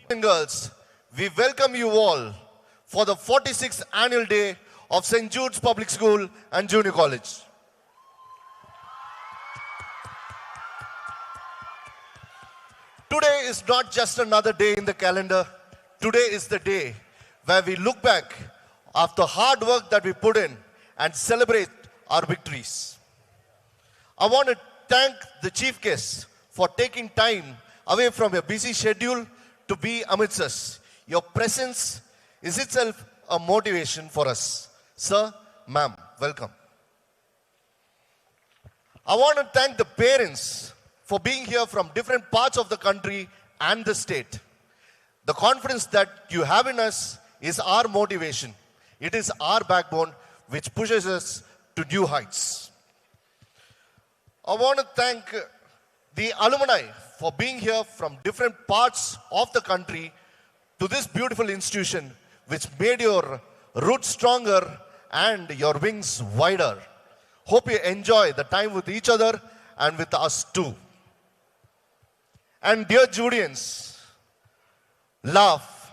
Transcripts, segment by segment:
and girls, we welcome you all for the 46th annual day of St. Jude's Public School and Junior College. Today is not just another day in the calendar. Today is the day where we look back after hard work that we put in and celebrate our victories. I want to thank the chief guests for taking time away from your busy schedule to be amidst us. Your presence is itself a motivation for us. Sir, ma'am, welcome. I want to thank the parents for being here from different parts of the country and the state. The confidence that you have in us is our motivation. It is our backbone which pushes us to new heights. I want to thank the alumni for being here from different parts of the country to this beautiful institution which made your roots stronger and your wings wider. Hope you enjoy the time with each other and with us too. And dear Judeans, laugh,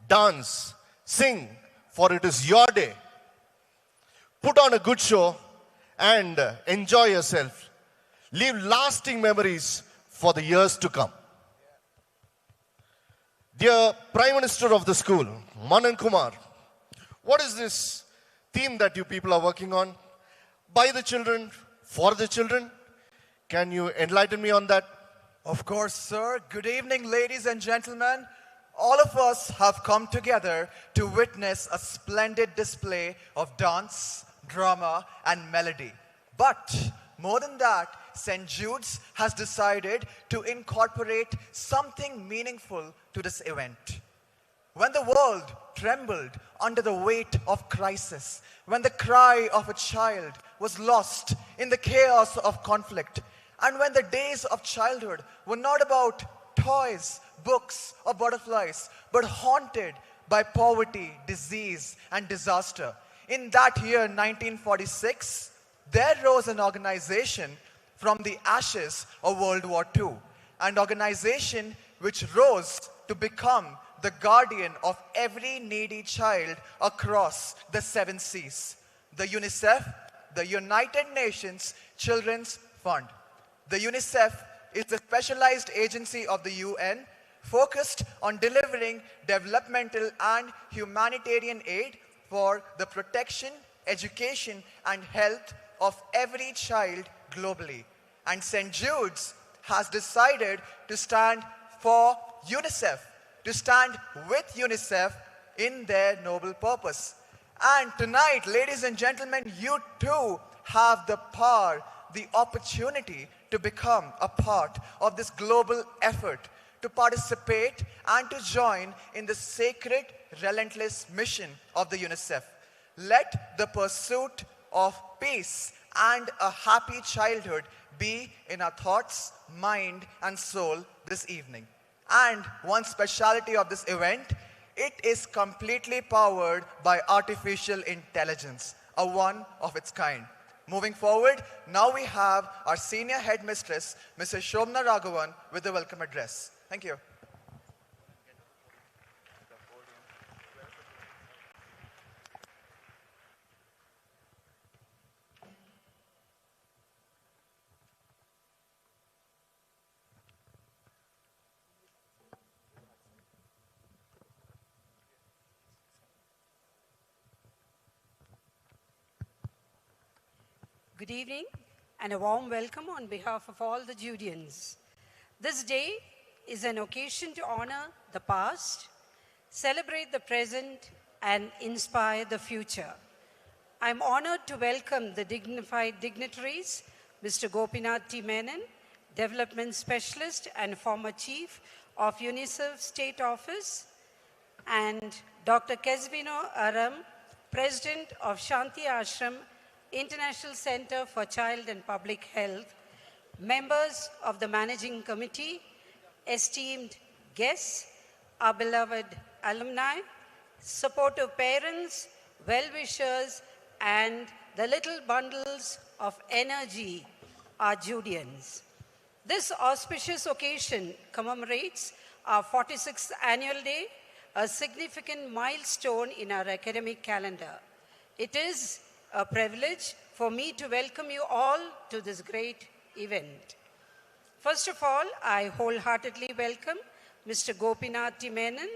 dance, sing, for it is your day. Put on a good show and enjoy yourself. Leave lasting memories for the years to come. Dear Prime Minister of the school, Manan Kumar, what is this theme that you people are working on? By the children, for the children? Can you enlighten me on that? Of course, sir. Good evening, ladies and gentlemen. All of us have come together to witness a splendid display of dance, drama, and melody. But more than that, St. Jude's has decided to incorporate something meaningful to this event. When the world trembled under the weight of crisis, when the cry of a child was lost in the chaos of conflict, and when the days of childhood were not about toys, books, or butterflies, but haunted by poverty, disease, and disaster, in that year, 1946, there rose an organization from the ashes of World War II, an organization which rose to become the guardian of every needy child across the 7 seas. The UNICEF, the United Nations Children's Fund. The UNICEF is the specialized agency of the UN focused on delivering developmental and humanitarian aid for the protection, education, and health of every child globally. And St. Jude's has decided to stand for UNICEF, to stand with UNICEF in their noble purpose. And tonight, ladies and gentlemen, you too have the power, the opportunity to become a part of this global effort, to participate and to join in the sacred, relentless mission of the UNICEF. Let the pursuit of peace and a happy childhood be in our thoughts, mind, and soul this evening. And one speciality of this event, it is completely powered by artificial intelligence, a one of its kind. Moving forward, now we have our senior headmistress, Mrs. Shobna Raghavan, with the welcome address. Thank you. Good evening and a warm welcome on behalf of all the Judeans. This day is an occasion to honor the past, celebrate the present, and inspire the future. I'm honored to welcome the dignified dignitaries, Mr. Gopinath T. Menon, Development Specialist and former Chief of UNICEF State Office, and Dr. Kesvino Aram, President of Shanti Ashram International Center for Child and Public Health, members of the Managing Committee, esteemed guests, our beloved alumni, supportive parents, well-wishers, and the little bundles of energy, our Judeans. This auspicious occasion commemorates our 46th annual day, a significant milestone in our academic calendar. It is a privilege for me to welcome you all to this great event. First of all, I wholeheartedly welcome Mr. Gopinath Timenan,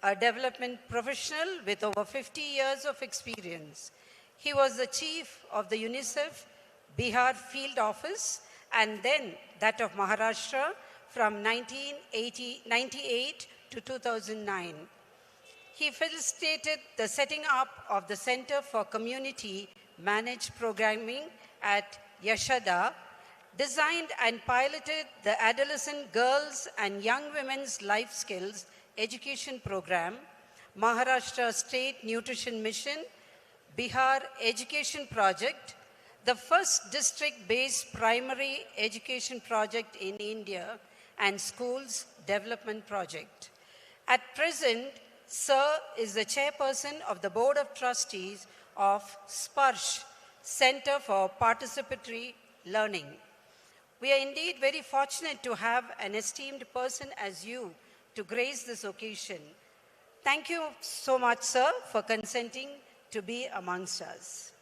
a development professional with over 50 years of experience. He was the chief of the UNICEF Bihar field office and then that of Maharashtra from 1998 to 2009. He facilitated the setting up of the Center for Community Managed Programming at Yashoda, designed and piloted the Adolescent Girls and Young Women's Life Skills Education Program, Maharashtra State Nutrition Mission, Bihar Education Project, the first district-based primary education project in India, and Schools Development Project. At present, Sir is the chairperson of the Board of Trustees of Sparsh, Center for Participatory Learning. We are indeed very fortunate to have an esteemed person as you to grace this occasion. Thank you so much, sir, for consenting to be amongst us.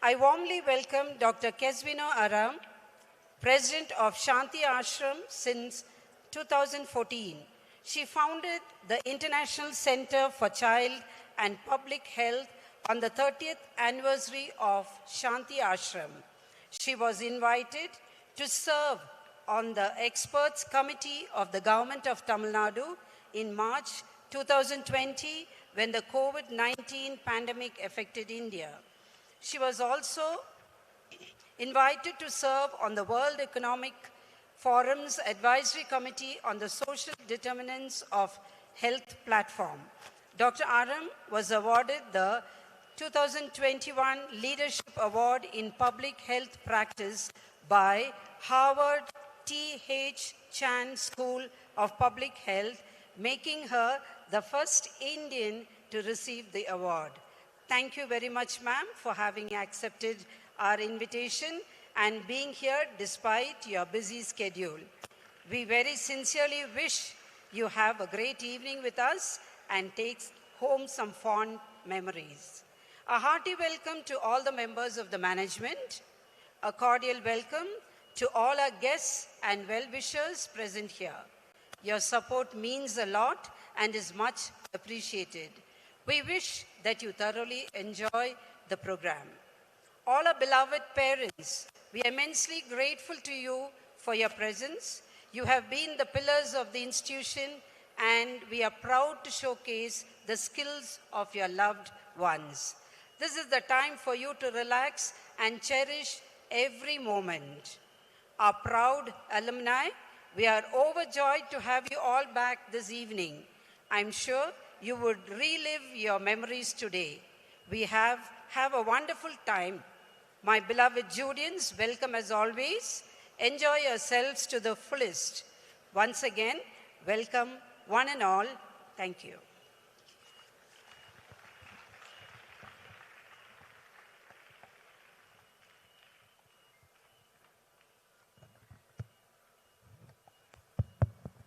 I warmly welcome Dr. Kesvino Aram, President of Shanti Ashram since 2014. She founded the International Center for Child and Public Health on the 30th anniversary of Shanti Ashram. She was invited to serve on the Experts Committee of the Government of Tamil Nadu in March 2020 when the COVID-19 pandemic affected India. She was also invited to serve on the World Economic Forum's Advisory Committee on the Social Determinants of Health platform. Dr. Aram was awarded the 2021 Leadership Award in Public Health Practice by Harvard T.H. Chan School of Public Health, making her the first Indian to receive the award. Thank you very much, ma'am, for having accepted our invitation and being here despite your busy schedule. We very sincerely wish you have a great evening with us and take home some fond memories. A hearty welcome to all the members of the management. A cordial welcome to all our guests and well-wishers present here. Your support means a lot and is much appreciated. We wish that you thoroughly enjoy the program. All our beloved parents, we are immensely grateful to you for your presence. You have been the pillars of the institution and we are proud to showcase the skills of your loved ones. This is the time for you to relax and cherish every moment. Our proud alumni, we are overjoyed to have you all back this evening. I'm sure you would relive your memories today. We have a wonderful time. My beloved Judeans, welcome as always. Enjoy yourselves to the fullest. Once again, welcome one and all. Thank you.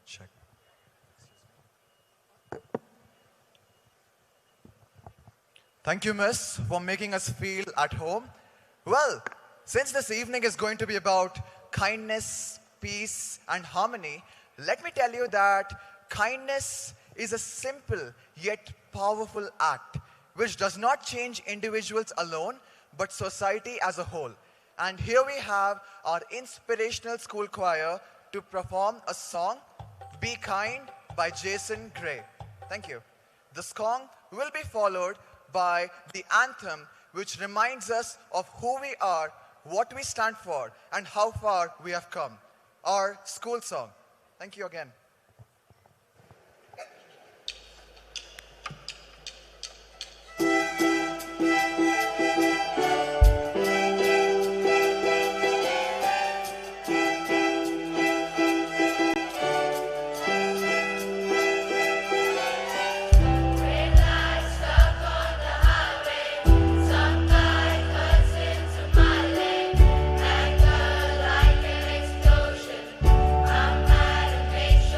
Check. Thank you, Miss, for making us feel at home. Well, since this evening is going to be about kindness, peace, and harmony, let me tell you that kindness is a simple yet powerful act which does not change individuals alone, but society as a whole. And here we have our inspirational school choir to perform a song, Be Kind by Jason Gray. Thank you. The song will be followed by the anthem, which reminds us of who we are, what we stand for, and how far we have come. Our school song. Thank you again. Show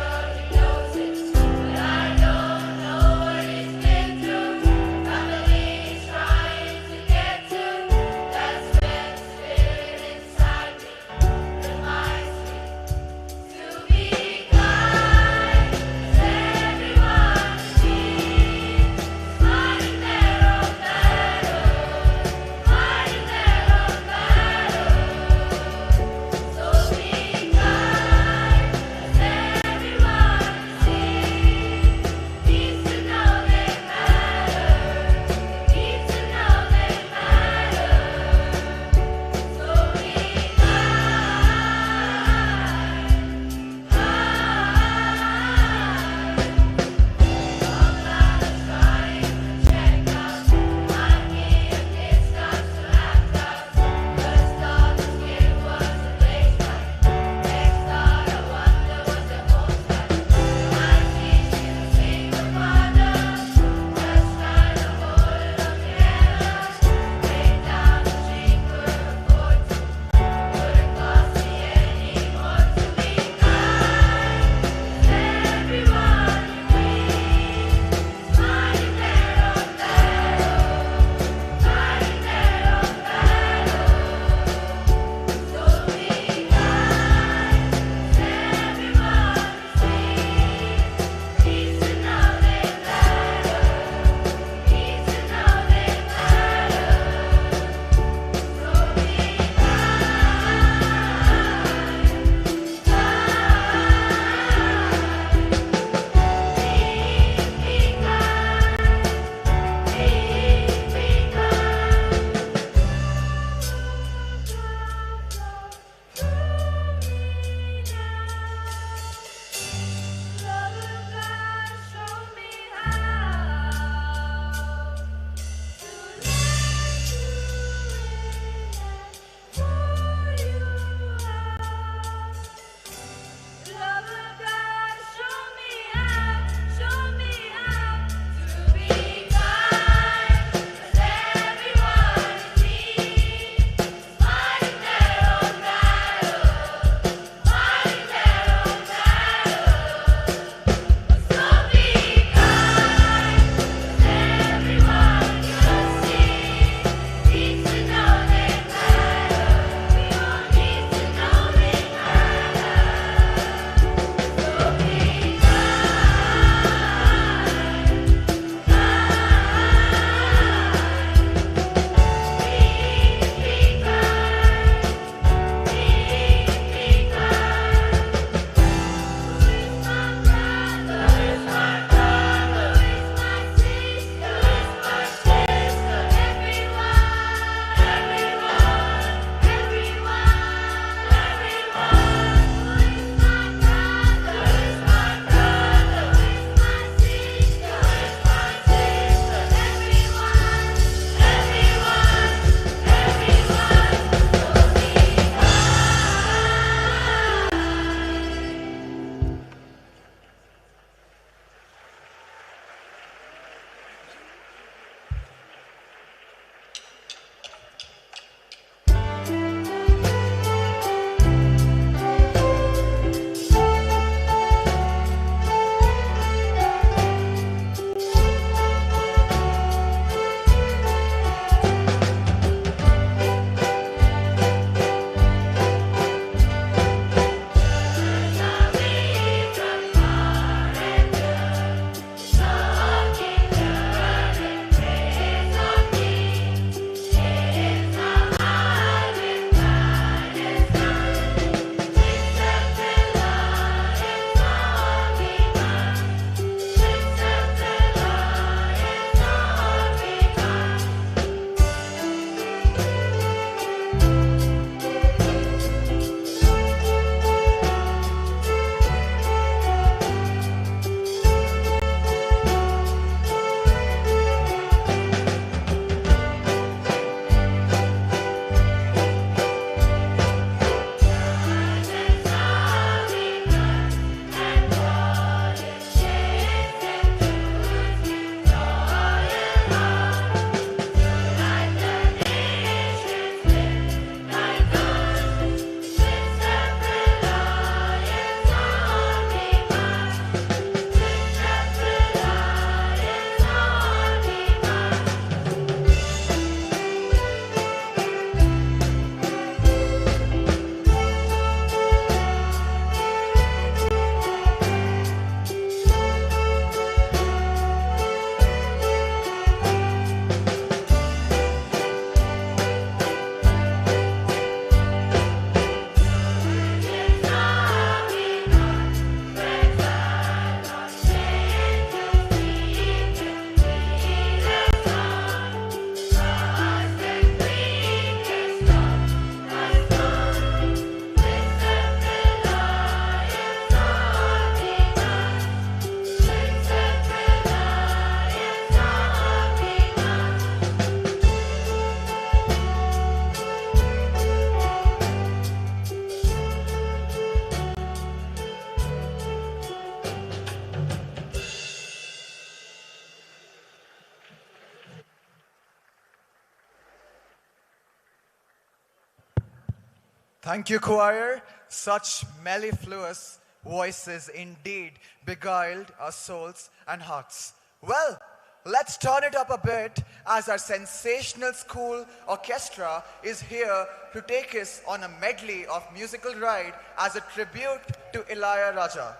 Thank you, choir. Such mellifluous voices indeed beguiled our souls and hearts. Well, let's turn it up a bit as our sensational school orchestra is here to take us on a medley of musical ride as a tribute to Ilaya Raja.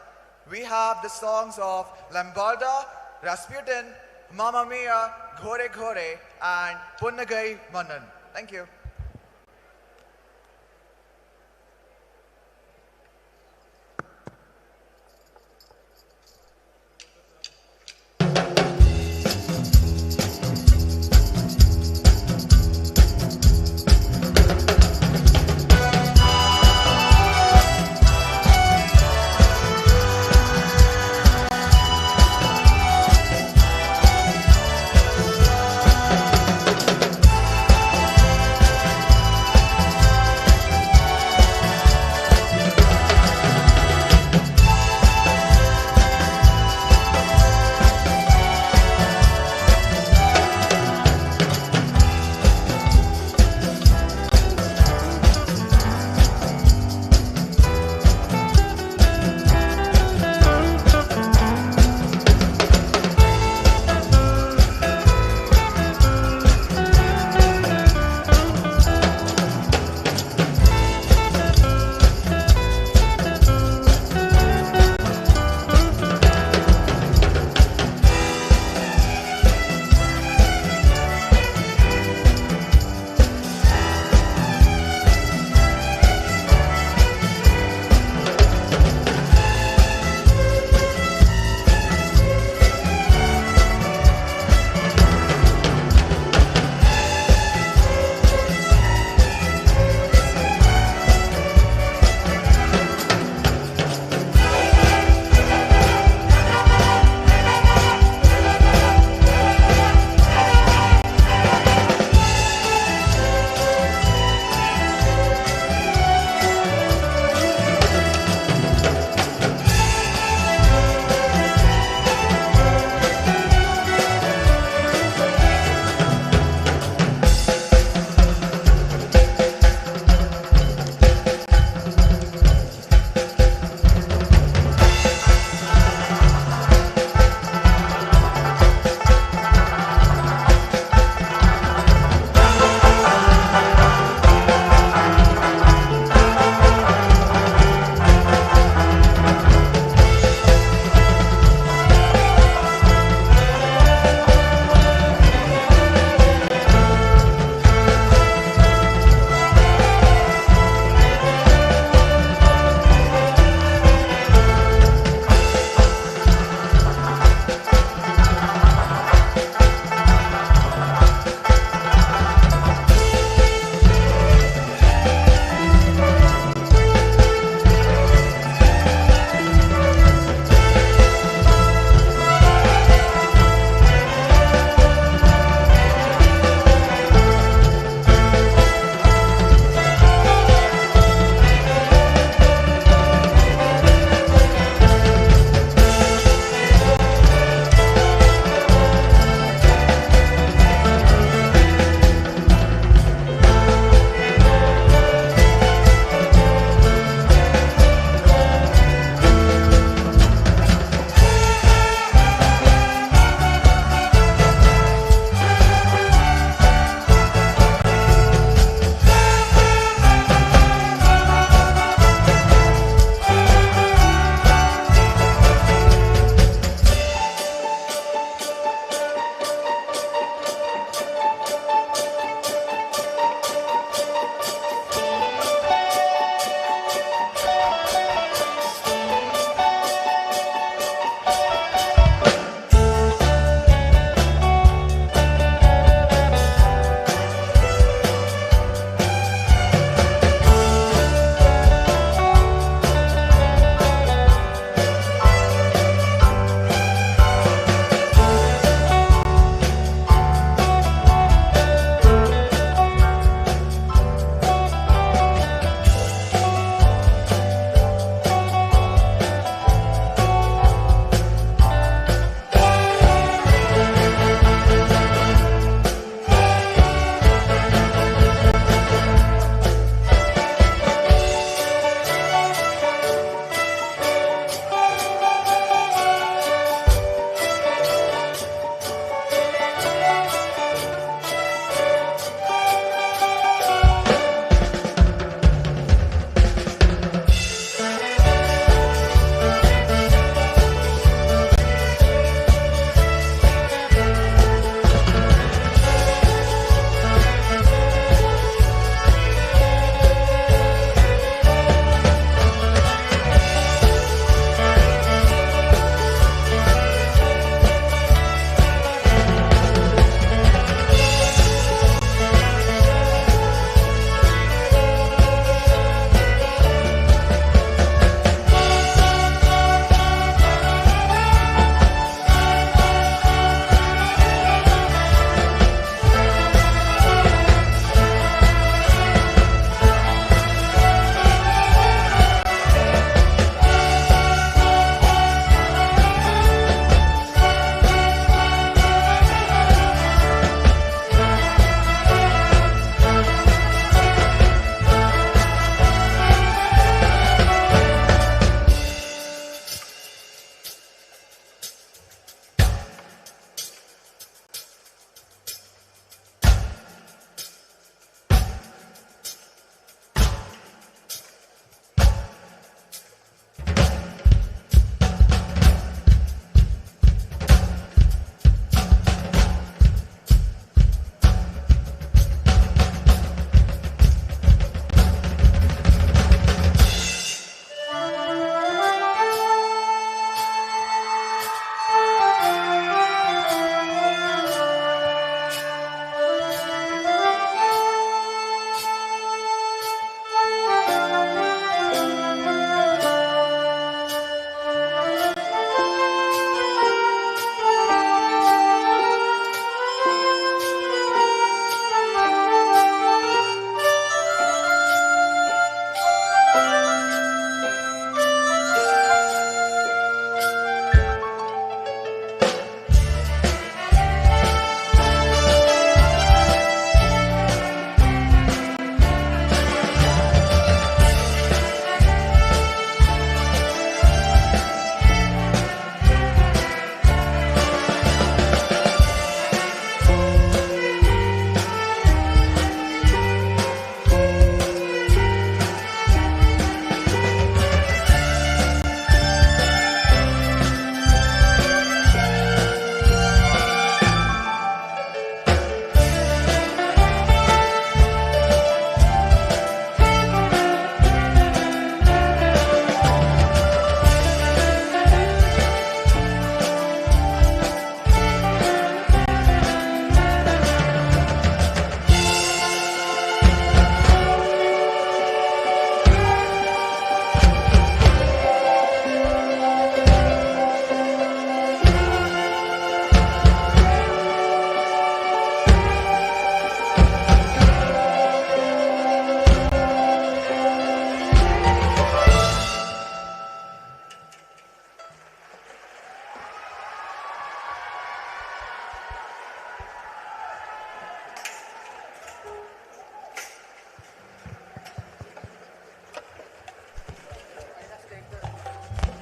We have the songs of Lambarda, Rasputin, Mamma Mia, Ghore Ghore, and Punnagai Manan. Thank you.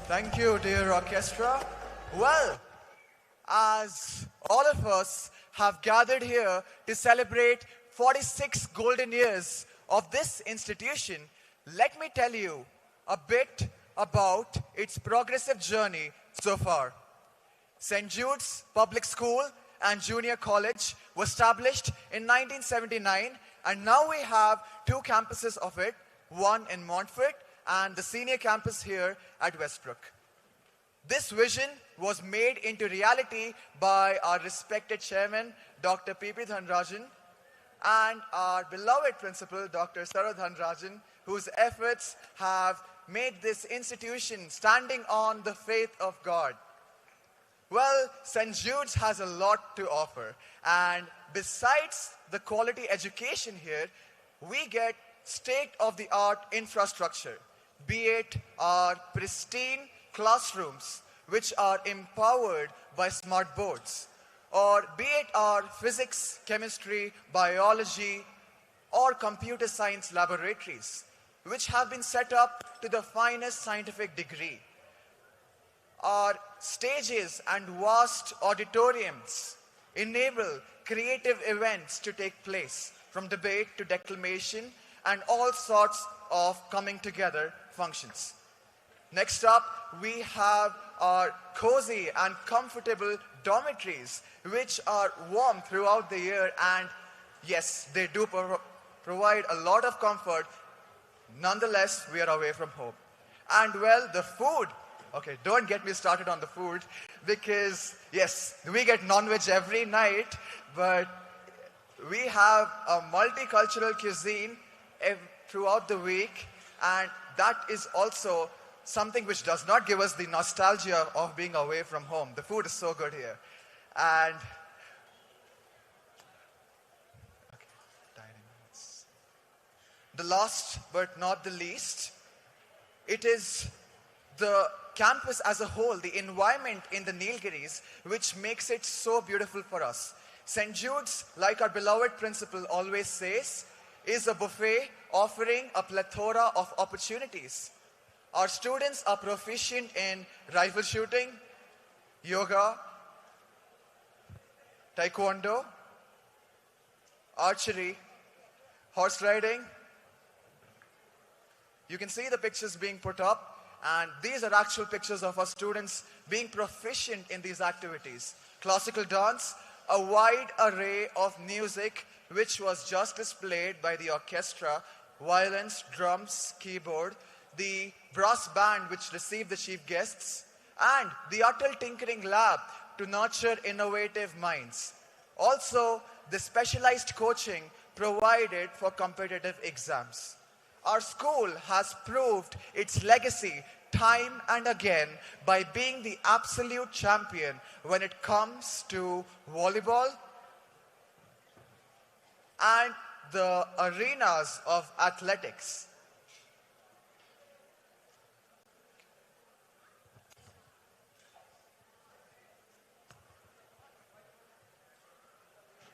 Thank you, dear orchestra. Well, as all of us have gathered here to celebrate 46 golden years of this institution, let me tell you a bit about its progressive journey so far. St. Jude's Public School and Junior College was established in 1979, and now we have two campuses of it, one in Montfort and the senior campus here at Westbrook. This vision was made into reality by our respected chairman, Dr. P.P. Dhanrajan, and our beloved principal, Dr. Sarah Dhanrajan, whose efforts have made this institution standing on the faith of God. Well, St. Jude's has a lot to offer, and besides the quality education here, we get state-of-the-art infrastructure, be it our pristine classrooms, which are empowered by smart boards, or be it our physics, chemistry, biology, or computer science laboratories, which have been set up to the finest scientific degree. Our stages and vast auditoriums enable creative events to take place, from debate to declamation and all sorts of coming together functions. Next up, we have our cozy and comfortable dormitories, which are warm throughout the year, and yes, they do provide a lot of comfort. Nonetheless, we are away from home. And well, the food, okay, don't get me started on the food, because yes, we get non-veg every night, but we have a multicultural cuisine throughout the week, and that is also something which does not give us the nostalgia of being away from home. The food is so good here. And the last but not the least, it is the campus as a whole, the environment in the Nilgiris, which makes it so beautiful for us. St. Jude's, like our beloved principal always says, is a buffet offering a plethora of opportunities. Our students are proficient in rifle shooting, yoga, taekwondo, archery, horse riding. You can see the pictures being put up, and these are actual pictures of our students being proficient in these activities. Classical dance, a wide array of music which was just displayed by the orchestra, violins, drums, keyboard, the brass band which received the chief guests, and the Atal Tinkering Lab to nurture innovative minds. Also, the specialized coaching provided for competitive exams. Our school has proved its legacy time and again by being the absolute champion when it comes to volleyball and the arenas of athletics.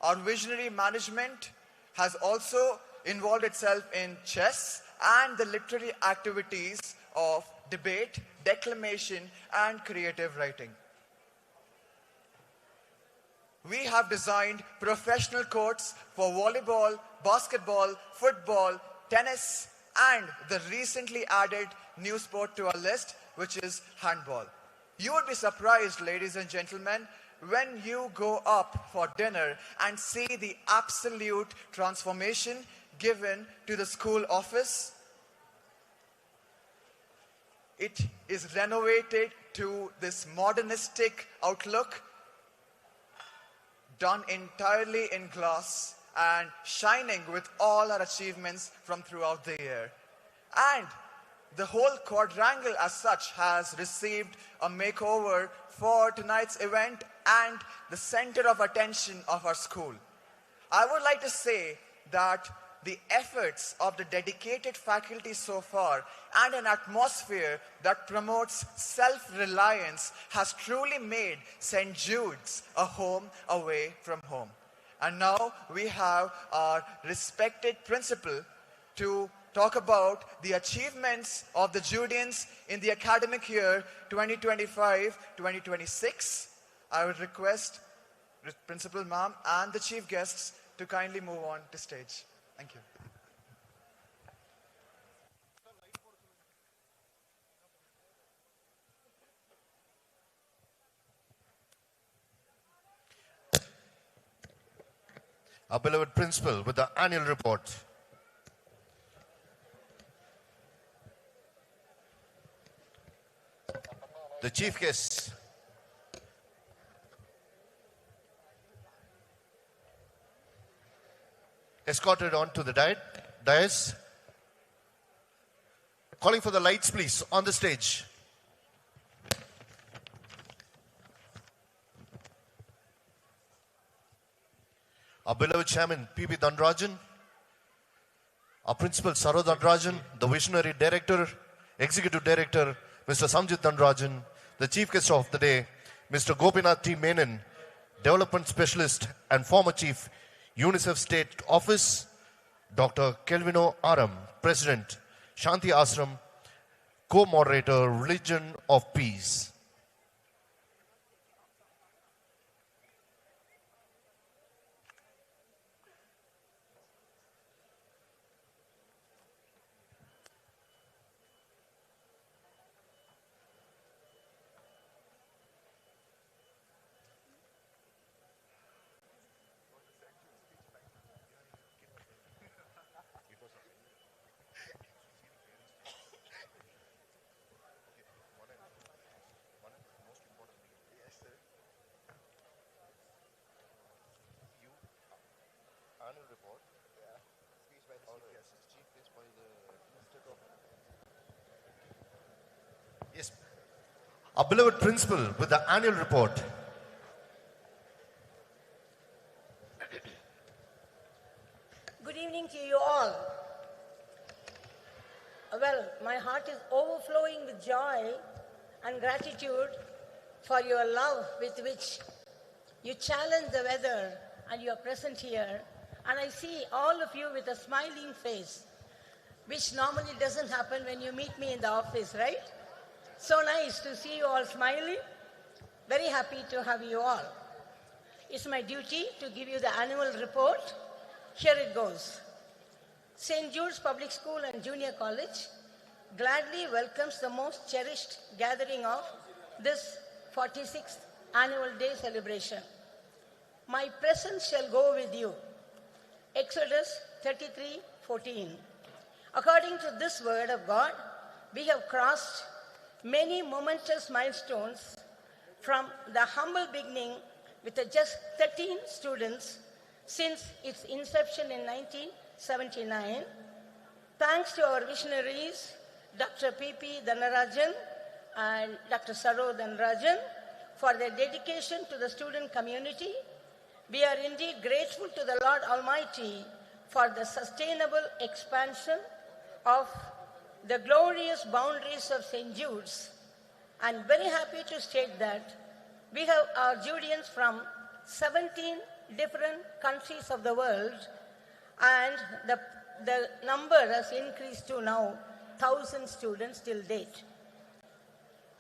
Our visionary management has also involved itself in chess and the literary activities of debate, declamation, and creative writing. We have designed professional courts for volleyball, basketball, football, tennis, and the recently added new sport to our list, which is handball. You would be surprised, ladies and gentlemen, when you go up for dinner and see the absolute transformation given to the school office. It is renovated to this modernistic outlook, done entirely in glass and shining with all our achievements from throughout the year. And the whole quadrangle as such has received a makeover for tonight's event and the center of attention of our school. I would like to say that the efforts of the dedicated faculty so far and an atmosphere that promotes self-reliance has truly made St. Jude's a home away from home. And now we have our respected principal to talk about the achievements of the Judeans in the academic year 2025-2026. I would request Principal Ma'am and the chief guests to kindly move on to stage. Thank you. Our beloved principal with the annual report. The chief guests. Escorted on to the dais. Calling for the lights, please, on the stage. Our beloved chairman, P.B. Dhanrajan. Our principal, Saro Dhanrajan. The visionary director, executive director, Mr. Samjit Dhanrajan. The chief guest of the day, Mr. Gopinath T. Menon, development specialist and former chief, UNICEF State Office, Dr. Kelvino Aram, President, Shanti Ashram, co-moderator, Religion of Peace. Yes. Our beloved principal with the annual report. Good evening to you all. Well, my heart is overflowing with joy and gratitude for your love with which you challenge the weather and you are present here. And I see all of you with a smiling face, which normally doesn't happen when you meet me in the office, right? So nice to see you all smiling. Very happy to have you all. It's my duty to give you the annual report. Here it goes. St. Jude's Public School and Junior College gladly welcomes the most cherished gathering of this 46th annual day celebration. My presence shall go with you. Exodus 33:14. According to this word of God, we have crossed many momentous milestones from the humble beginning with just 13 students since its inception in 1979. Thanks to our visionaries, Dr. P.P. Dhanrajan and Dr. Saro Dhanrajan, for their dedication to the student community. We are indeed grateful to the Lord Almighty for the sustainable expansion of the glorious boundaries of St. Jude's. I'm very happy to state that we have our Judeans from 17 different countries of the world, and the number has increased to now 1,000 students till date.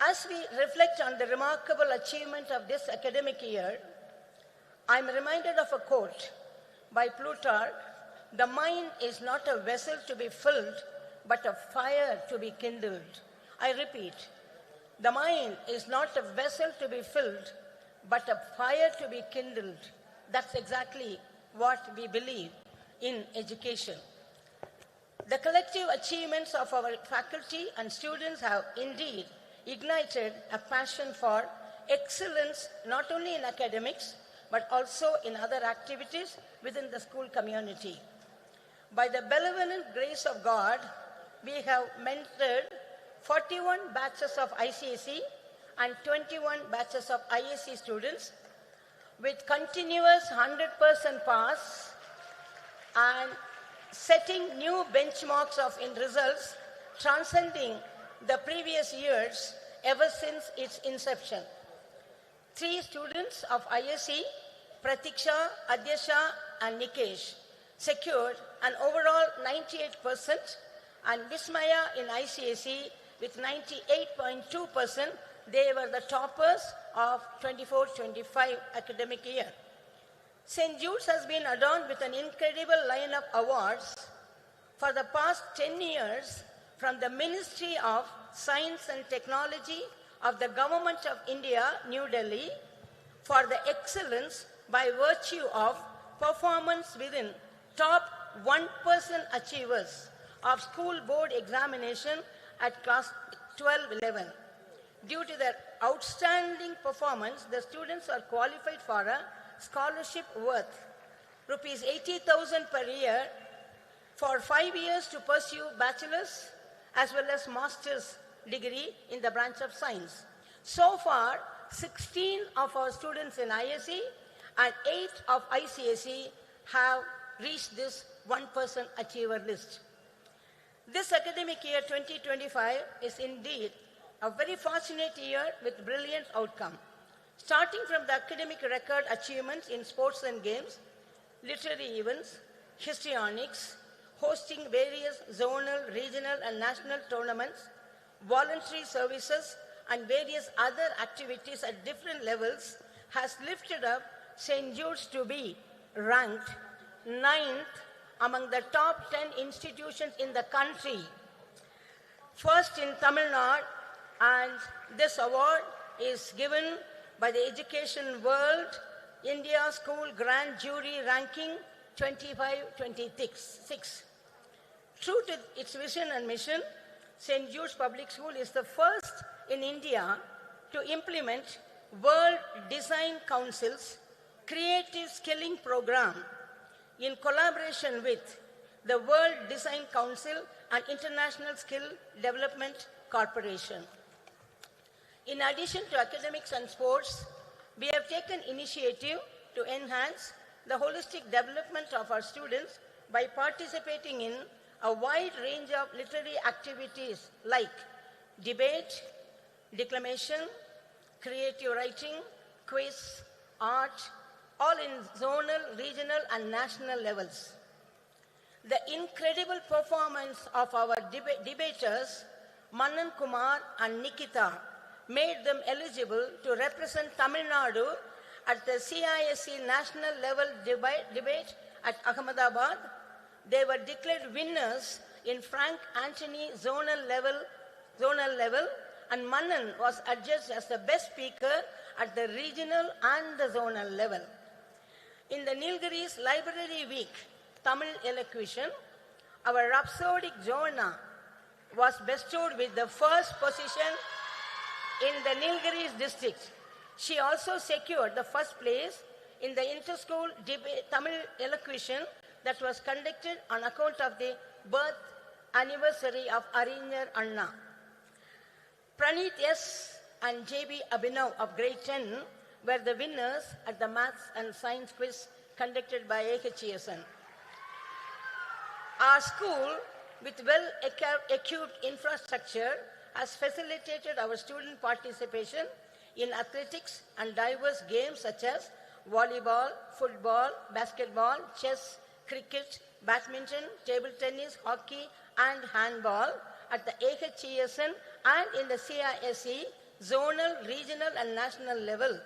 As we reflect on the remarkable achievement of this academic year, I'm reminded of a quote by Plutarch: "The mind is not a vessel to be filled, but a fire to be kindled." I repeat, the mind is not a vessel to be filled, but a fire to be kindled. That's exactly what we believe in education. The collective achievements of our faculty and students have indeed ignited a passion for excellence, not only in academics, but also in other activities within the school community. By the benevolent grace of God, we have mentored 41 batches of ICSE and 21 batches of ISC students with continuous 100% pass and setting new benchmarks in results transcending the previous years ever since its inception. 3 students of ISC, Pratiksha, Adyasha and Nikesh, secured an overall 98% and Vismaya in ICSE with 98.2%. They were the toppers of 24-25 academic year. St. Jude's has been adorned with an incredible line of awards for the past 10 years from the Ministry of Science and Technology of the Government of India, New Delhi, for the excellence by virtue of performance within top 1% achievers of school board examination at class 12-11. Due to their outstanding performance, the students are qualified for a scholarship worth rupees 80,000 per year for 5 years to pursue bachelor's as well as master's degree in the branch of science. So far, 16 of our students in ISE and 8 of ICSE have reached this 1% achiever list. This academic year 2025 is indeed a very fortunate year with brilliant outcome. Starting from the academic record achievements in sports and games, literary events, histrionics, hosting various zonal, regional and national tournaments, voluntary services and various other activities at different levels has lifted up St. Jude's to be ranked 9th among the top 10 institutions in the country. First in Tamil Nadu, and this award is given by the Education World India School Grand Jury Ranking 25-26. True to its vision and mission, St. Jude's Public School is the first in India to implement World Design Council's Creative Skilling Program in collaboration with the World Design Council and International Skill Development Corporation. In addition to academics and sports, we have taken initiative to enhance the holistic development of our students by participating in a wide range of literary activities like debate, declamation, creative writing, quiz, art, all in zonal, regional and national levels. The incredible performance of our debaters, Manan Kumar and Nikita, made them eligible to represent Tamil Nadu at the CISE national level debate at Ahmedabad. They were declared winners in Frank Anthony zonal level, and Manan was adjudged as the best speaker at the regional and the zonal level. In the Nilgiris Library Week Tamil elocution, our rhapsodic Joanna was bestowed with the first position in the Nilgiris district. She also secured the first place in the inter-school Tamil elocution that was conducted on account of the birth anniversary of Arinyar Anna. Praneeth S. and J.B. Abhinav of grade 10 were the winners at the Maths and Science quiz conducted by AHESN. Our school, with well-equipped infrastructure, has facilitated our student participation in athletics and diverse games such as volleyball, football, basketball, chess, cricket, badminton, table tennis, hockey, and handball at the AHESN and in the CISE, zonal, regional, and national level.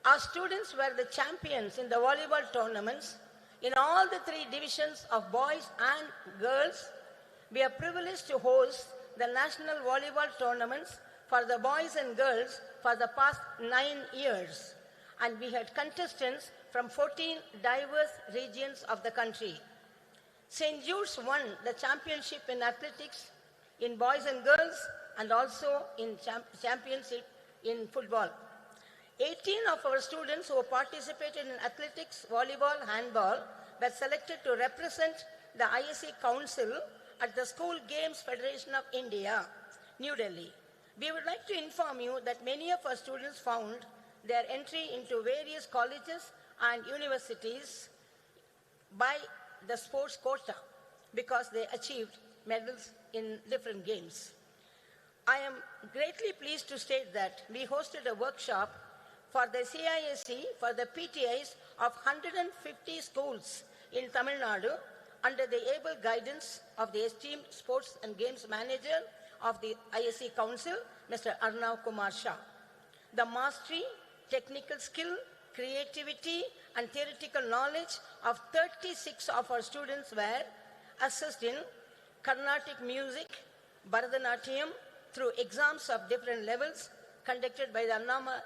Our students were the champions in the volleyball tournaments in all the 3 divisions of boys and girls. We are privileged to host the national volleyball tournaments for the boys and girls for the past 9 years. And we had contestants from 14 diverse regions of the country. St. Jude's won the championship in athletics in boys and girls and also in championship in football. 18 of our students who participated in athletics, volleyball, handball were selected to represent the ISE Council at the School Games Federation of India, New Delhi. We would like to inform you that many of our students found their entry into various colleges and universities by the sports quota because they achieved medals in different games. I am greatly pleased to state that we hosted a workshop for the CISE for the PTIs of 150 schools in Tamil Nadu under the able guidance of the esteemed Sports and Games Manager of the ISC Council, Mr. Arnav Kumar Shah. The mastery, technical skill, creativity, and theoretical knowledge of 36 of our students were assessed in Carnatic music, Bharatanatyam, through exams of different levels conducted by the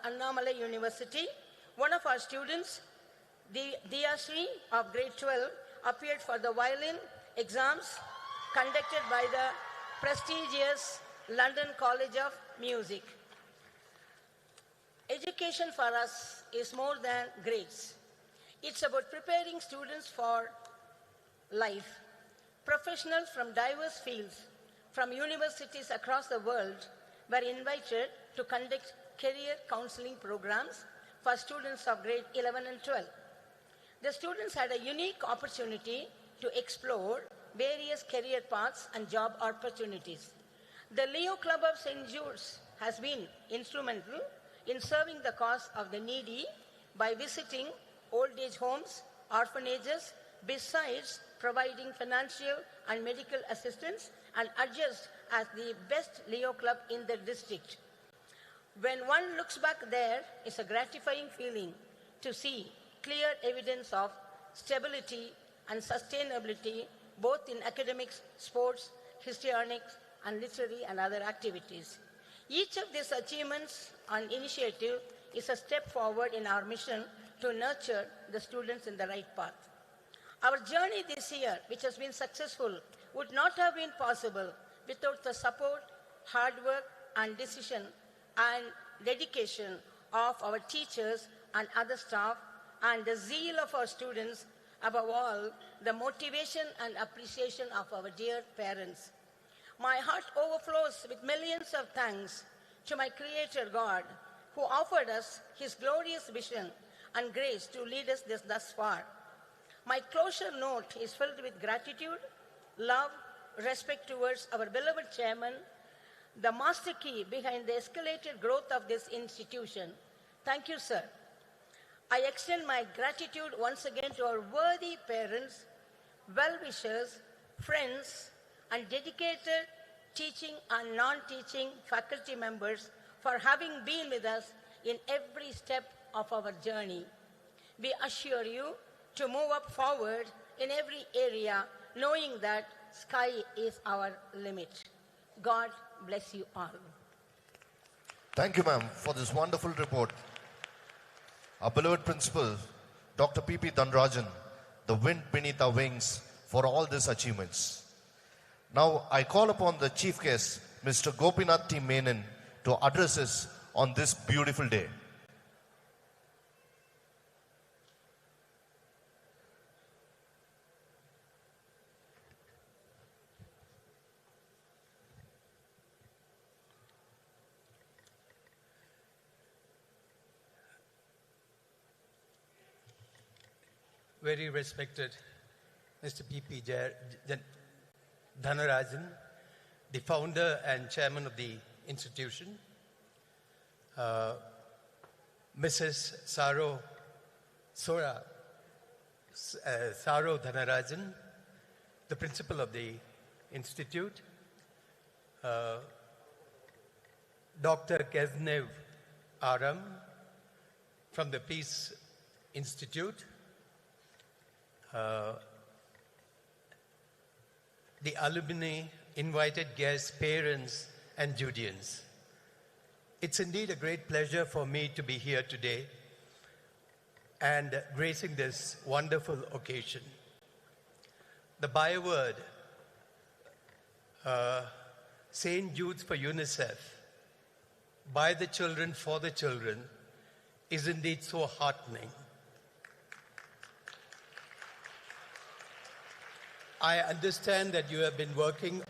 Annamalai University. One of our students, Diyashree of grade 12, appeared for the violin exams conducted by the prestigious London College of Music. Education for us is more than grades. It's about preparing students for life. Professionals from diverse fields, from universities across the world, were invited to conduct career counseling programs for students of grade 11 and 12. The students had a unique opportunity to explore various career paths and job opportunities. The Leo Club of St. Jude's has been instrumental in serving the cause of the needy by visiting old age homes, orphanages, besides providing financial and medical assistance, and adjudged as the best Leo Club in the district. When one looks back, there is a gratifying feeling to see clear evidence of stability and sustainability both in academics, sports, histrionics, and literary and other activities. Each of these achievements and initiative is a step forward in our mission to nurture the students in the right path. Our journey this year, which has been successful, would not have been possible without the support, hard work, and decision and dedication of our teachers and other staff, and the zeal of our students, above all, the motivation and appreciation of our dear parents. My heart overflows with millions of thanks to my Creator God, who offered us His glorious vision and grace to lead us thus far. My closure note is filled with gratitude, love, respect towards our beloved chairman, the master key behind the escalated growth of this institution. Thank you, sir. I extend my gratitude once again to our worthy parents, well-wishers, friends, and dedicated teaching and non-teaching faculty members for having been with us in every step of our journey. We assure you to move up forward in every area, knowing that sky is our limit. God bless you all. Thank you, ma'am, for this wonderful report. Our beloved principal, Dr. P.P. Dhanrajan, the wind beneath our wings for all these achievements. Now, I call upon the chief guest, Mr. Gopinath T. Menon, to address us on this beautiful day. Very respected Mr. P.P. Dhanarajan, the founder and chairman of the institution, Mrs. Saro Dhanarajan, the principal of the institute, Dr. Keznev Aram from the Peace Institute, the alumni, invited guests, parents, and Judeans. It's indeed a great pleasure for me to be here today and gracing this wonderful occasion. The byword, St. Jude's for UNICEF, by the children, for the children, is indeed so heartening. I understand that you have been working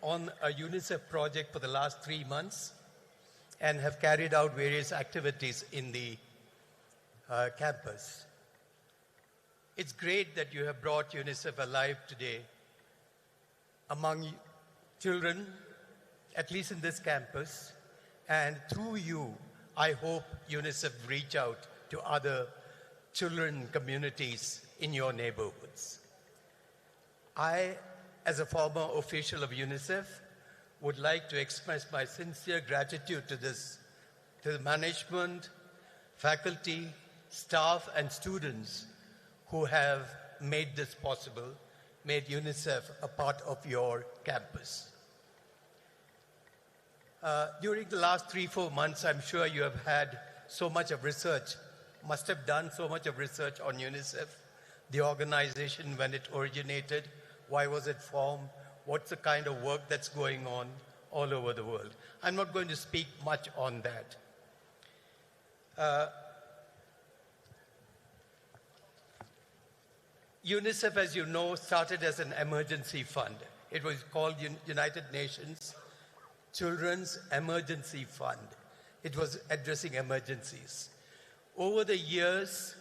on a UNICEF project for the last 3 months and have carried out various activities in the campus. It's great that you have brought UNICEF alive today among children, at least in this campus, and through you, I hope UNICEF reach out to other children communities in your neighborhoods. I, as a former official of UNICEF, would like to express my sincere gratitude to the management, faculty, staff, and students who have made this possible, made UNICEF a part of your campus. During the last 3-4 months, I'm sure you have had so much of research, must have done so much of research on UNICEF, the organization, when it originated, why was it formed, what's the kind of work that's going on all over the world. I'm not going to speak much on that. UNICEF, as you know, started as an emergency fund. It was called United Nations Children's Emergency Fund. It was addressing emergencies. Over the years,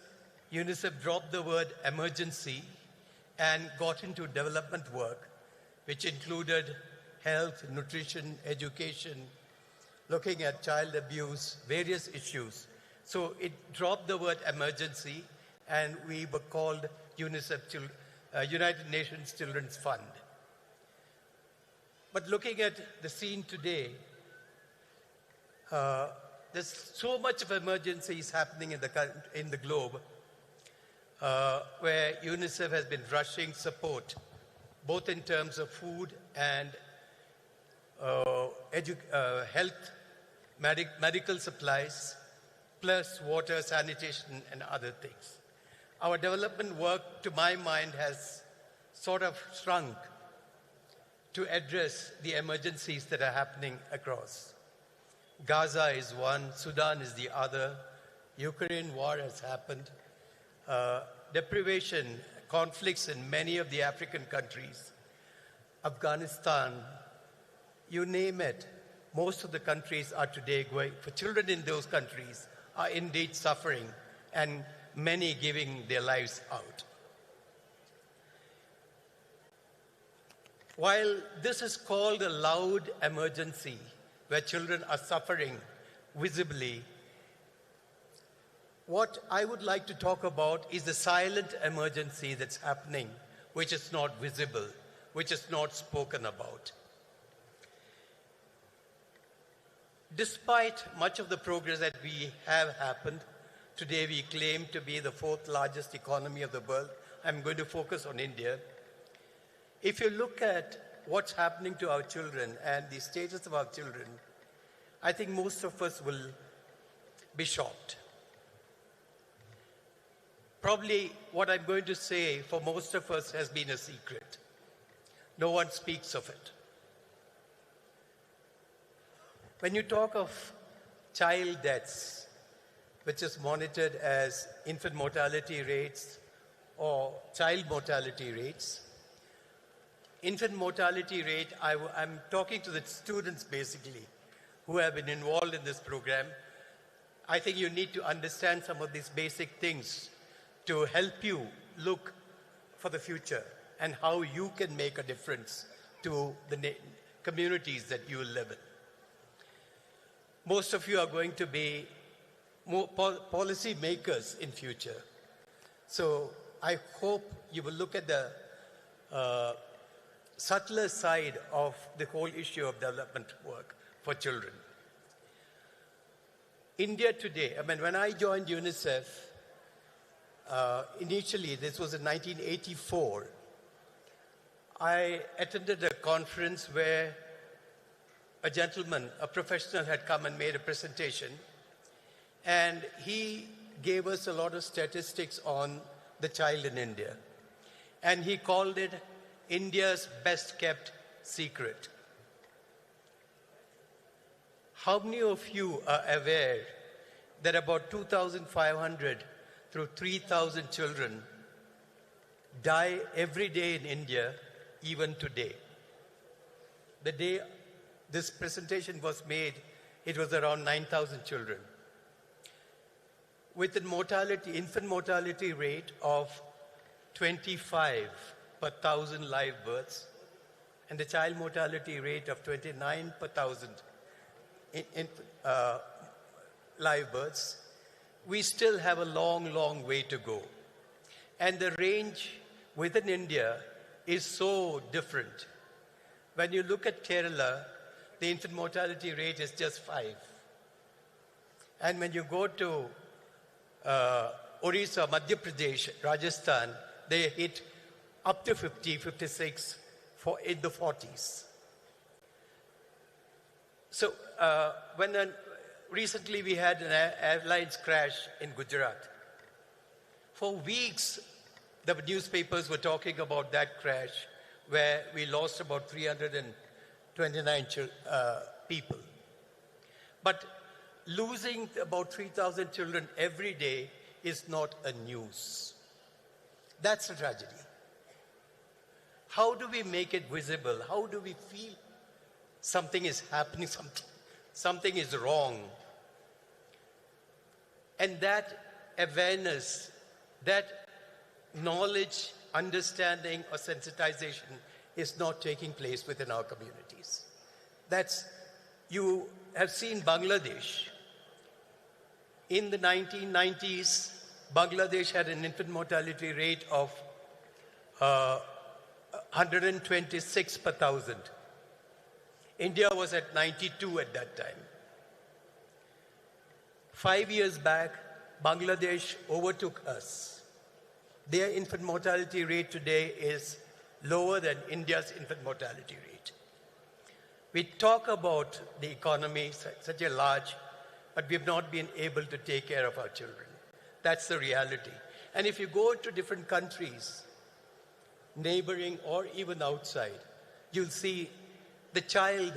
UNICEF dropped the word emergency and got into development work, which included health, nutrition, education, looking at child abuse, various issues. So it dropped the word emergency, and we were called UNICEF, United Nations Children's Fund. But looking at the scene today, there's so much of emergencies happening in the globe, where UNICEF has been rushing support, both in terms of food and health, medical supplies, plus water, sanitation, and other things. Our development work, to my mind, has sort of shrunk to address the emergencies that are happening across. Gaza is one, Sudan is the other, Ukraine war has happened, deprivation, conflicts in many of the African countries, Afghanistan, you name it. Most of the countries are today going, for children in those countries are indeed suffering, and many giving their lives out. While this is called a loud emergency, where children are suffering visibly, what I would like to talk about is the silent emergency that's happening, which is not visible, which is not spoken about. Despite much of the progress that we have happened, today we claim to be the 4th largest economy of the world. I'm going to focus on India. If you look at what's happening to our children and the status of our children, I think most of us will be shocked. Probably what I'm going to say for most of us has been a secret. No one speaks of it. When you talk of child deaths, which is monitored as infant mortality rates or child mortality rates, infant mortality rate, I'm talking to the students basically who have been involved in this program. I think you need to understand some of these basic things to help you look for the future and how you can make a difference to the communities that you live in. Most of you are going to be more policy makers in future. So I hope you will look at the subtler side of the whole issue of development work for children. India today, when I joined UNICEF, initially, this was in 1984, I attended a conference where a gentleman, a professional, had come and made a presentation, and he gave us a lot of statistics on the child in India. And he called it India's best kept secret. How many of you are aware that about 2,500 through 3,000 children die every day in India, even today? The day this presentation was made, it was around 9,000 children. With an infant mortality rate of 25 per 1,000 live births, and the child mortality rate of 29 per 1,000 live births, we still have a long, long way to go. And the range within India is so different. When you look at Kerala, the infant mortality rate is just 5. And when you go to Orissa, Madhya Pradesh, Rajasthan, they hit up to 50, 56 in the 40s. So recently we had an airlines crash in Gujarat. For weeks, the newspapers were talking about that crash where we lost about 329 people. But losing about 3,000 children every day is not a news. That's a tragedy. How do we make it visible? How do we feel something is happening, something is wrong? And that awareness, that knowledge, understanding, or sensitization is not taking place within our communities. You have seen Bangladesh. In the 1990s, Bangladesh had an infant mortality rate of 126 per thousand. India was at 92 at that time. 5 years back, Bangladesh overtook us. Their infant mortality rate today is lower than India's infant mortality rate. We talk about the economy, such a large, but we've not been able to take care of our children. That's the reality. And if you go to different countries, neighboring or even outside, you'll see the child,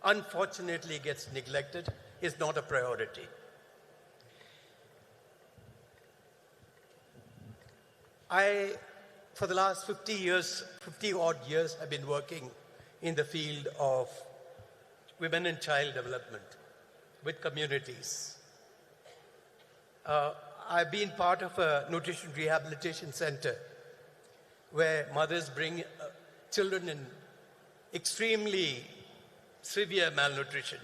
unfortunately, gets neglected, is not a priority. For the last 50 odd years, I've been working in the field of women and child development with communities. I've been part of a nutrition rehabilitation center where mothers bring children in extremely severe malnutrition.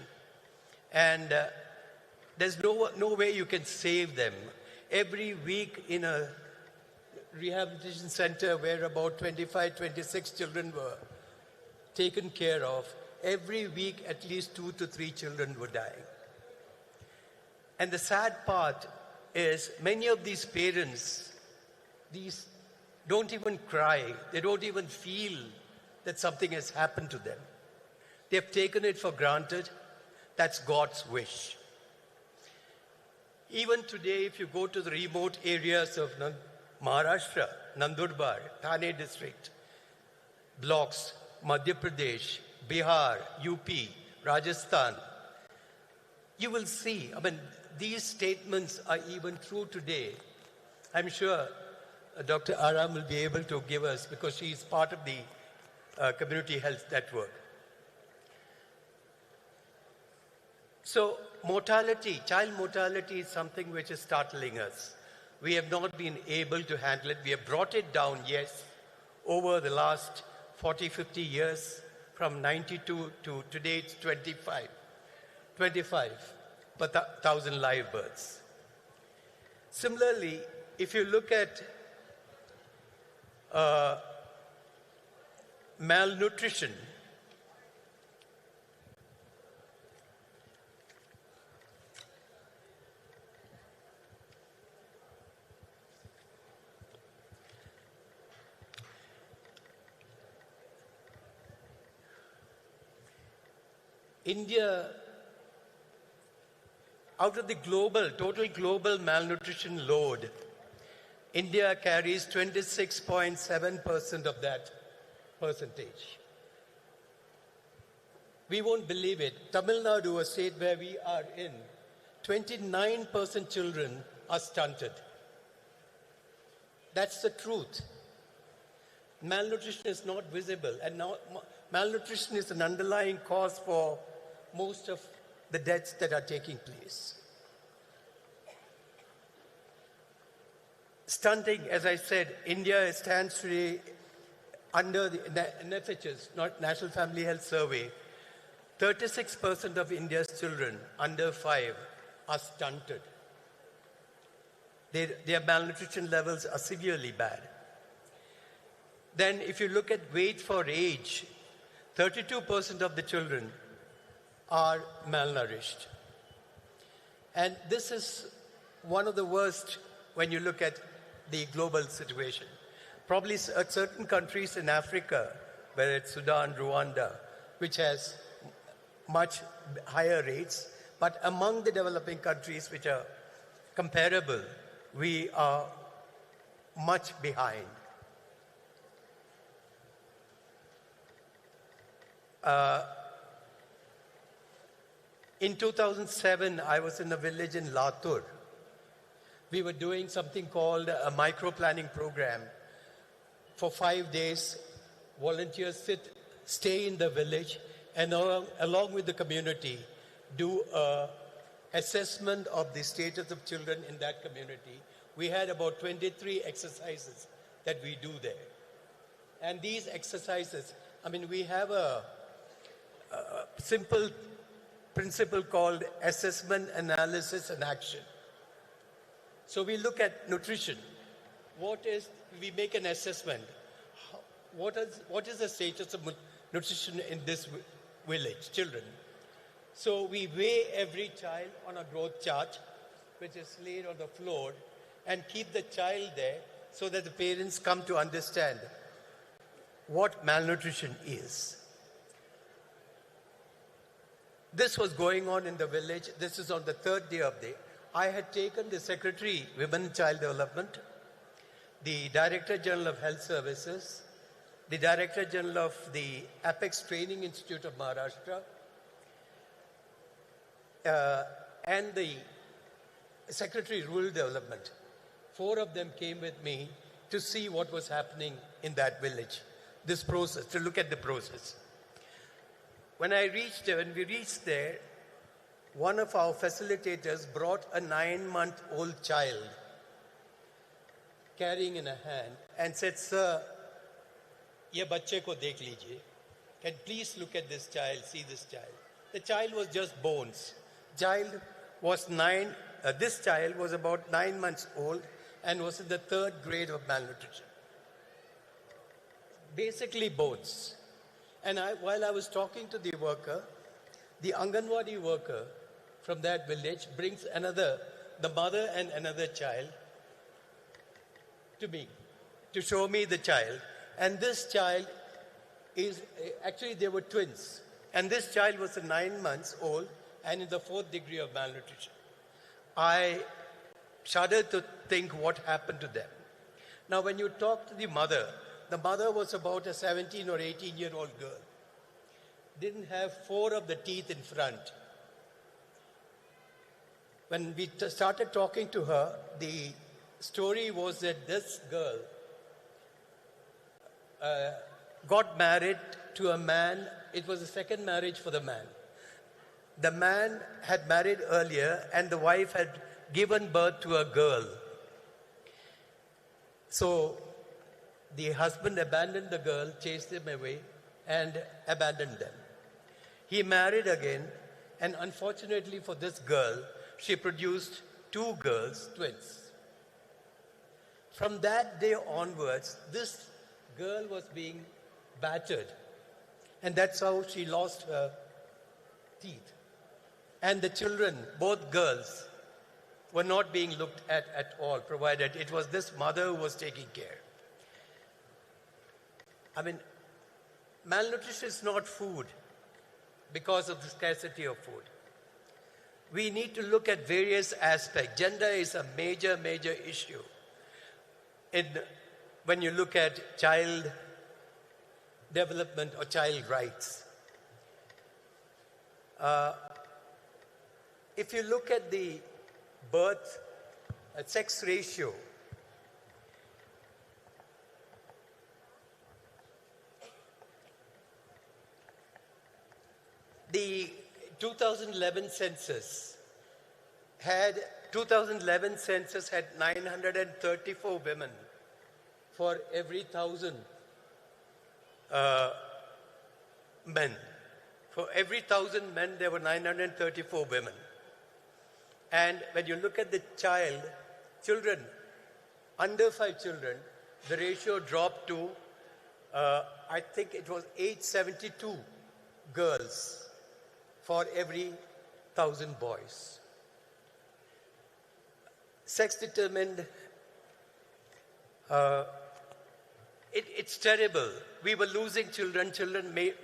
And there's no way you can save them. Every week in a rehabilitation center where about 25, 26 children were taken care of, every week at least 2 to 3 children were dying. And the sad part is many of these parents, don't even cry. They don't even feel that something has happened to them. They've taken it for granted. That's God's wish. Even today, if you go to the remote areas of Maharashtra, Nandurbar, Thane district, blocks, Madhya Pradesh, Bihar, UP, Rajasthan, you will see, these statements are even true today. I'm sure Dr. Aram will be able to give us, because she is part of the community health network. So mortality, child mortality is something which is startling us. We have not been able to handle it. We have brought it down, yes, over the last 40, 50 years, from 92 to today it's 25 per 1,000 live births. Similarly, if you look at malnutrition, India, out of the total global malnutrition load, India carries 26.7% of that percentage. We won't believe it. Tamil Nadu, a state where we are in, 29% children are stunted. That's the truth. Malnutrition is not visible, and now malnutrition is an underlying cause for most of the deaths that are taking place. Stunting, as I said, India stands today under the NFHS, not National Family Health Survey. 36% of India's children under 5 are stunted. Their malnutrition levels are severely bad. Then if you look at weight for age, 32% of the children are malnourished. And this is one of the worst when you look at the global situation. Probably certain countries in Africa, whether it's Sudan, Rwanda, which has much higher rates, but among the developing countries which are comparable, we are much behind. In 2007, I was in a village in Latur. We were doing something called a micro-planning program. For 5 days, volunteers stay in the village and along with the community, do an assessment of the status of children in that community. We had about 23 exercises that we do there. And these exercises, I mean, we have a simple principle called assessment, analysis, and action. So we look at nutrition. We make an assessment. What is the status of nutrition in this village, children? So we weigh every child on a growth chart, which is laid on the floor, and keep the child there so that the parents come to understand what malnutrition is. This was going on in the village. This is on the third day of the day. I had taken the Secretary, Women and Child Development, the Director General of Health Services, the Director General of the Apex Training Institute of Maharashtra, and the Secretary Rural Development. 4 of them came with me to see what was happening in that village, this process, to look at the process. When we reached there, one of our facilitators brought a 9-month-old child carrying in a hand and said, "Sir, ye bacche ko dekh lijiye. Can please look at this child, see this child." The child was just bones. This child was about 9 months old and was in the 3rd grade of malnutrition. Basically bones. And while I was talking to the worker, the Anganwadi worker from that village brings the mother and another child to me, to show me the child. And this child actually they were twins. And this child was 9 months old and in the 4th degree of malnutrition. I shuddered to think what happened to them. Now when you talk to the mother was about a 17 or 18-year-old girl. Didn't have 4 of the teeth in front. When we started talking to her, the story was that this girl got married to a man. It was a second marriage for the man. The man had married earlier and the wife had given birth to a girl. So the husband abandoned the girl, chased them away, and abandoned them. He married again, and unfortunately for this girl, she produced 2 girls, twins. From that day onwards, this girl was being battered, and that's how she lost her teeth. And the children, both girls, were not being looked at all, provided it was this mother who was taking care. I mean, malnutrition is not food because of the scarcity of food. We need to look at various aspects. Gender is a major, major issue when you look at child development or child rights. If you look at the birth sex ratio, the 2011 census had 934 women for every 1,000 men. For every 1,000 men, there were 934 women. And when you look at the children, under 5 children, the ratio dropped to I think it was 872 girls for every 1,000 boys. Sex determined, it's terrible. We were losing children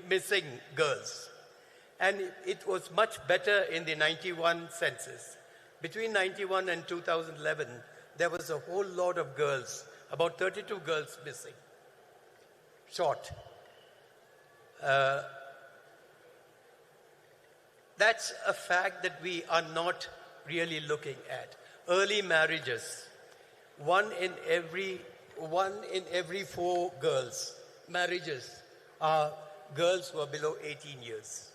missing girls. And it was much better in the 91 census. Between 91 and 2011, there was a whole lot of girls, about 32 girls missing, shot. That's a fact that we are not really looking at. Early marriages. One in every 4 girls' marriages are girls who are below 18 years.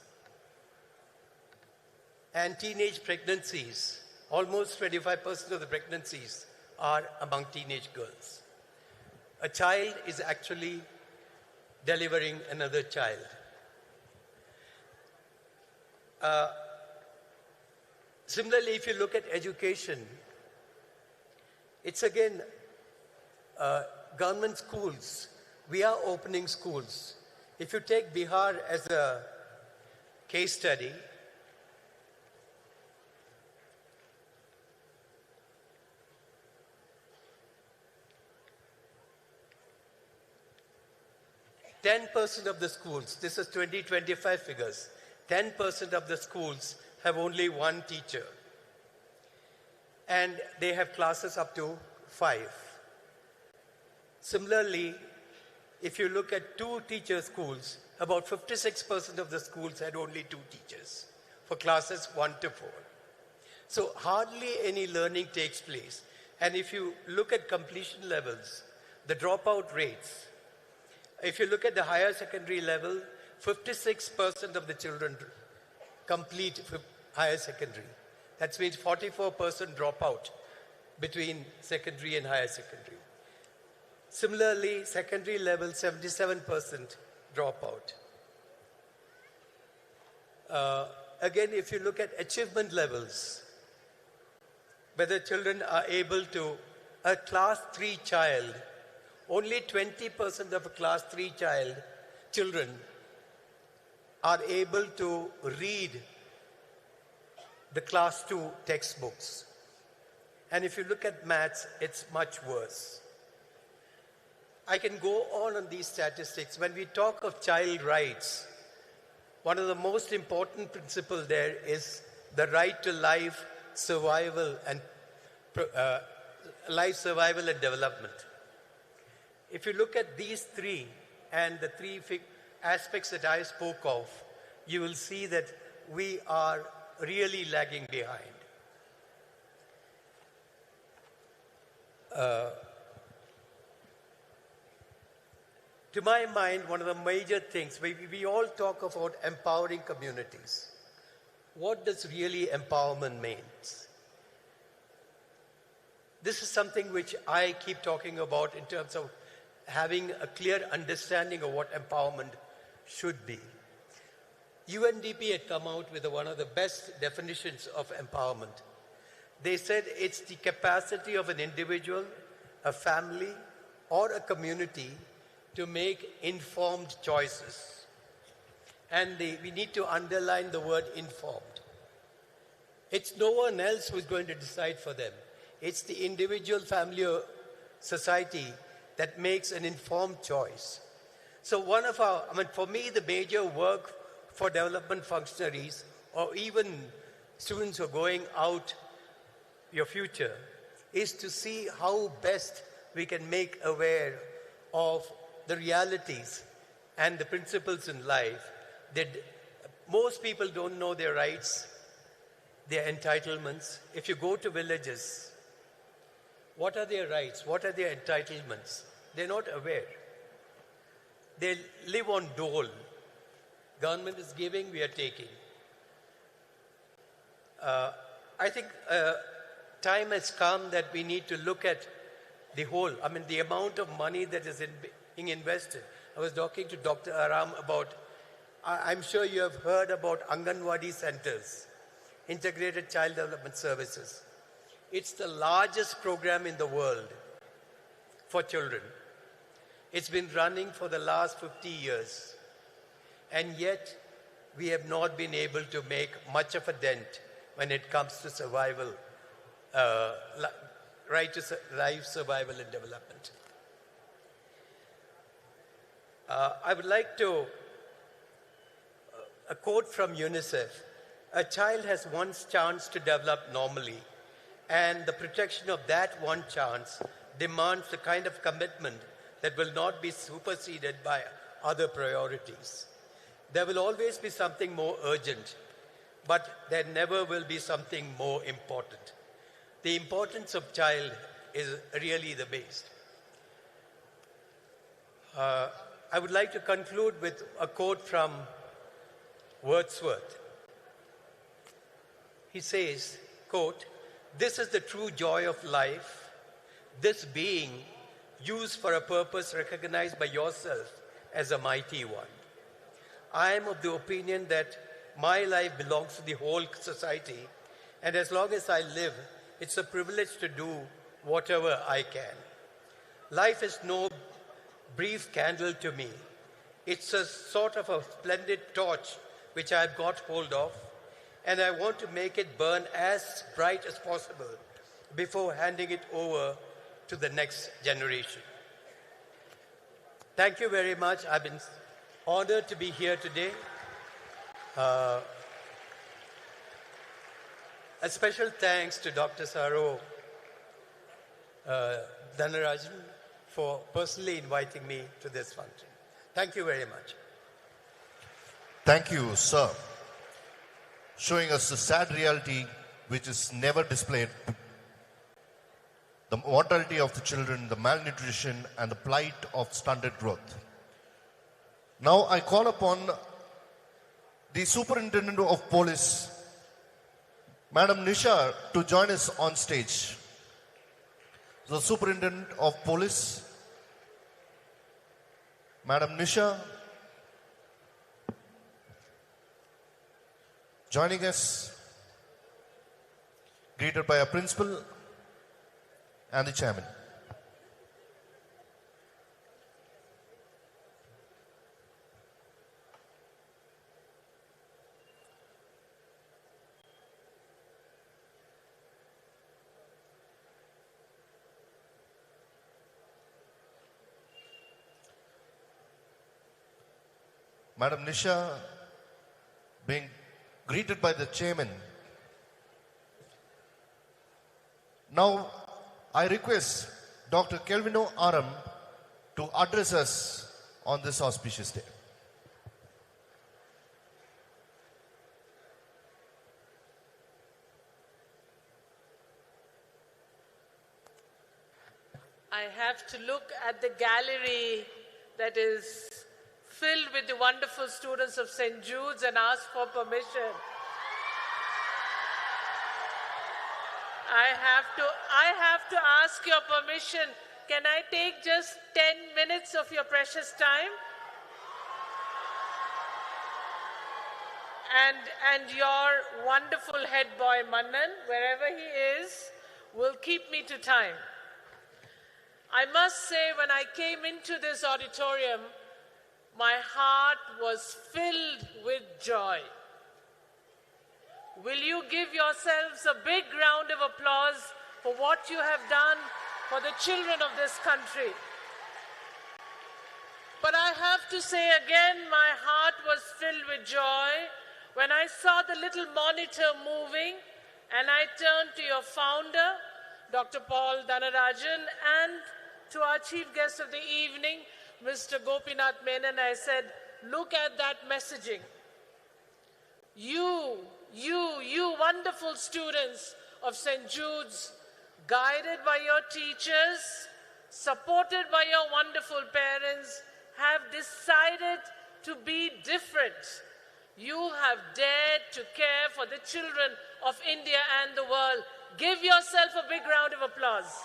And teenage pregnancies, almost 25% of the pregnancies are among teenage girls. A child is actually delivering another child. Similarly, if you look at education, it's again government schools. We are opening schools. If you take Bihar as a case study, %10 of the schools, this is 2025 figures, 10% of the schools have only one teacher. And they have classes up to 5. Similarly, if you look at 2-teacher schools, about 56% of the schools had only 2 teachers for classes 1 to 4. So hardly any learning takes place. And if you look at completion levels, the dropout rates, if you look at the higher secondary level, 56% of the children complete higher secondary. That means 44% drop out between secondary and higher secondary. Similarly, secondary level, 77% drop out. Again, if you look at achievement levels, whether children are able to, a class 3 child, only 20% of a class 3 children are able to read the class 2 textbooks. And if you look at maths, it's much worse. I can go on these statistics. When we talk of child rights, one of the most important principles there is the right to life, survival, and development. If you look at these 3 and the 3 aspects that I spoke of, you will see that we are really lagging behind. To my mind, one of the major things, we all talk about empowering communities. What does really empowerment mean? This is something which I keep talking about in terms of having a clear understanding of what empowerment should be. UNDP had come out with one of the best definitions of empowerment. They said it's the capacity of an individual, a family, or a community to make informed choices. And we need to underline the word informed. It's no one else who's going to decide for them. It's the individual, family, or society that makes an informed choice. So for me, the major work for development functionaries or even students who are going out your future is to see how best we can make aware of the realities and the principles in life that most people don't know their rights, their entitlements. If you go to villages, what are their rights? What are their entitlements? They're not aware. They live on dole. Government is giving, we are taking. I think time has come that we need to look at the whole, the amount of money that is being invested. I was talking to Dr. Aram about, I'm sure you have heard about Anganwadi centers, Integrated Child Development Services. It's the largest program in the world for children. It's been running for the last 50 years. And yet, we have not been able to make much of a dent when it comes to survival, right to life, survival, and development. I would like to, a quote from UNICEF, "A child has one chance to develop normally, and the protection of that one chance demands the kind of commitment that will not be superseded by other priorities. There will always be something more urgent, but there never will be something more important. The importance of child is really the base." I would like to conclude with a quote from Wordsworth. He says, quote, "This is the true joy of life, this being used for a purpose recognized by yourself as a mighty one. I am of the opinion that my life belongs to the whole society, and as long as I live, it's a privilege to do whatever I can. Life is no brief candle to me. It's a sort of a splendid torch which I've got hold of, and I want to make it burn as bright as possible before handing it over to the next generation." Thank you very much. I've been honored to be here today. A special thanks to Dr. Saro Dhanarajan for personally inviting me to this function. Thank you very much. Thank you, sir. Showing us the sad reality which is never displayed. The mortality of the children, the malnutrition, and the plight of stunted growth. Now I call upon the Superintendent of Police, Madam Nisha, to join us on stage. The Superintendent of Police, Madam Nisha, joining us, greeted by a principal and the chairman. Madam Nisha being greeted by the chairman. Now, I request Dr. Kelvino Aram to address us on this auspicious day. I have to look at the gallery that is filled with the wonderful students of St. Jude's and ask for permission. I have to ask your permission. Can I take just 10 minutes of your precious time? And your wonderful head boy Mannan, wherever he is, will keep me to time. I must say, when I came into this auditorium, my heart was filled with joy. Will you give yourselves a big round of applause for what you have done for the children of this country? But I have to say again, my heart was filled with joy when I saw the little monitor moving, and I turned to your founder, Dr. Paul Dhanarajan, and to our chief guest of the evening, Mr. Gopinath Menon. I said, look at that messaging. You wonderful students of St. Jude's, guided by your teachers, supported by your wonderful parents, have decided to be different. You have dared to care for the children of India and the world. Give yourself a big round of applause.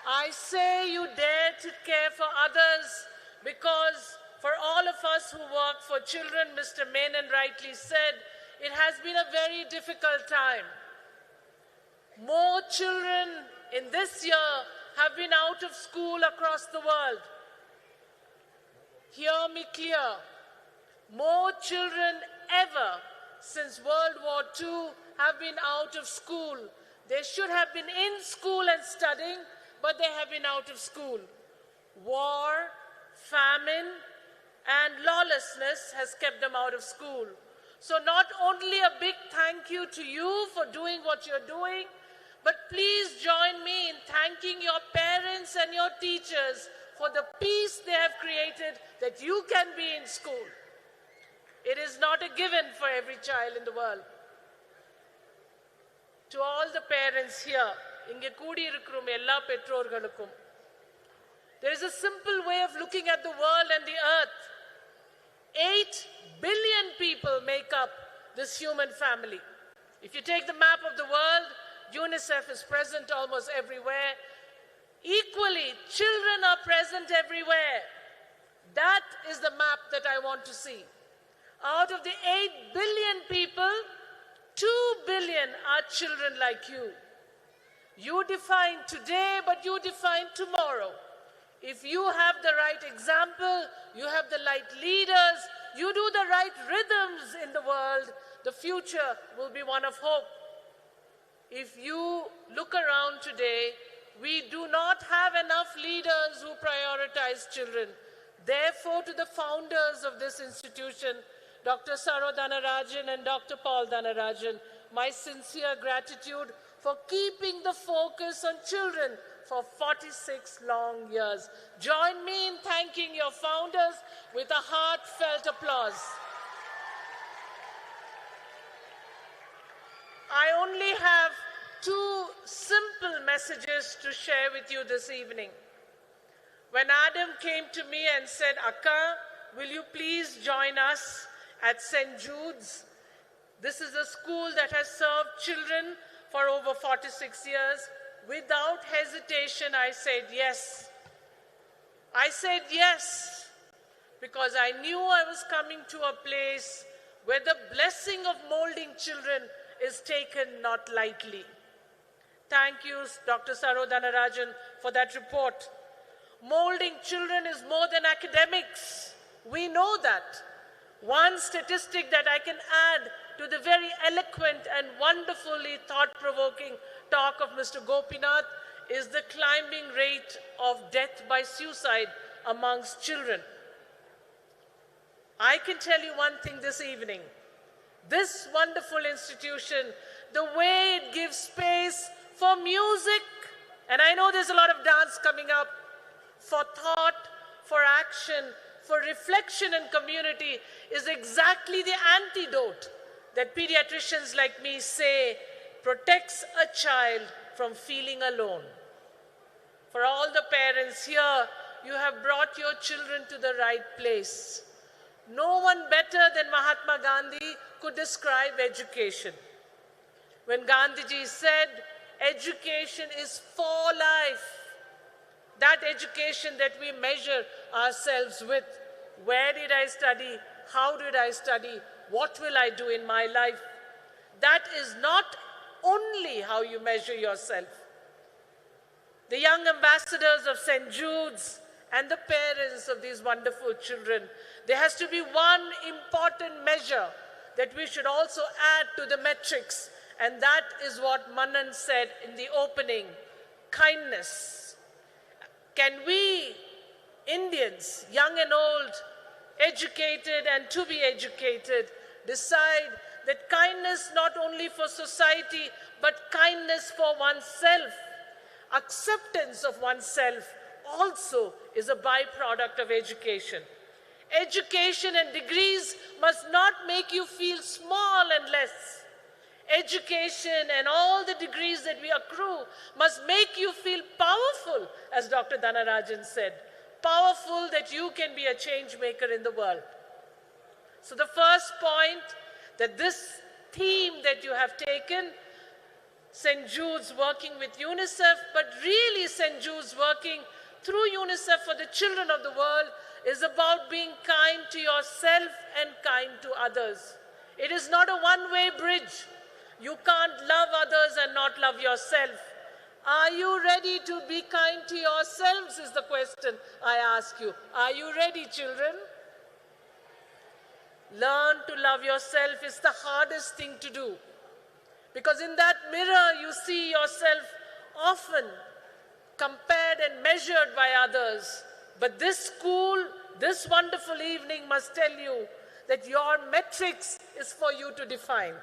I say you dare to care for others because for all of us who work for children, Mr. Menon rightly said, it has been a very difficult time. More children in this year have been out of school across the world. Hear me clear. More children ever since World War II have been out of school. They should have been in school and studying, but they have been out of school. War, famine, and lawlessness has kept them out of school. So not only a big thank you to you for doing what you're doing, but please join me in thanking your parents and your teachers for the peace they have created that you can be in school. It is not a given for every child in the world. To all the parents here, inge koodi irukkum ella pettorgalukkum, there is a simple way of looking at the world and the earth. 8 billion people make up this human family. If you take the map of the world, UNICEF is present almost everywhere. Equally, children are present everywhere. That is the map that I want to see. Out of the 8 billion people, 2 billion are children like you. You define today, but you define tomorrow. If you have the right example, you have the right leaders, you do the right rhythms in the world, the future will be one of hope. If you look around today, we do not have enough leaders who prioritize children. Therefore, to the founders of this institution, Dr. Saro Dhanarajan and Dr. Paul Dhanarajan, my sincere gratitude for keeping the focus on children for 46 long years. Join me in thanking your founders with a heartfelt applause. I only have 2 simple messages to share with you this evening. When Adam came to me and said, Akka, will you please join us at St. Jude's? This is a school that has served children for over 46 years. Without hesitation, I said yes. I said yes because I knew I was coming to a place where the blessing of molding children is taken not lightly. Thank you, Dr. Saro Dhanarajan, for that report. Molding children is more than academics. We know that. One statistic that I can add to the very eloquent and wonderfully thought-provoking talk of Mr. Gopinath is the climbing rate of death by suicide amongst children. I can tell you one thing this evening. This wonderful institution, the way it gives space for music, and I know there's a lot of dance coming up, for thought, for action, for reflection and community, is exactly the antidote that pediatricians like me say protects a child from feeling alone. For all the parents here, you have brought your children to the right place. No one better than Mahatma Gandhi could describe education. When Gandhiji said, education is for life, that education that we measure ourselves with. Where did I study? How did I study? What will I do in my life? That is not only how you measure yourself. The young ambassadors of St. Jude's and the parents of these wonderful children, there has to be one important measure that we should also add to the metrics, and that is what Manan said in the opening, kindness. Can we, Indians, young and old, educated and to be educated, decide that kindness not only for society, but kindness for oneself, acceptance of oneself also is a byproduct of education. Education and degrees must not make you feel small and less. Education and all the degrees that we accrue must make you feel powerful, as Dr. Dhanarajan said. Powerful that you can be a change maker in the world. So the first point, that this theme that you have taken, St. Jude's working with UNICEF, but really St. Jude's working through UNICEF for the children of the world, is about being kind to yourself and kind to others. It is not a one-way bridge. You can't love others and not love yourself. Are you ready to be kind to yourselves is the question I ask you. Are you ready, children? Learn to love yourself is the hardest thing to do. Because in that mirror, you see yourself often compared and measured by others. But this school, this wonderful evening must tell you that your metrics is for you to define.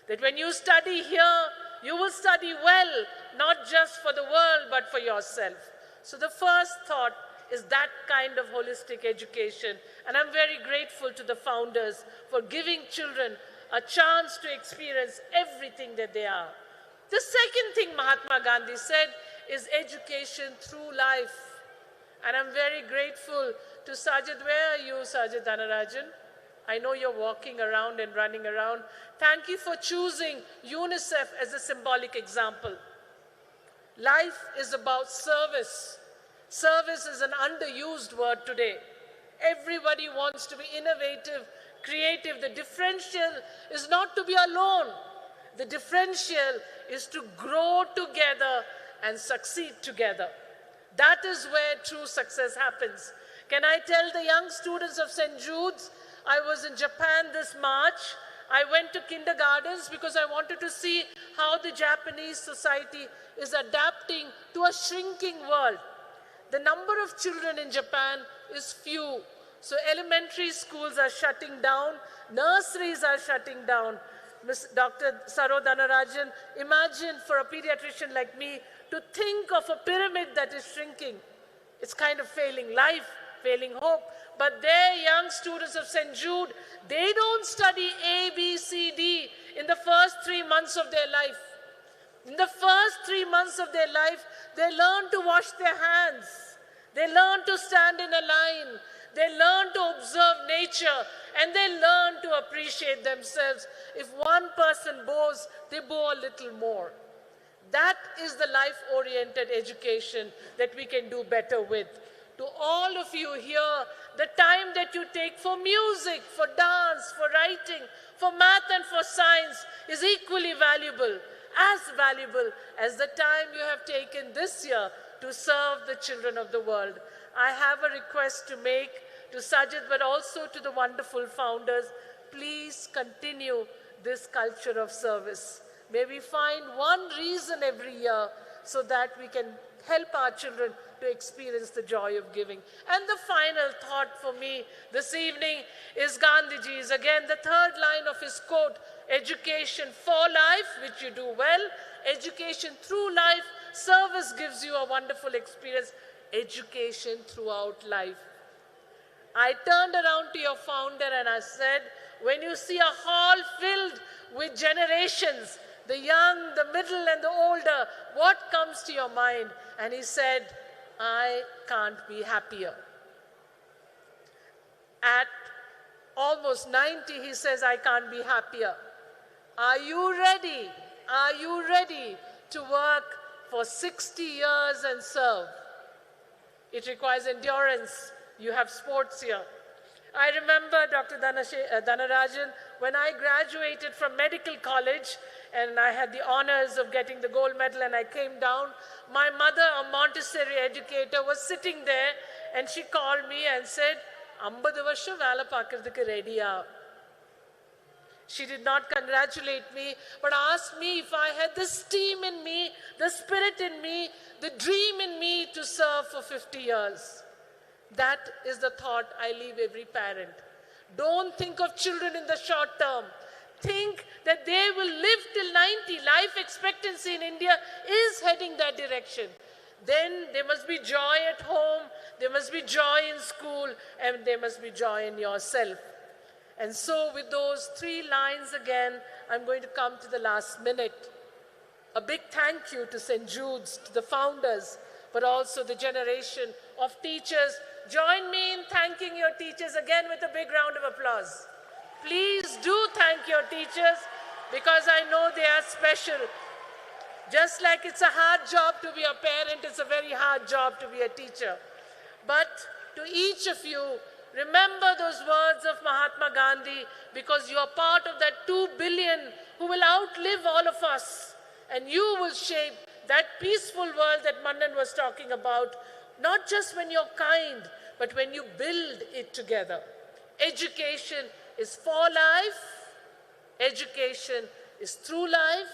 That when you study here, you will study well, not just for the world, but for yourself. So the first thought is that kind of holistic education. And I'm very grateful to the founders for giving children a chance to experience everything that they are. The second thing Mahatma Gandhi said is education through life. And I'm very grateful to Sajid. Where are you, Sajid Dhanarajan? I know you're walking around and running around. Thank you for choosing UNICEF as a symbolic example. Life is about service. Service is an underused word today. Everybody wants to be innovative, creative. The differential is not to be alone. The differential is to grow together and succeed together. That is where true success happens. Can I tell the young students of St. Jude's, I was in Japan this March. I went to kindergartens because I wanted to see how the Japanese society is adapting to a shrinking world. The number of children in Japan is few. So elementary schools are shutting down, nurseries are shutting down. Dr. Saro Dhanarajan, imagine for a pediatrician like me to think of a pyramid that is shrinking. It's kind of failing life, failing hope. But their young students of St. Jude, they don't study A, B, C, D in the first 3 months of their life. In the first 3 months of their life, they learn to wash their hands. They learn to stand in a line. They learn to observe nature, and they learn to appreciate themselves. If one person bows, they bow a little more. That is the life-oriented education that we can do better with. To all of you here, the time that you take for music, for dance, for writing, for math and for science is equally valuable as the time you have taken this year to serve the children of the world. I have a request to make to Sajid, but also to the wonderful founders. Please continue this culture of service. May we find one reason every year so that we can help our children to experience the joy of giving. And the final thought for me this evening is Gandhiji's, again, the third line of his quote, education for life, which you do well, education through life, service gives you a wonderful experience, education throughout life. I turned around to your founder and I said, when you see a hall filled with generations, the young, the middle, and the older, what comes to your mind? And he said, I can't be happier. At almost 90, he says, I can't be happier. Are you ready? Are you ready to work for 60 years and serve? It requires endurance. You have sports here. I remember, Dr. Dhanarajan, when I graduated from medical college and I had the honors of getting the gold medal and I came down, my mother, a Montessori educator, was sitting there and she called me and said, 50 varsham vela paakradhukku ready-ya. She did not congratulate me, but asked me if I had the steam in me, the spirit in me, the dream in me to serve for 50 years. That is the thought I leave every parent. Don't think of children in the short term. Think that they will live till 90. Life expectancy in India is heading that direction. Then there must be joy at home, there must be joy in school, and there must be joy in yourself. And so with those 3 lines again, I'm going to come to the last minute. A big thank you to St. Jude's, to the founders, but also the generation of teachers. Join me in thanking your teachers again with a big round of applause. Please do thank your teachers because I know they are special. Just like it's a hard job to be a parent, it's a very hard job to be a teacher. But to each of you, remember those words of Mahatma Gandhi because you are part of that 2 billion who will outlive all of us and you will shape that peaceful world that Mannan was talking about, not just when you're kind, but when you build it together. Education is for life, education is through life,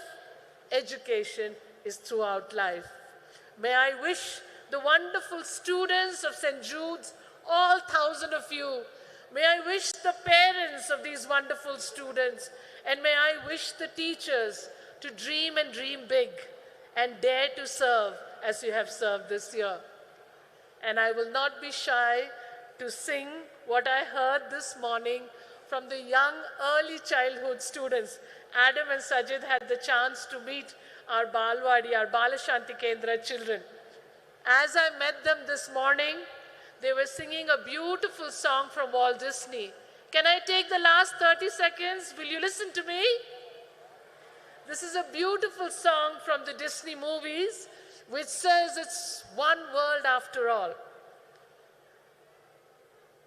education is throughout life. May I wish the wonderful students of St. Jude's, all 1,000 of you, may I wish the parents of these wonderful students, and may I wish the teachers to dream and dream big and dare to serve as you have served this year. And I will not be shy to sing what I heard this morning from the young early childhood students. Adam and Sajid had the chance to meet our Balwadi, our Balashanti Kendra children. As I met them this morning, they were singing a beautiful song from Walt Disney. Can I take the last 30 seconds? Will you listen to me? This is a beautiful song from the Disney movies, which says it's one world after all.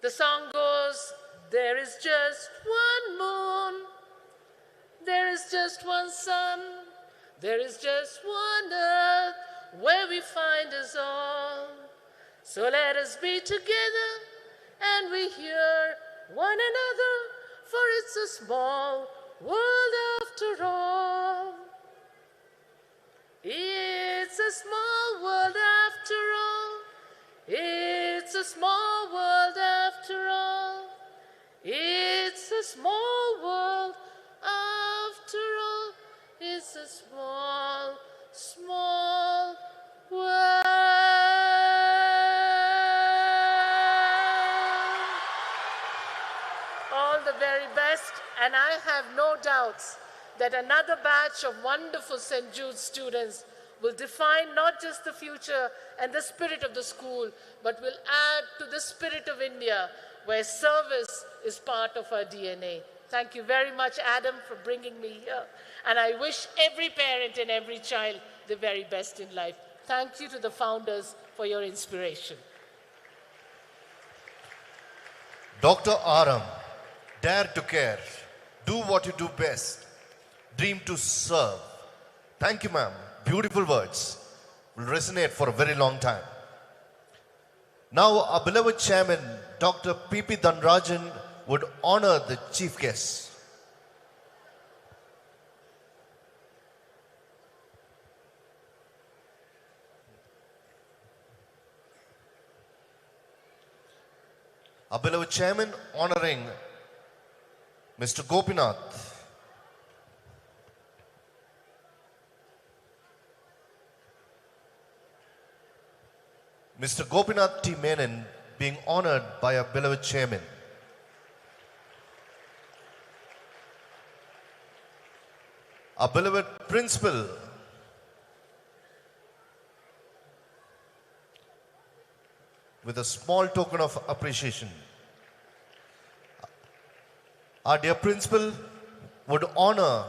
The song goes, there is just one moon, there is just one sun, there is just one earth where we find us all. So let us be together and we hear one another, for it's a small world after all. It's a small world after all. It's a small world after all. It's a small world after all. It's a small, small world. All the very best, and I have no doubts that another batch of wonderful St. Jude's students will define not just the future and the spirit of the school, but will add to the spirit of India, where service is part of our DNA. Thank you very much, Adam, for bringing me here. And I wish every parent and every child the very best in life. Thank you to the founders for your inspiration. Dr. Aram, dare to care, do what you do best, dream to serve. Thank you, ma'am. Beautiful words will resonate for a very long time. Now, our beloved chairman, Dr. P.P. Dhanrajan, would honor the chief guest. Our beloved chairman honoring Mr. Gopinath. Mr. Gopinath T. Menon being honored by our beloved chairman. Our beloved principal, with a small token of appreciation. Our dear principal would honor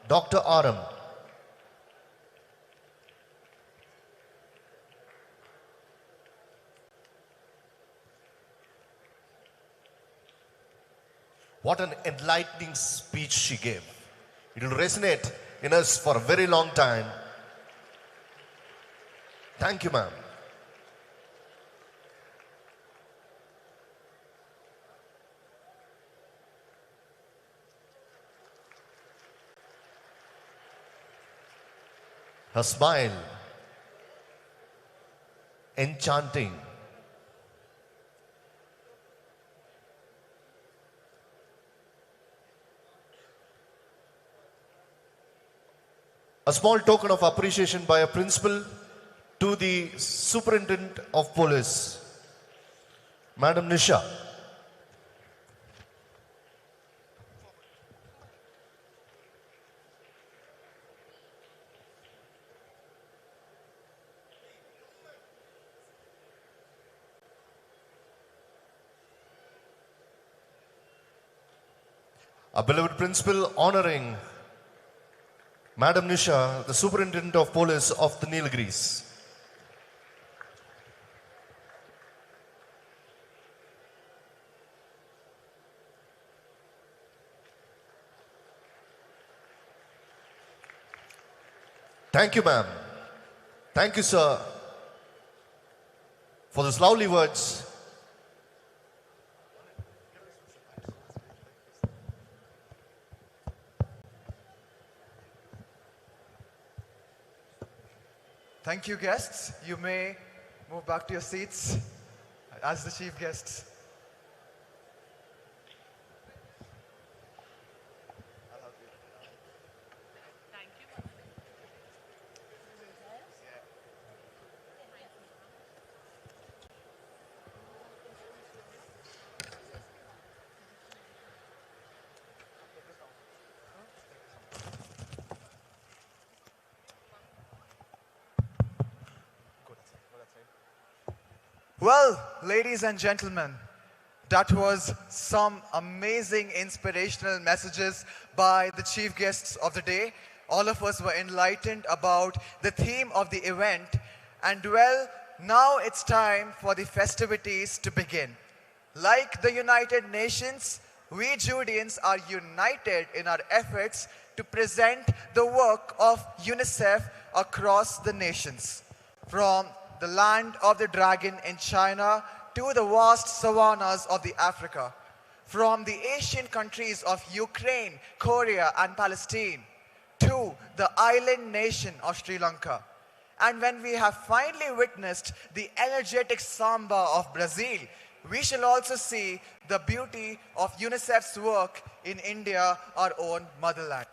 Dr. Aram. What an enlightening speech she gave. It will resonate in us for a very long time. Thank you, ma'am. Her smile, enchanting. A small token of appreciation by a principal to the Superintendent of Police, Madam Nisha. Our beloved principal honoring Madam Nisha, the Superintendent of Police of the Nilgiris. Thank you, ma'am. Thank you, sir, for those lovely words. Thank you, guests. You may move back to your seats as the chief guests. Well, ladies and gentlemen, that was some amazing inspirational messages by the chief guests of the day. All of us were enlightened about the theme of the event. And well, now it's time for the festivities to begin. Like the United Nations, we Judeans are united in our efforts to present the work of UNICEF across the nations. From the land of the dragon in China to the vast savannas of the Africa, from the Asian countries of Ukraine, Korea and Palestine to the island nation of Sri Lanka. And when we have finally witnessed the energetic samba of Brazil, we shall also see the beauty of UNICEF's work in India, our own motherland.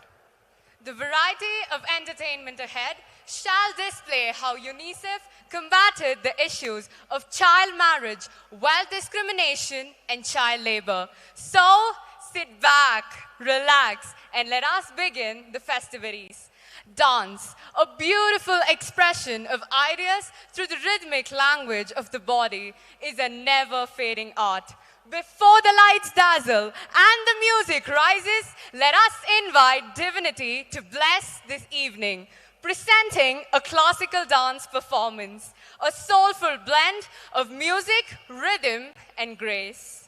The variety of entertainment ahead shall display how UNICEF combated the issues of child marriage, wealth discrimination, and child labor. So, sit back, relax, and let us begin the festivities. Dance, a beautiful expression of ideas through the rhythmic language of the body, is a never-fading art. Before the lights dazzle and the music rises, let us invite divinity to bless this evening, presenting a classical dance performance, a soulful blend of music, rhythm, and grace.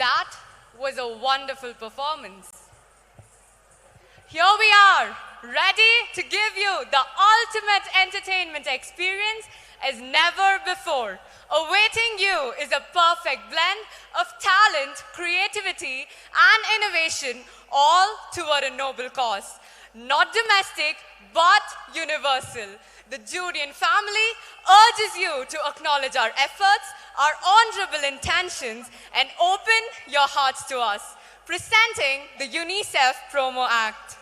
That was a wonderful performance. Here we are, ready to give you the ultimate entertainment experience as never before. Awaiting you is a perfect blend of talent, creativity, and innovation, all toward a noble cause. Not domestic, but universal. The Judean family urges you to acknowledge our efforts, our honorable intentions, and open your hearts to us. Presenting the UNICEF promo act.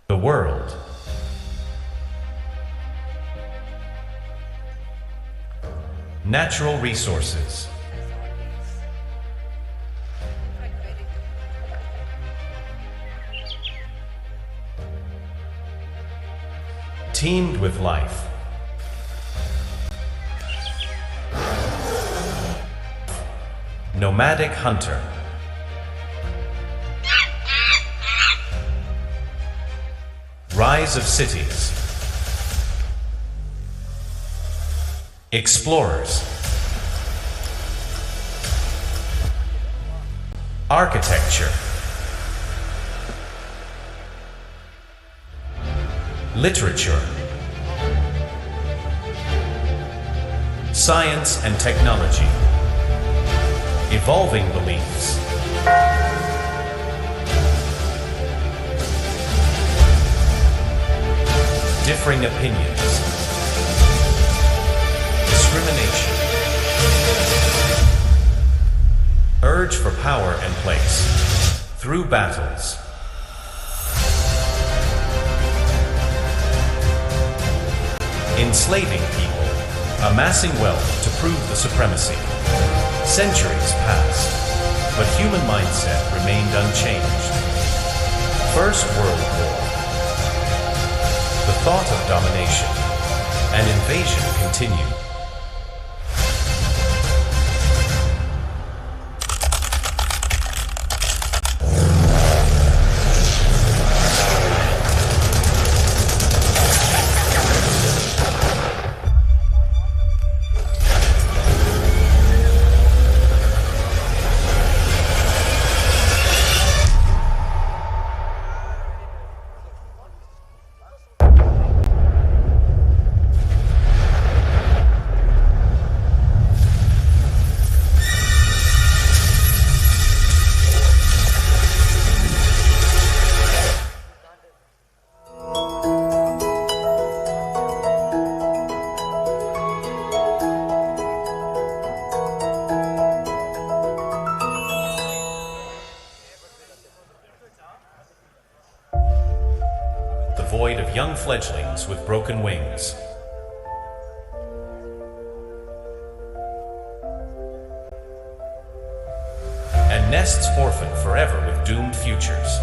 The world. Natural resources. Teamed with life. Nomadic hunter. Rise of cities. Explorers. Architecture. Literature. Science and technology. Evolving beliefs. Differing opinions. Discrimination. Urge for power and place. Through battles. Enslaving people. Amassing wealth to prove the supremacy. Centuries passed, but human mindset remained unchanged. First World War. The thought of domination and invasion continued. Young fledglings with broken wings. And nests orphaned forever with doomed futures.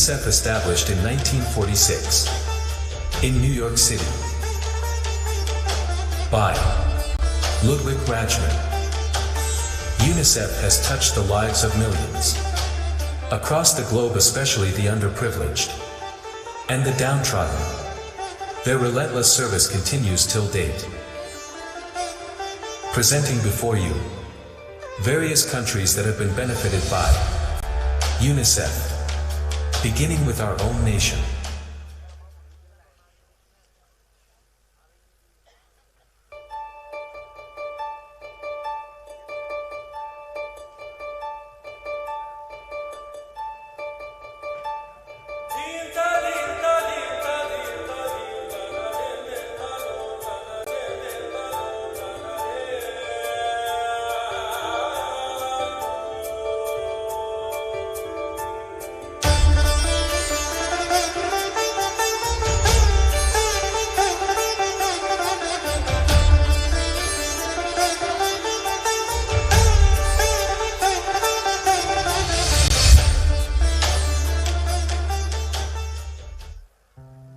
UNICEF established in 1946 in New York City by Ludwig Rajman. UNICEF has touched the lives of millions across the globe, especially the underprivileged and the downtrodden. Their relentless service continues till date. Presenting before you various countries that have been benefited by UNICEF, beginning with our own nation.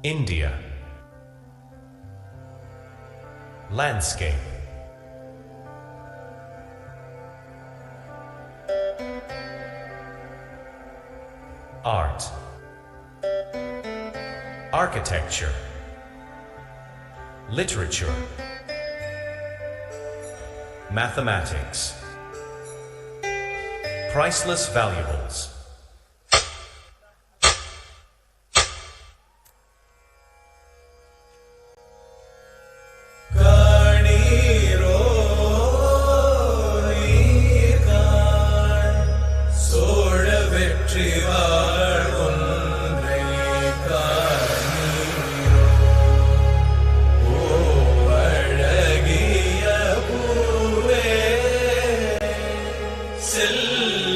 India. Landscape. Art. Architecture. Literature. Mathematics. Priceless valuables.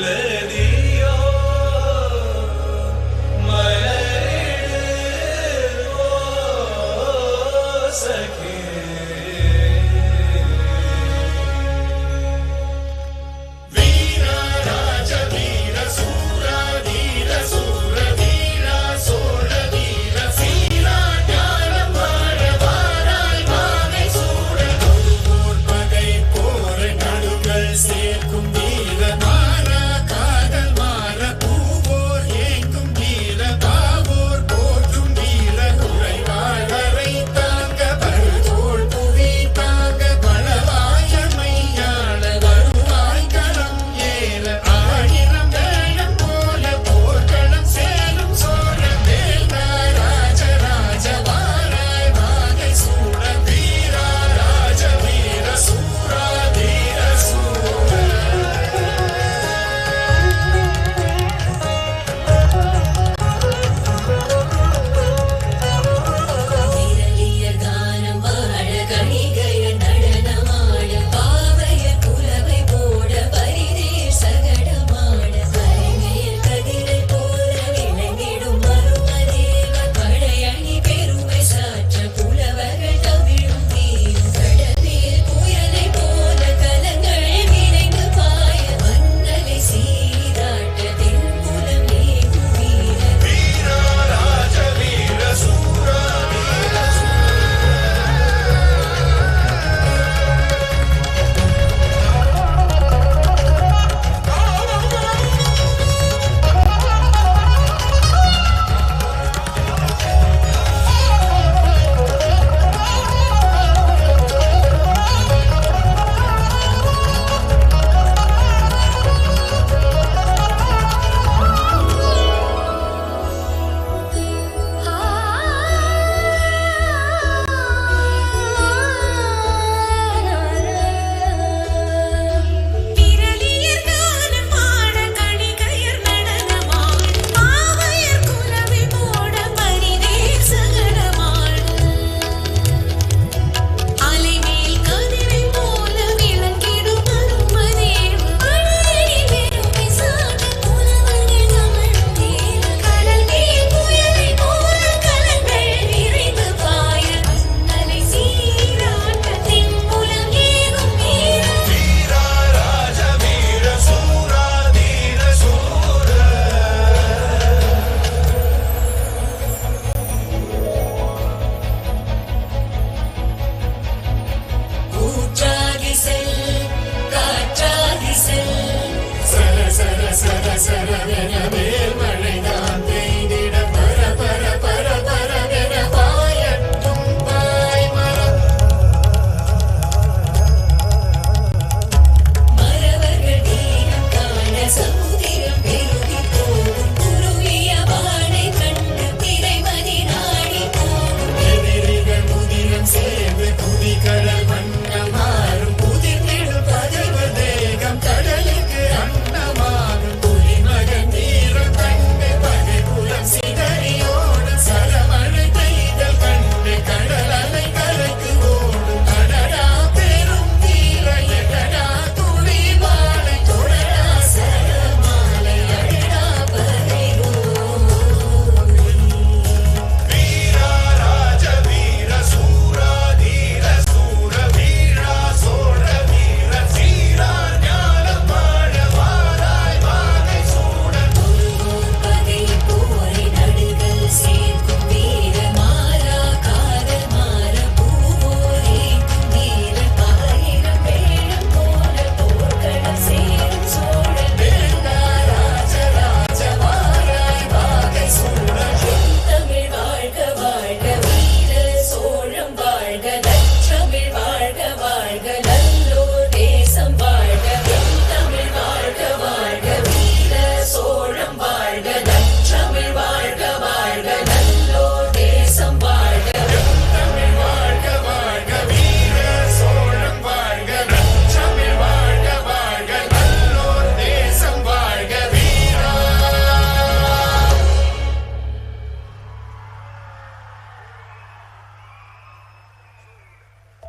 Silladiyo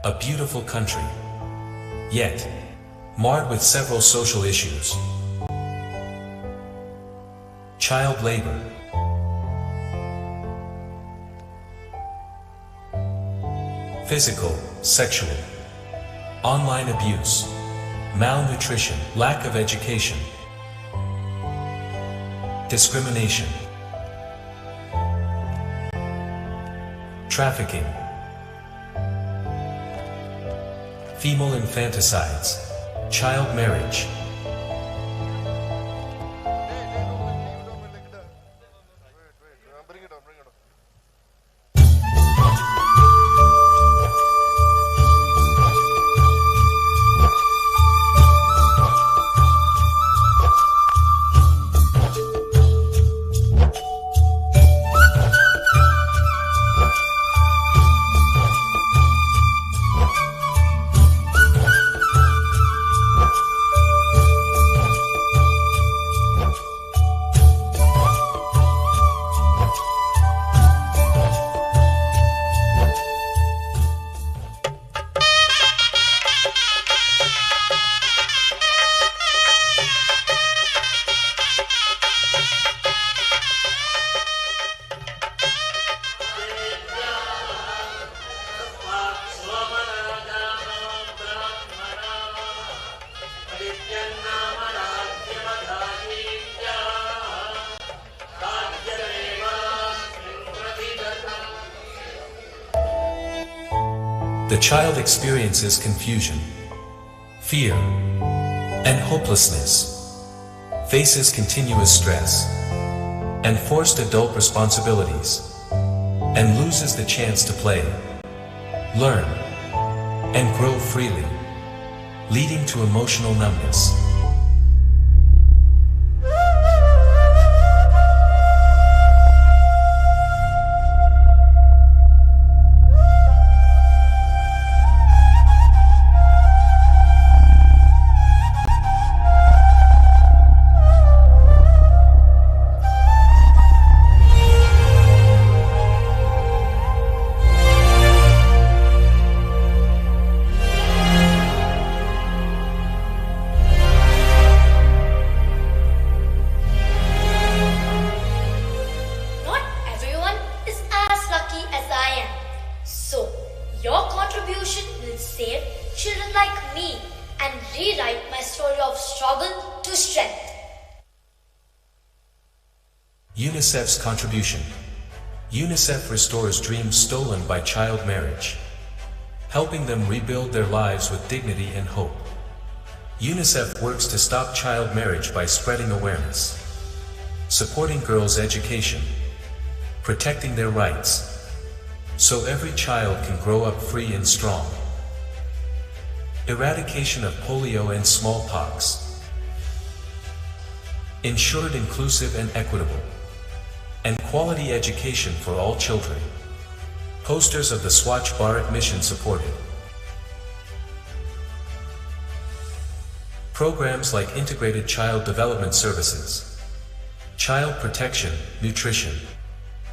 a beautiful country, yet marred with several social issues. Child labor, physical, sexual, online abuse, malnutrition, lack of education, discrimination, trafficking, female infanticides, child marriage, the child experiences confusion, fear, and hopelessness, faces continuous stress, and forced adult responsibilities, and loses the chance to play, learn, and grow freely, leading to emotional numbness. UNICEF's contribution. UNICEF restores dreams stolen by child marriage, helping them rebuild their lives with dignity and hope. UNICEF works to stop child marriage by spreading awareness, supporting girls' education, protecting their rights, so every child can grow up free and strong. Eradication of polio and smallpox. Ensured inclusive and equitable, and quality education for all children. Posters of the Swachh Bharat mission supported. Programs like Integrated Child Development Services, Child Protection, Nutrition.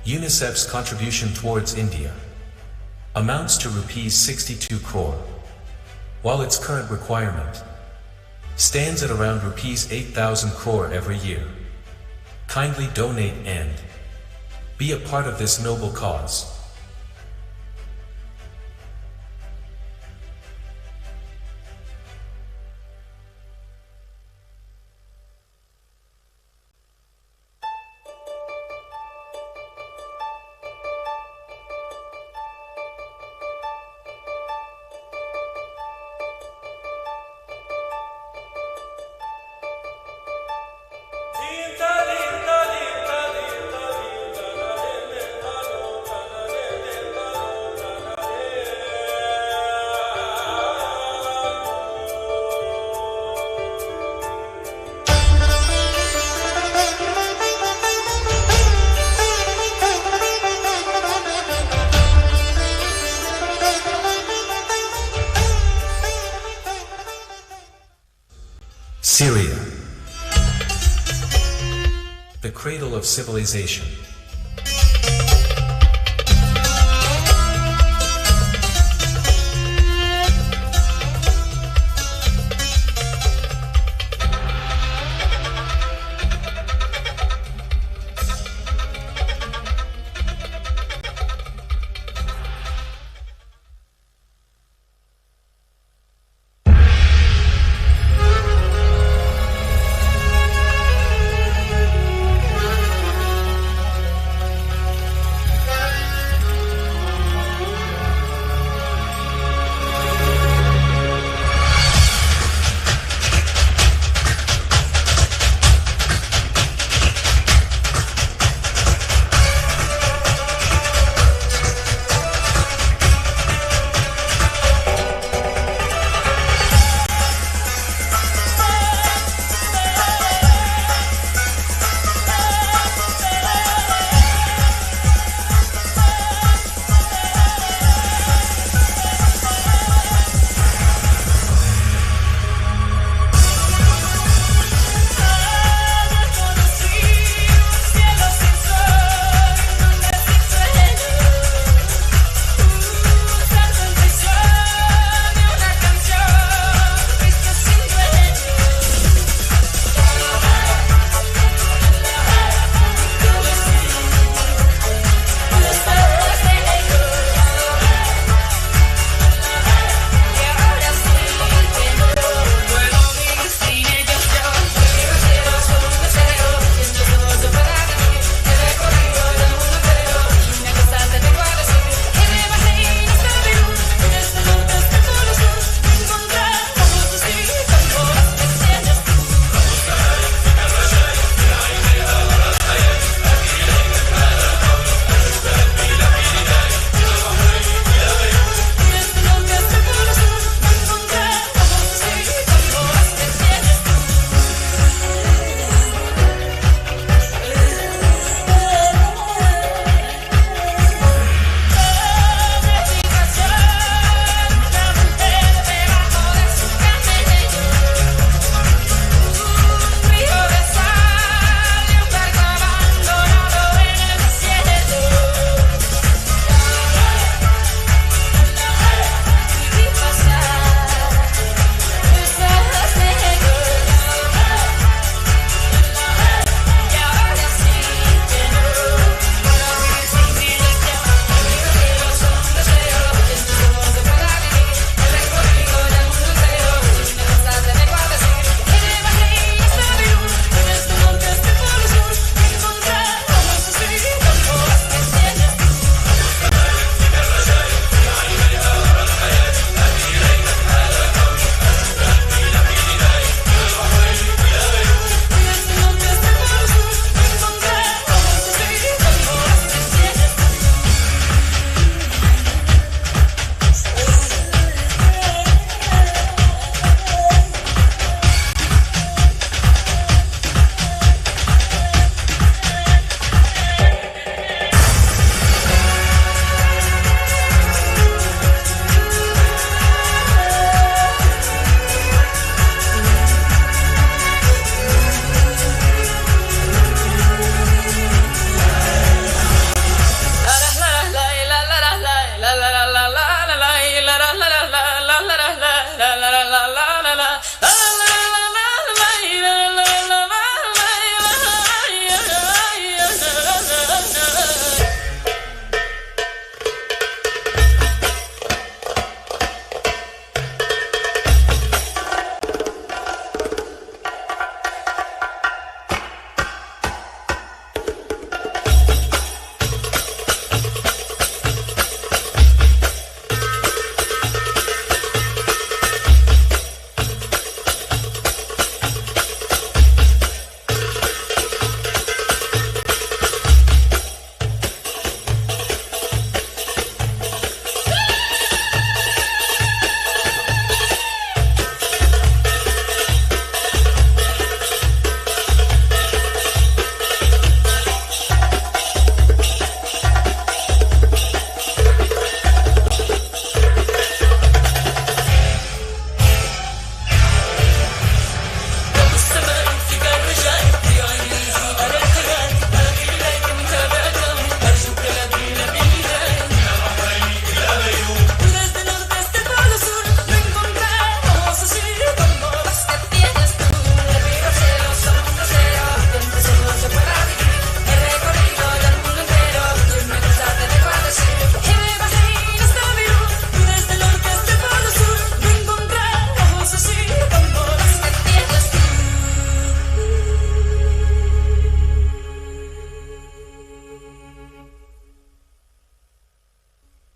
UNICEF's contribution towards India amounts to Rs 62 crore, while its current requirement stands at around Rs 8,000 crore every year. Kindly donate and be a part of this noble cause. Syria, the cradle of civilization.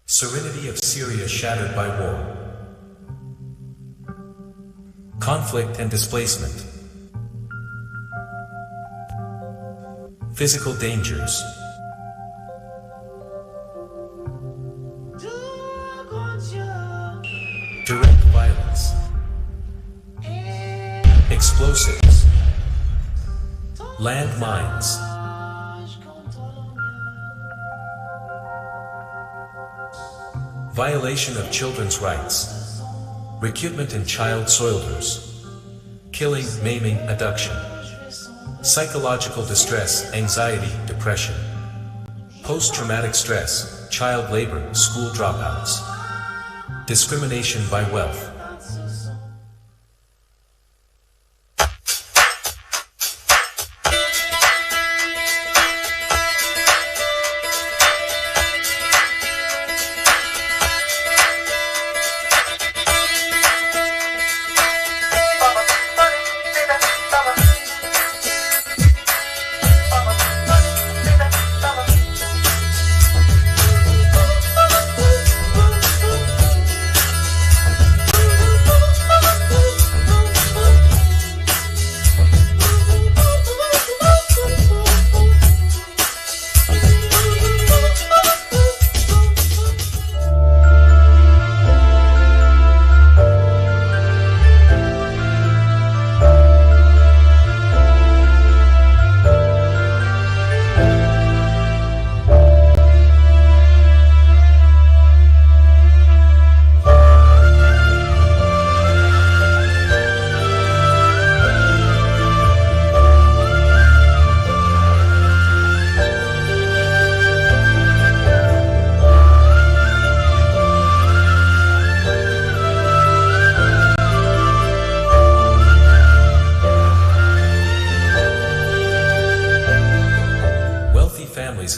Serenity of Syria shattered by war. Conflict and displacement. Physical dangers. Direct violence. Explosives. Landmines. Violation of children's rights. Recruitment in child soldiers. Killing, maiming, abduction. Psychological distress, anxiety, depression. Post-traumatic stress, child labor, school dropouts. Discrimination by wealth.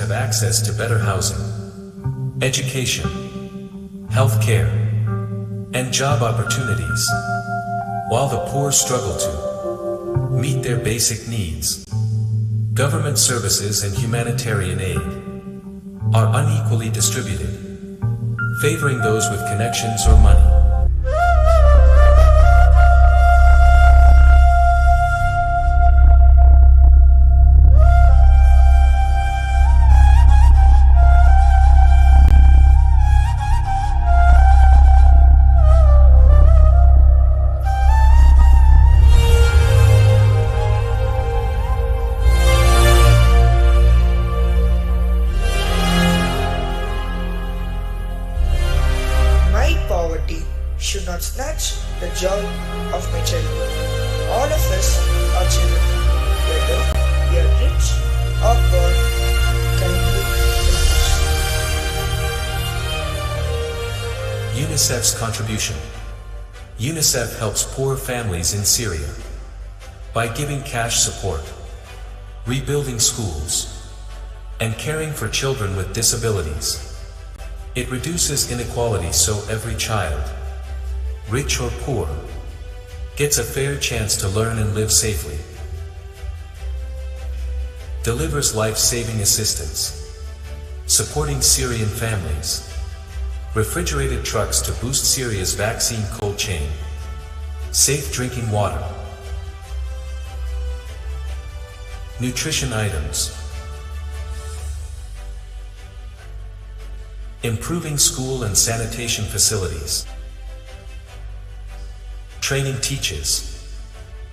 Have access to better housing, education, health care, and job opportunities, while the poor struggle to meet their basic needs. Government services and humanitarian aid are unequally distributed, favoring those with connections or money. UNICEF's contribution. UNICEF helps poor families in Syria by giving cash support, rebuilding schools, and caring for children with disabilities. It reduces inequality so every child, rich or poor, gets a fair chance to learn and live safely. Delivers life-saving assistance, supporting Syrian families. Refrigerated trucks to boost Syria's vaccine cold chain. Safe drinking water. Nutrition items. Improving school and sanitation facilities. Training teachers.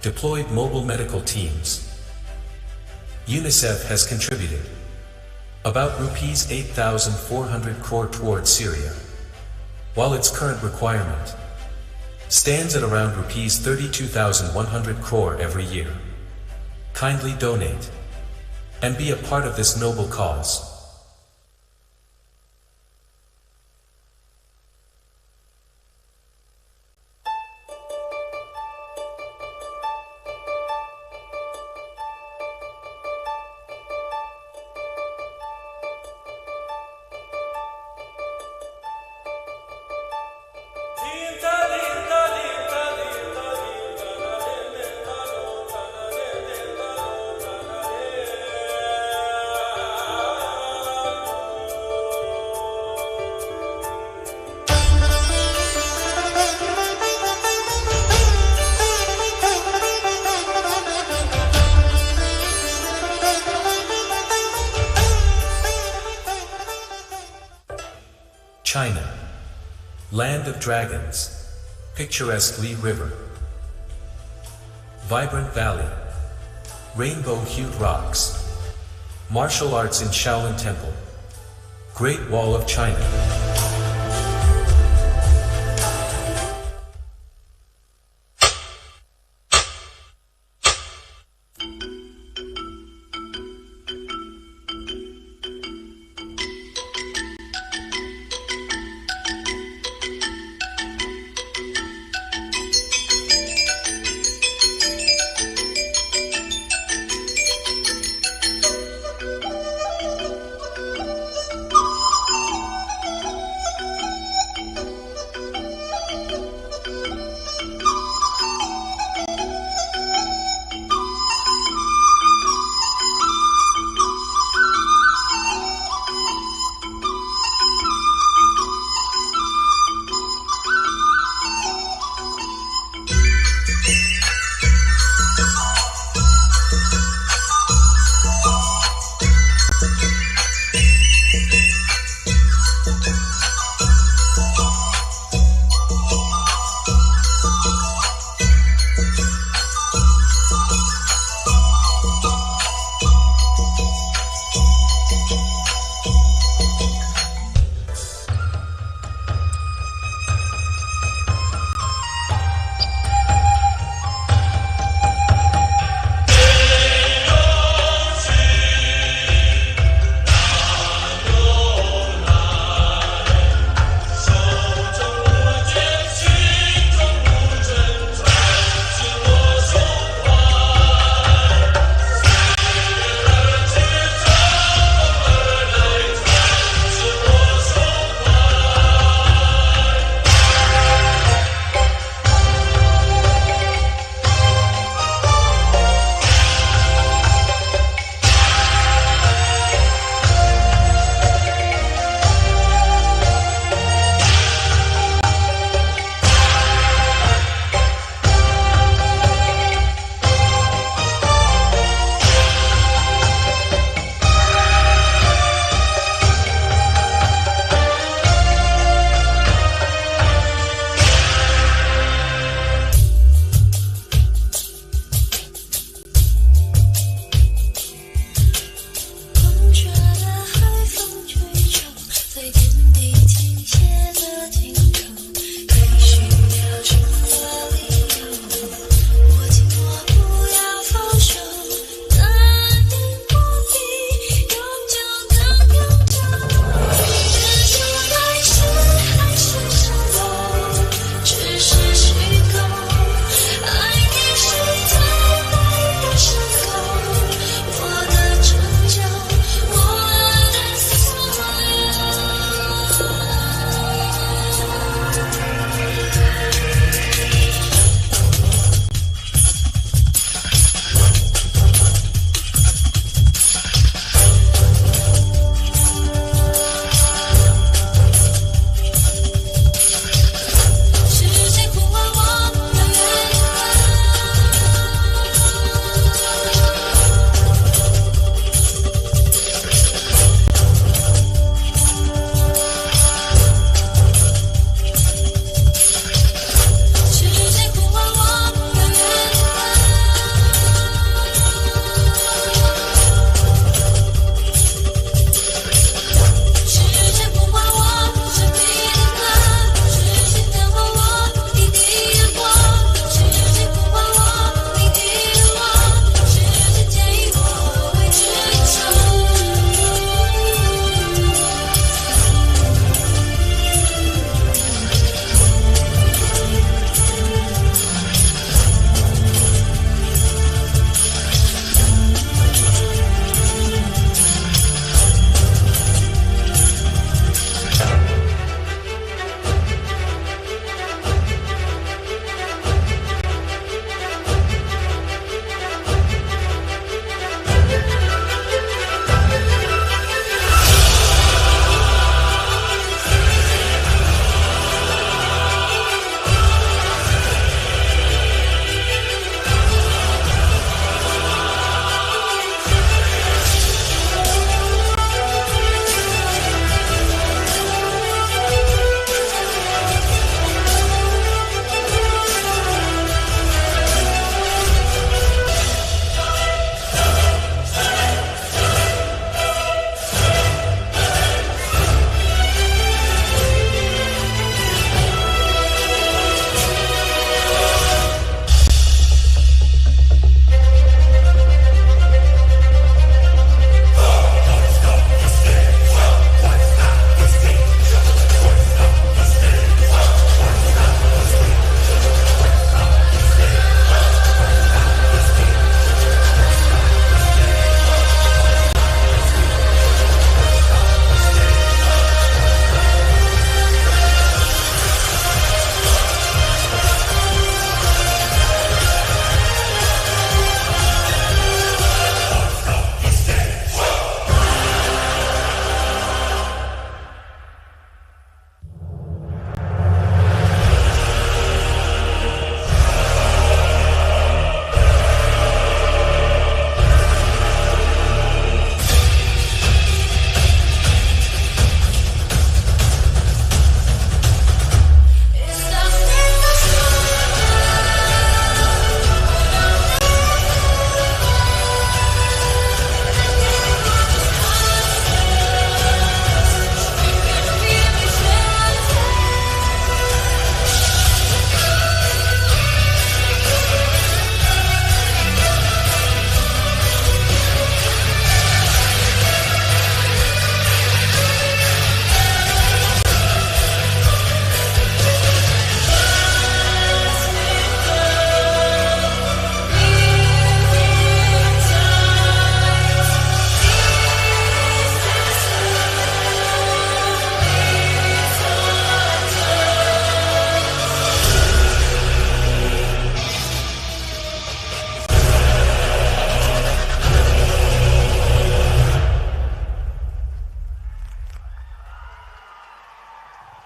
Deployed mobile medical teams. UNICEF has contributed about rupees 8,400 crore towards Syria, while its current requirement stands at around rupees 32,100 crore every year. Kindly donate and be a part of this noble cause. China. Land of dragons. Picturesquely river. Vibrant valley. Rainbow-hued rocks. Martial arts in Shaolin Temple. Great Wall of China.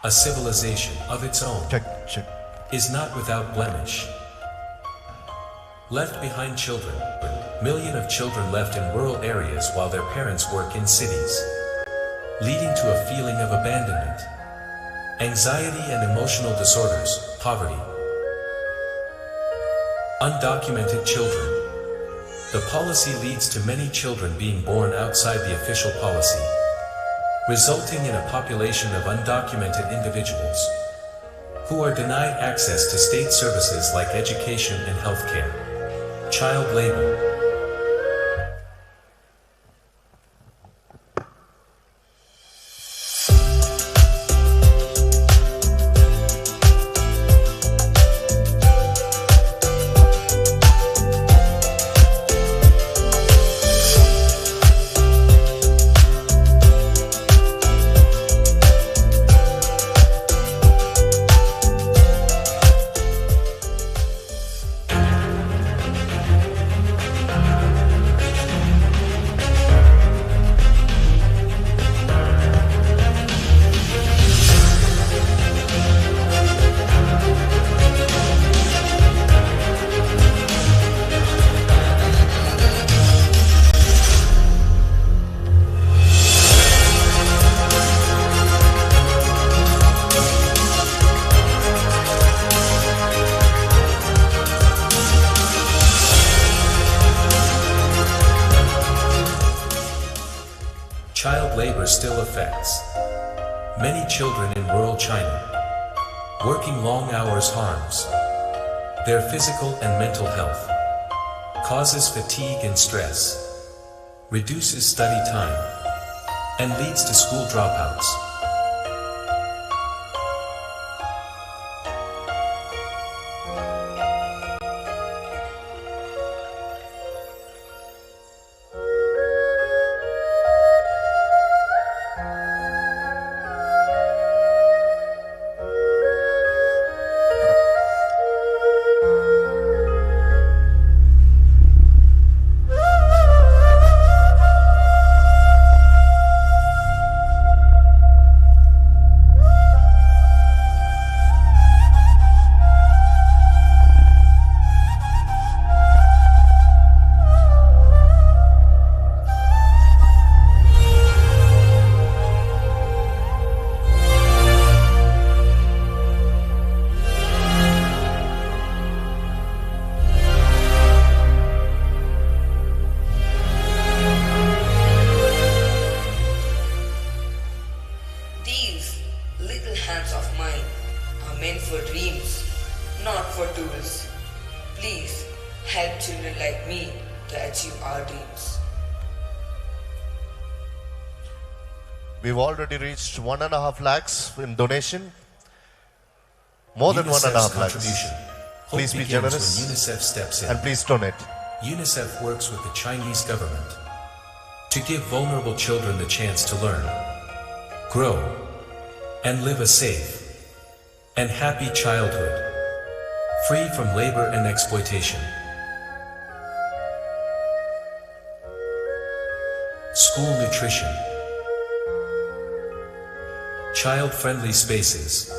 a civilization of its own, Check. is not without blemish. Left behind children, millions of children left in rural areas while their parents work in cities, leading to a feeling of abandonment, anxiety and emotional disorders, poverty. Undocumented children. The policy leads to many children being born outside the official policy, resulting in a population of undocumented individuals who are denied access to state services like education and healthcare. Child labor. Child labor still affects many children in rural China. Working long hours harms their physical and mental health, causes fatigue and stress, reduces study time, and leads to school dropouts. We've already reached 1.5 lakhs in donation. More than 1.5 lakhs. Please be generous when UNICEF steps in. and please donate. UNICEF works with the Chinese government to give vulnerable children the chance to learn, grow, and live a safe and happy childhood, free from labor and exploitation. School nutrition, child-friendly spaces.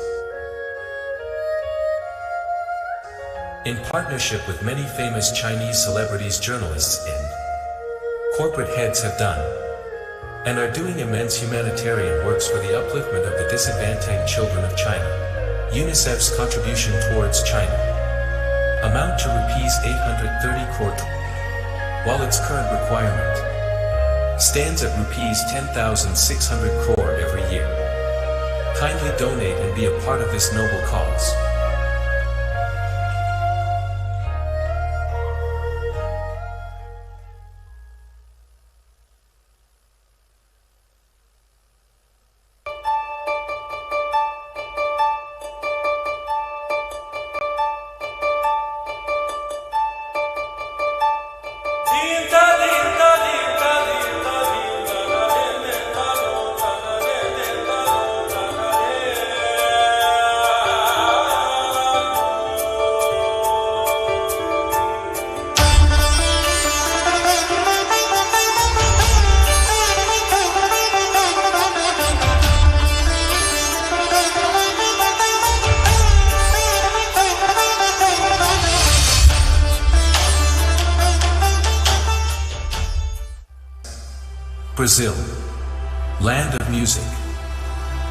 In partnership with many famous Chinese celebrities, journalists, and corporate heads have done and are doing immense humanitarian works for the upliftment of the disadvantaged children of China. UNICEF's contribution towards China amount to rupees 830 crore, while its current requirement stands at rupees 10,600 crore every year. Kindly donate and be a part of this noble cause. Thank you. Brazil, land of music,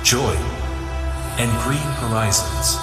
joy, and green horizons.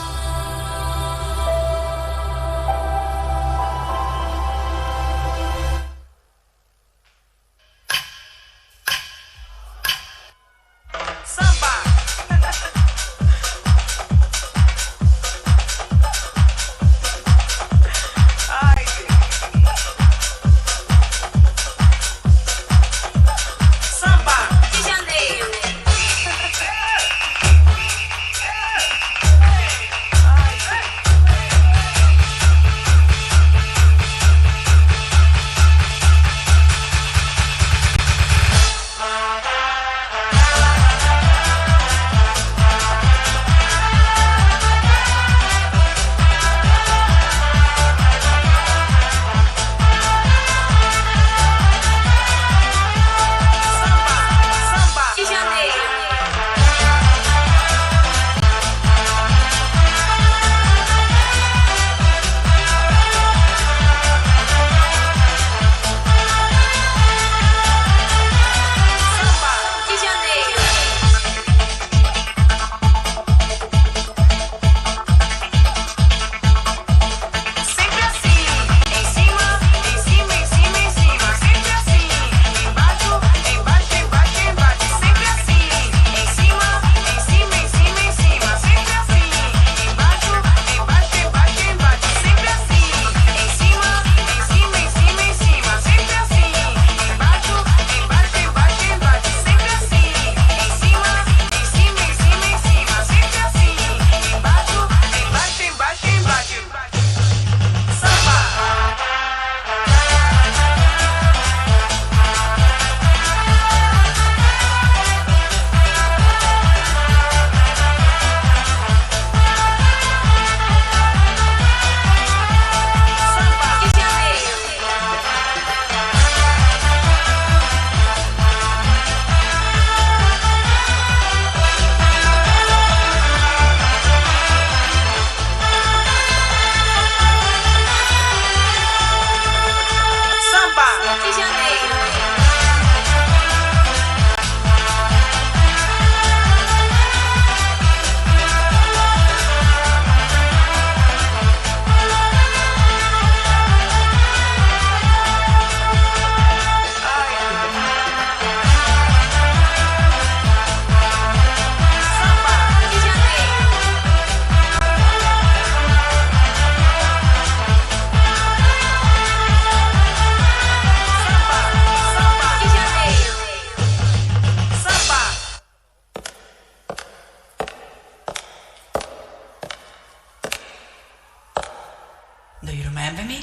Do you remember me?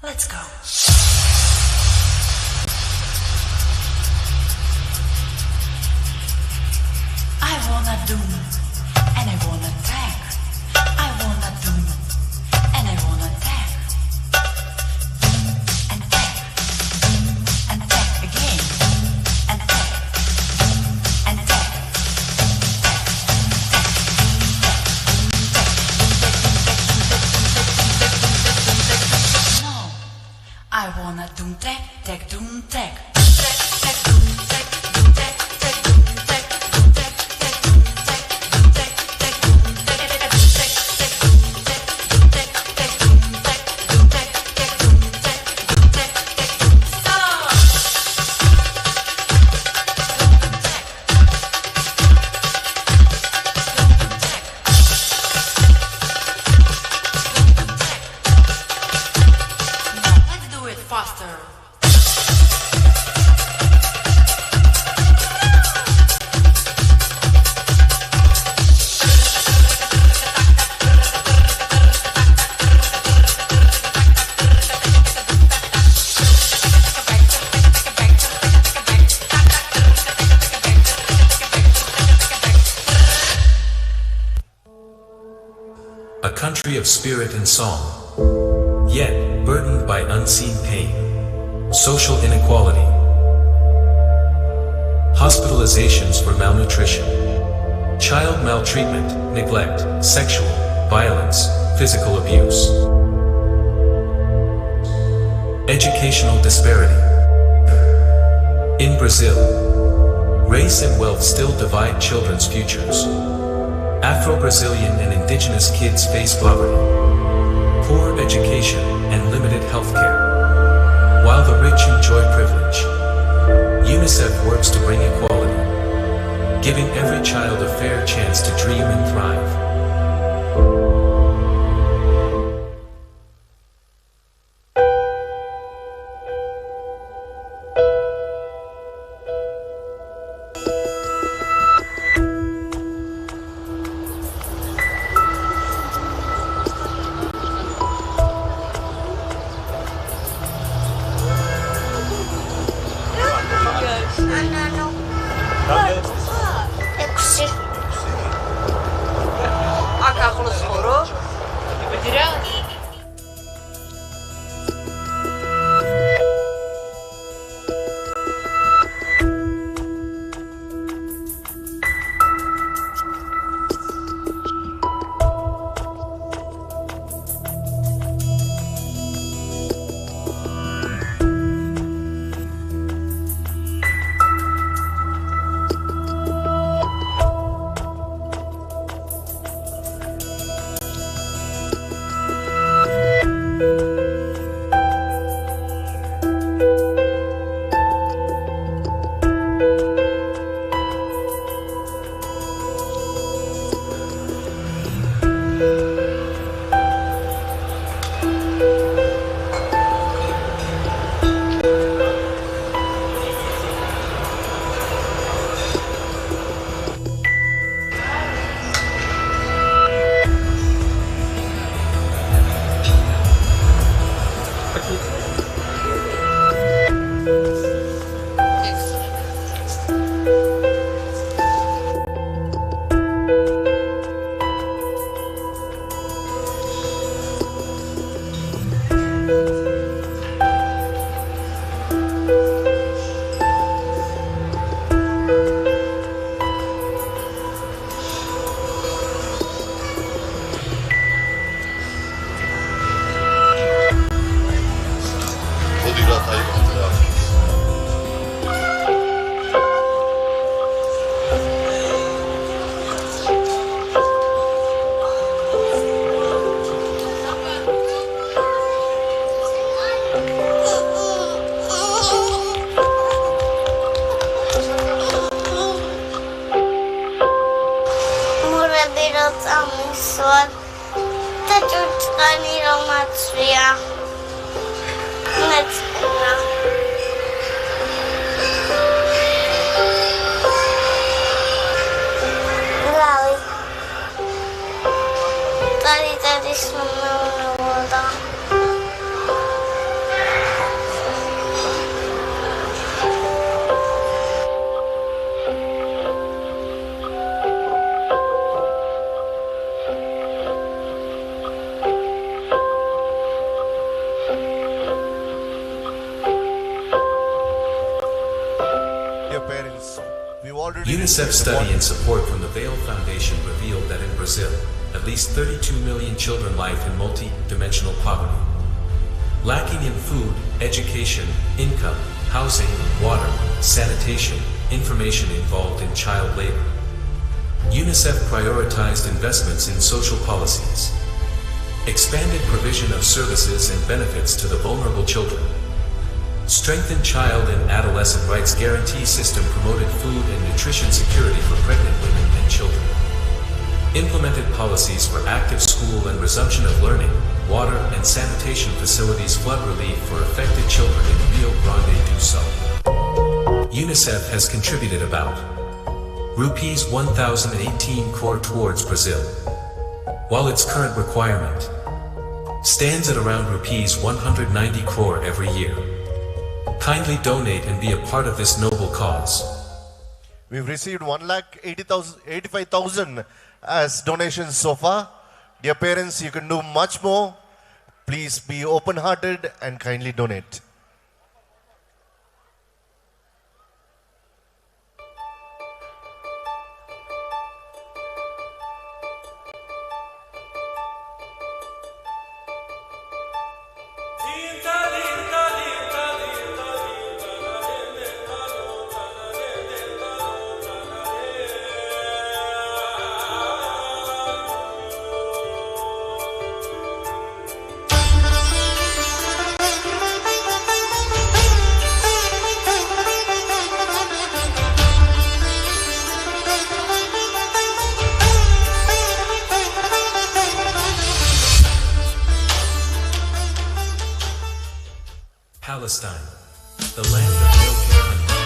Let's go. I wanna do, and I wanna tag. I wanna do, and I wanna tag. And tag, and tag again. And tag, and tag. No, I wanna doom tag, tag, doom tag. Tag, tag, doom tag, doom tag, tag, doom tag, doom tag, tag, doom tag, doom tag, tag, doom tag, tag, doom tag, tag, doom tag, doom tag, tag, doom tag, doom tag, tag, doom tag, stop. Now let's do it faster. A country of spirit and song, yet burdened by unseen pain, social inequality, hospitalizations for malnutrition, child maltreatment, neglect, sexual violence, physical abuse, educational disparity, In Brazil, race and wealth still divide children's futures. Afro-Brazilian and indigenous kids face poverty, poor education, and limited health care, while the rich enjoy privilege. UNICEF works to bring equality, giving every child a fair chance to dream and thrive. UNICEF study and support from the Vail Foundation revealed that in Brazil, at least 32 million children live in multi-dimensional poverty, lacking in food, education, income, housing, water, sanitation, information involved in child labor. UNICEF prioritized investments in social policies, expanded provision of services and benefits to the vulnerable children, strengthened child and adolescent rights guarantee system, promoted food and nutrition security for pregnant women and children, implemented policies for active school and resumption of learning, water and sanitation facilities, flood relief for affected children in Rio Grande do Sul. UNICEF has contributed about Rupees 1,018 crore towards Brazil, while its current requirement stands at around Rupees 190 crore every year. Kindly donate and be a part of this noble cause. We've received 1,85,000 as donations so far. Dear parents, you can do much more. Please be open-hearted and kindly donate. Palestine, the land of milk and honey.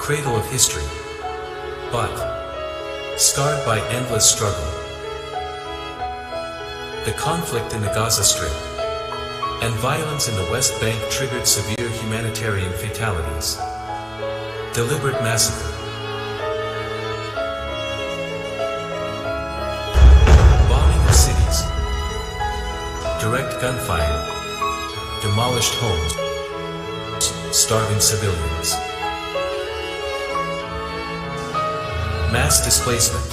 cradle of history, but scarred by endless struggle. The conflict in the Gaza Strip and violence in the West Bank triggered severe humanitarian fatalities. Deliberate massacre. Bombing of cities. Direct gunfire. Demolished homes. Starving civilians. Mass displacement.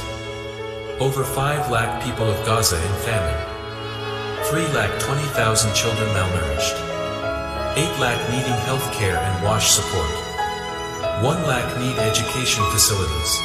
Over 5 lakh people of Gaza in famine. 3,20,000 children malnourished. 8 lakh needing health care and wash support. 1 lakh need education facilities.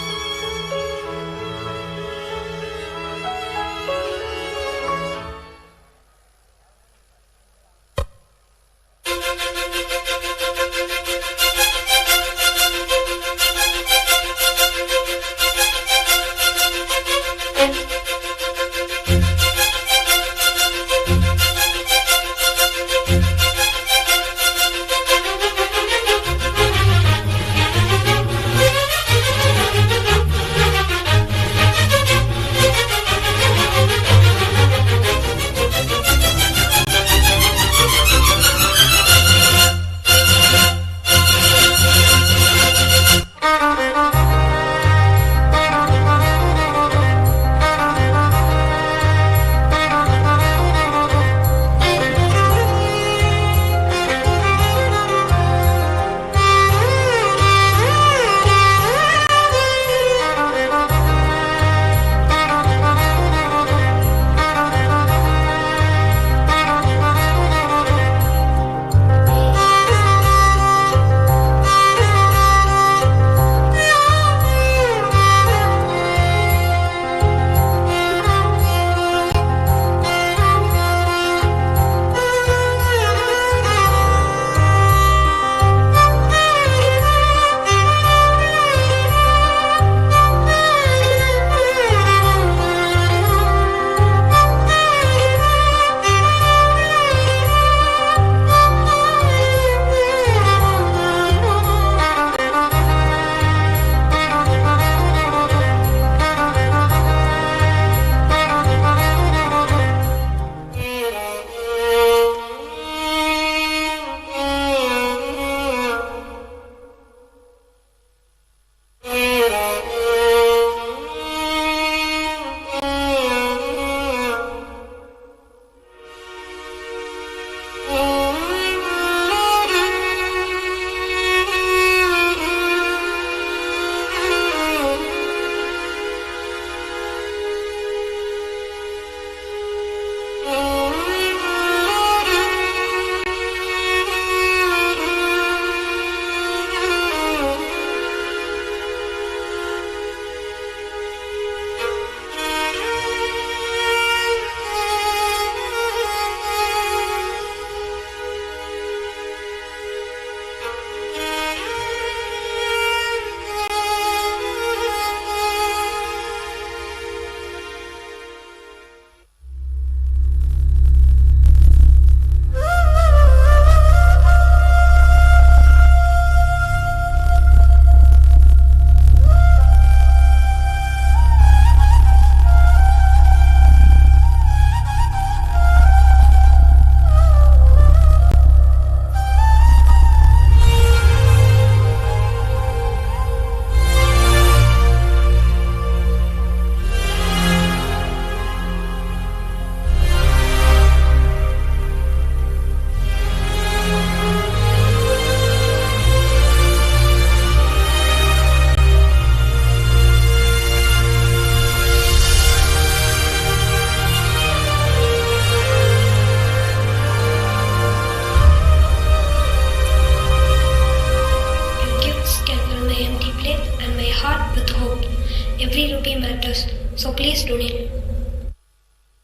student.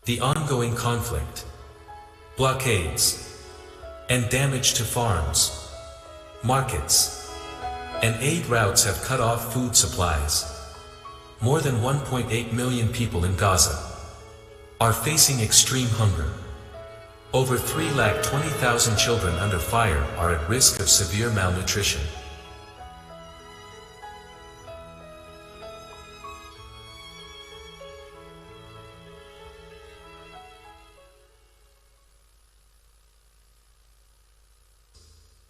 The ongoing conflict, blockades, and damage to farms, markets, and aid routes have cut off food supplies. More than 1.8 million people in Gaza are facing extreme hunger. Over 320,000 children under fire are at risk of severe malnutrition.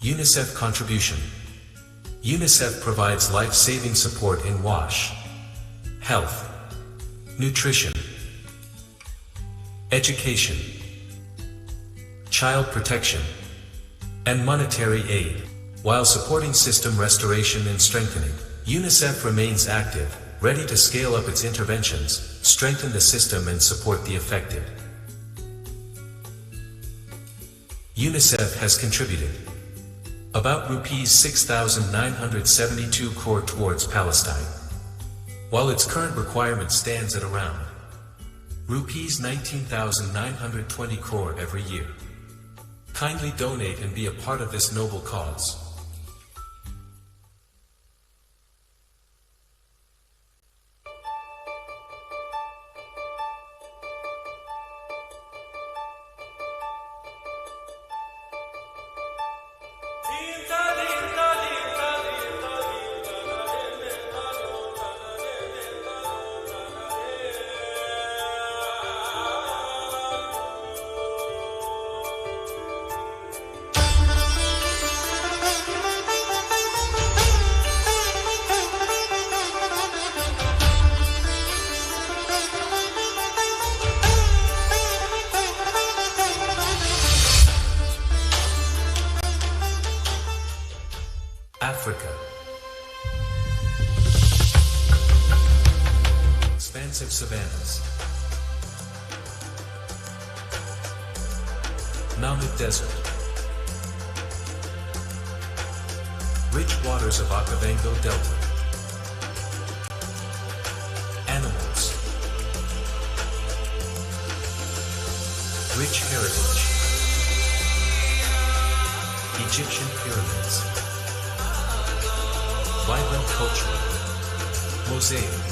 UNICEF contribution. UNICEF provides life-saving support in wash, health, nutrition, education, child protection, and monetary aid. While supporting system restoration and strengthening, UNICEF remains active, ready to scale up its interventions, strengthen the system and support the affected. UNICEF has contributed about Rs 6,972 crore towards Palestine, while its current requirement stands at around Rs 19,920 crore every year. Kindly donate and be a part of this noble cause. Africa. Expansive savannas. Mountain desert. Rich waters of Okavango Delta. Animals. Rich heritage. Egyptian pyramids. Vibrant culture. Mosaic.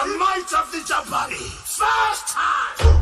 might of the Jabari. First time.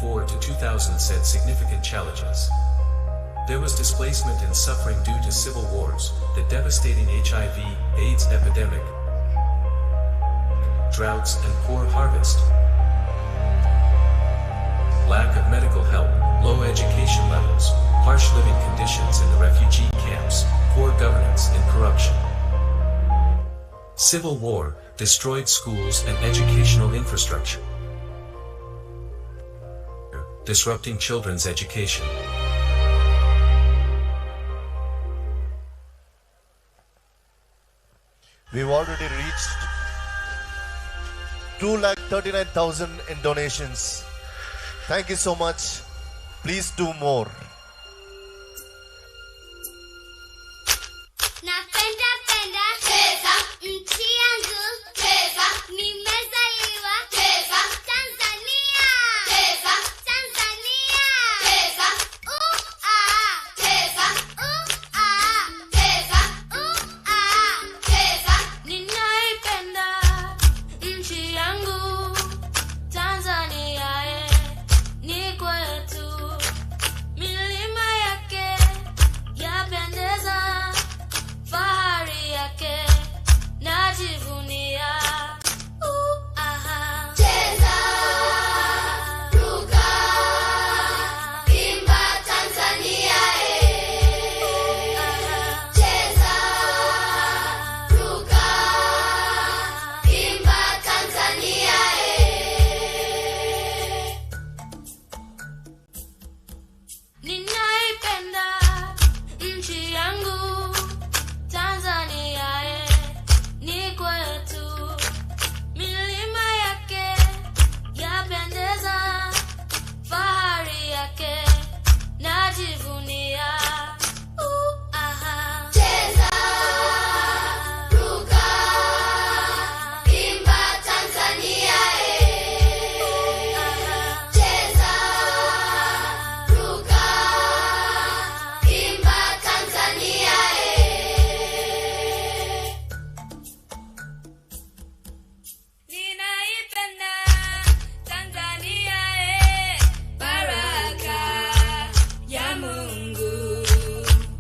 1994 to 2000 set significant challenges. There was displacement and suffering due to civil wars, the devastating HIV/AIDS epidemic, droughts and poor harvest, lack of medical help, low education levels, harsh living conditions in the refugee camps, poor governance and corruption. Civil war destroyed schools and educational infrastructure, disrupting children's education. We've already reached 2,39,000 in donations. Thank you so much. Please do more. Napenda penda cheza nchi yangu cheza nimezaliwa cheza Tanzania cheza Tanzania cheza cheza cheza cheza ninaipenda nchi yangu Tanzania ni kwetu milima yake yapendeza fahari yake najivunia cheza ruka imba Tanzania cheza ruka imba Tanzania ninaipenda nchi yangu Tanzania ni kwetu milima yake yapendeza fahari yake najivunia cheza ruka imba Tanzania cheza ruka imba Tanzania ninaipenda Tanzania baraka ya Mungu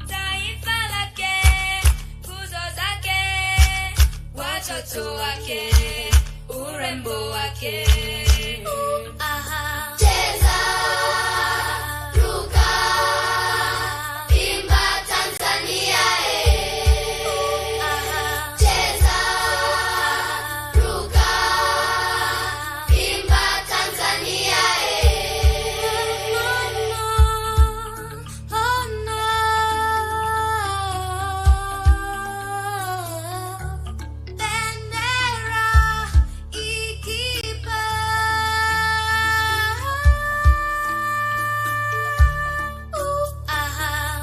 taifa lake nguzo zake watoto wake urembo wake cheza ruka imba Tanzania cheza ruka imba Tanzania bendera ikipa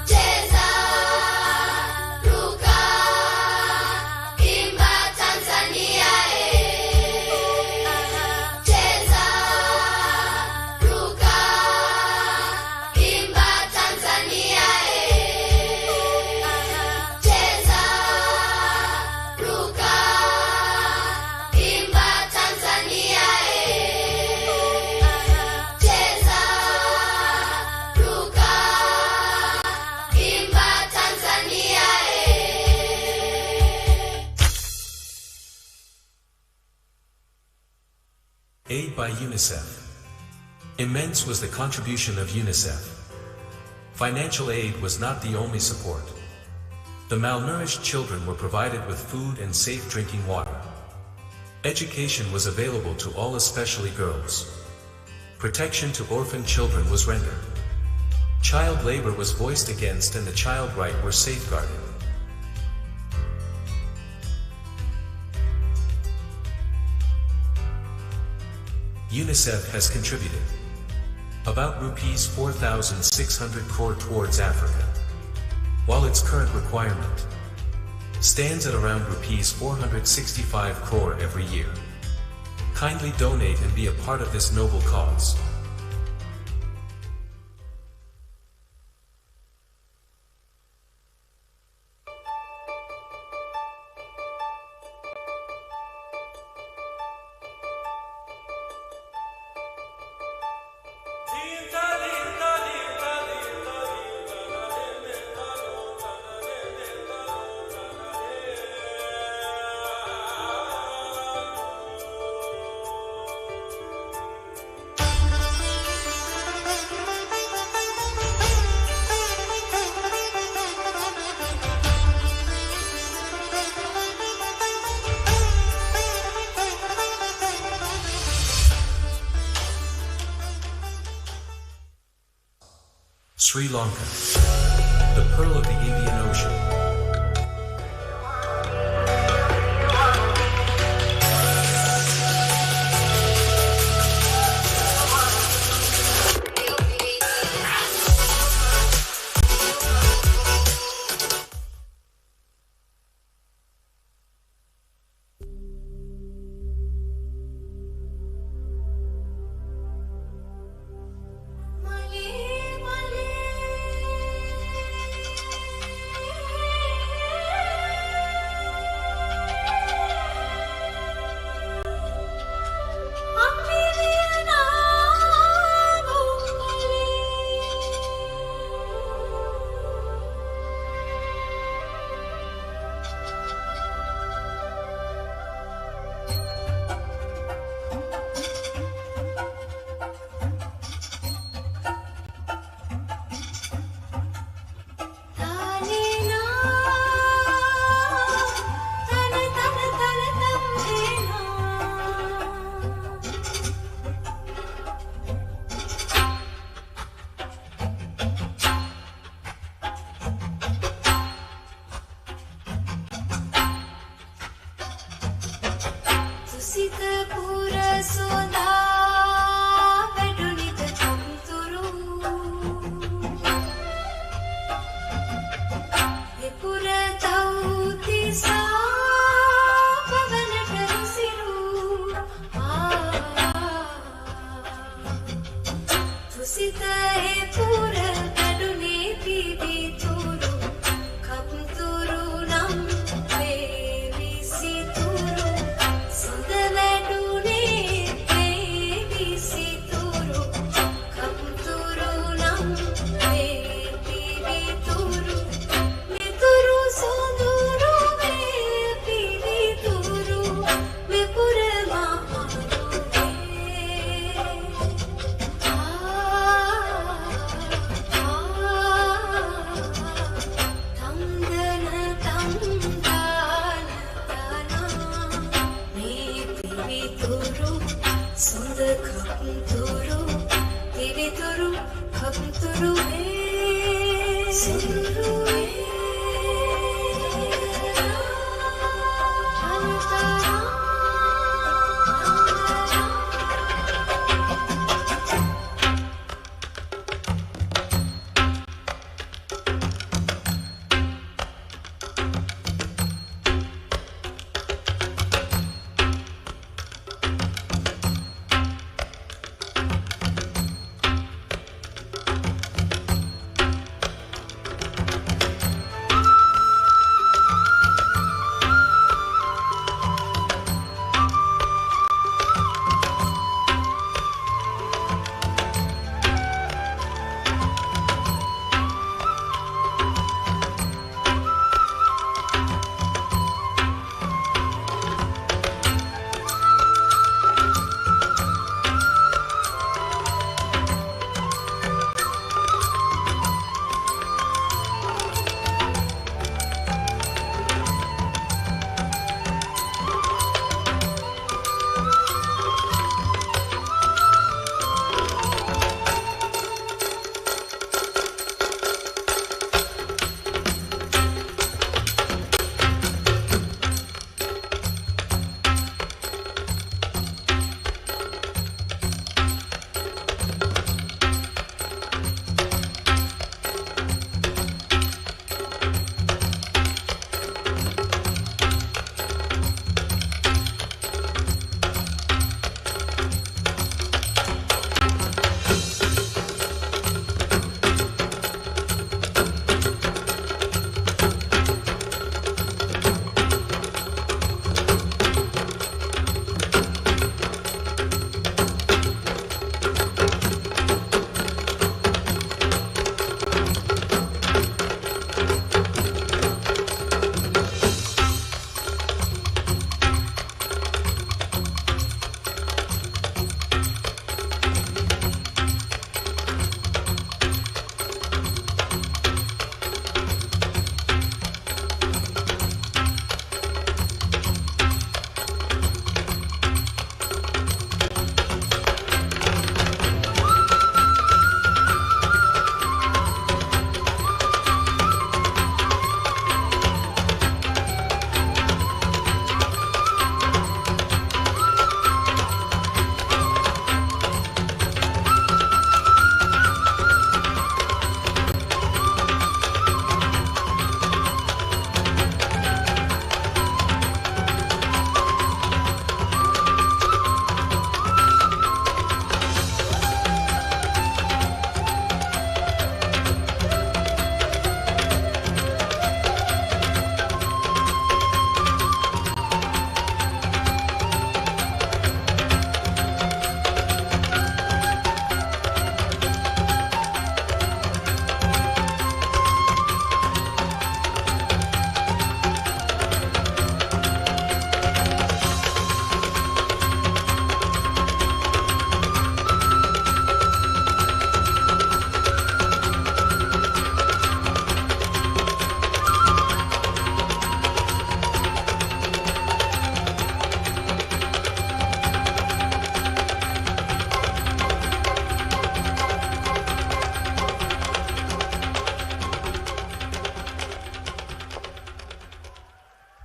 cheza ruka imba Tanzania cheza ruka imba Tanzania cheza ruka imba Tanzania cheza ruka imba Tanzania Aid by UNICEF. Immense was the contribution of UNICEF. Financial aid was not the only support. The malnourished children were provided with food and safe drinking water. Education was available to all, especially girls. Protection to orphan children was rendered. Child labor was voiced against and the child right were safeguarded. UNICEF has contributed about rupees 4,600 crore towards Africa, while its current requirement stands at around rupees 465 crore every year. Kindly donate and be a part of this noble cause. Sri Lanka, the pearl of the Indian Ocean.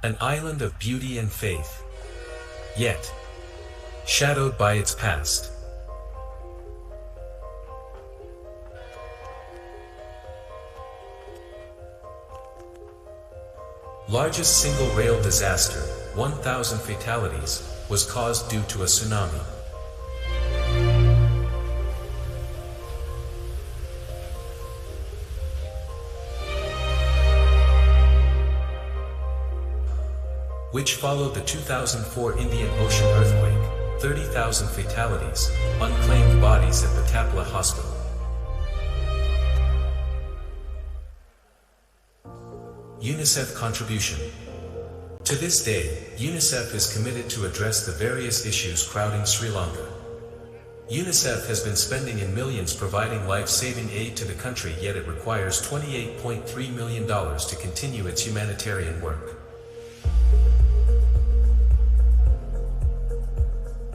an island of beauty and faith, yet shadowed by its past. Largest single rail disaster, 1,000 fatalities, was caused due to a tsunami. Which followed the 2004 Indian Ocean earthquake, 30,000 fatalities, unclaimed bodies at Patapla Hospital. UNICEF contribution. To this day, UNICEF is committed to address the various issues crowding Sri Lanka. UNICEF has been spending in millions providing life-saving aid to the country, yet it requires $28.3 million to continue its humanitarian work.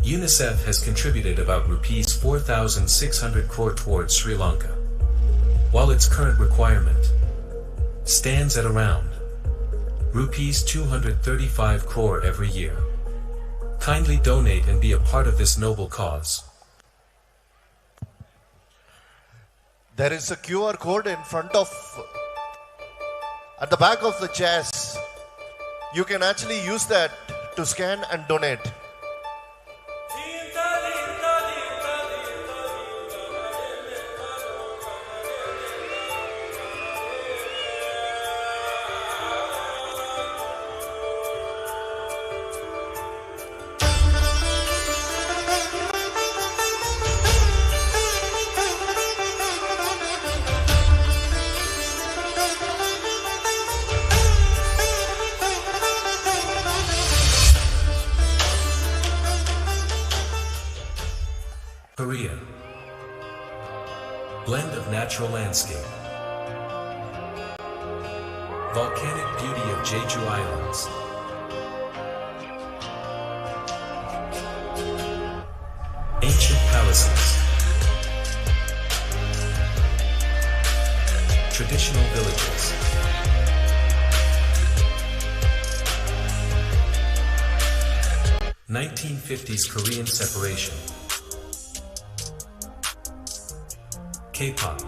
UNICEF has contributed about Rs 4,600 crore towards Sri Lanka, while its current requirement stands at around Rs 235 crore every year. Kindly donate and be a part of this noble cause. There is a QR code in front of, at the back of the chairs. You can actually use that to scan and donate. Korea. Blend of natural landscape. Volcanic beauty of Jeju Islands. Ancient palaces. Traditional villages. (1950s) Korean separation. K-pop.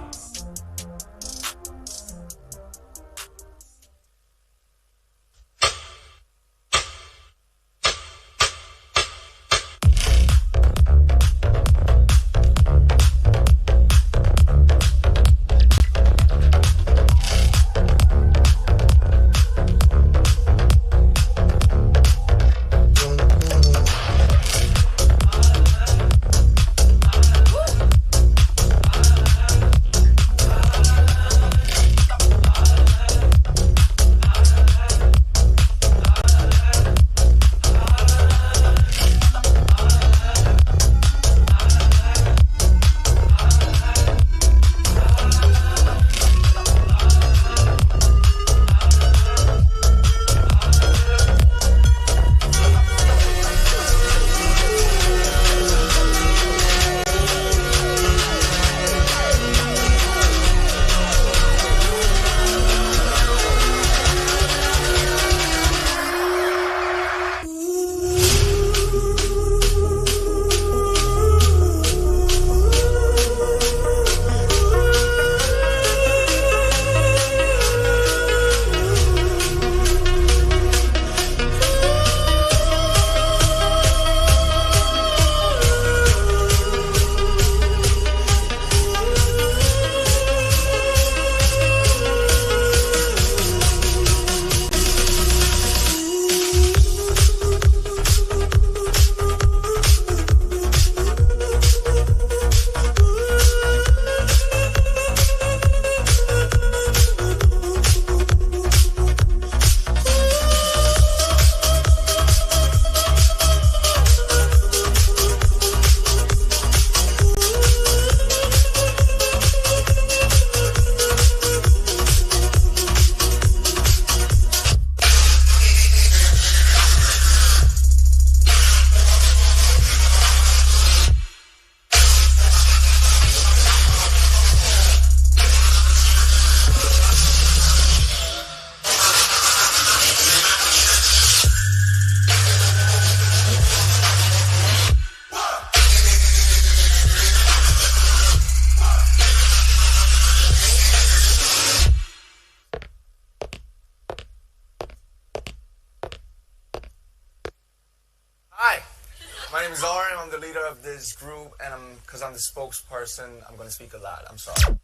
this group, and because I'm the spokesperson, I'm going to speak a lot. I'm sorry.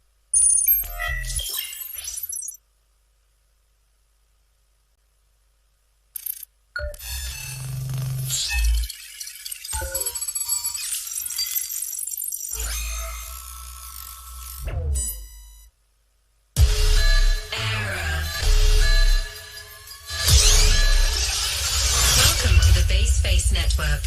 Welcome to the Base Face Network.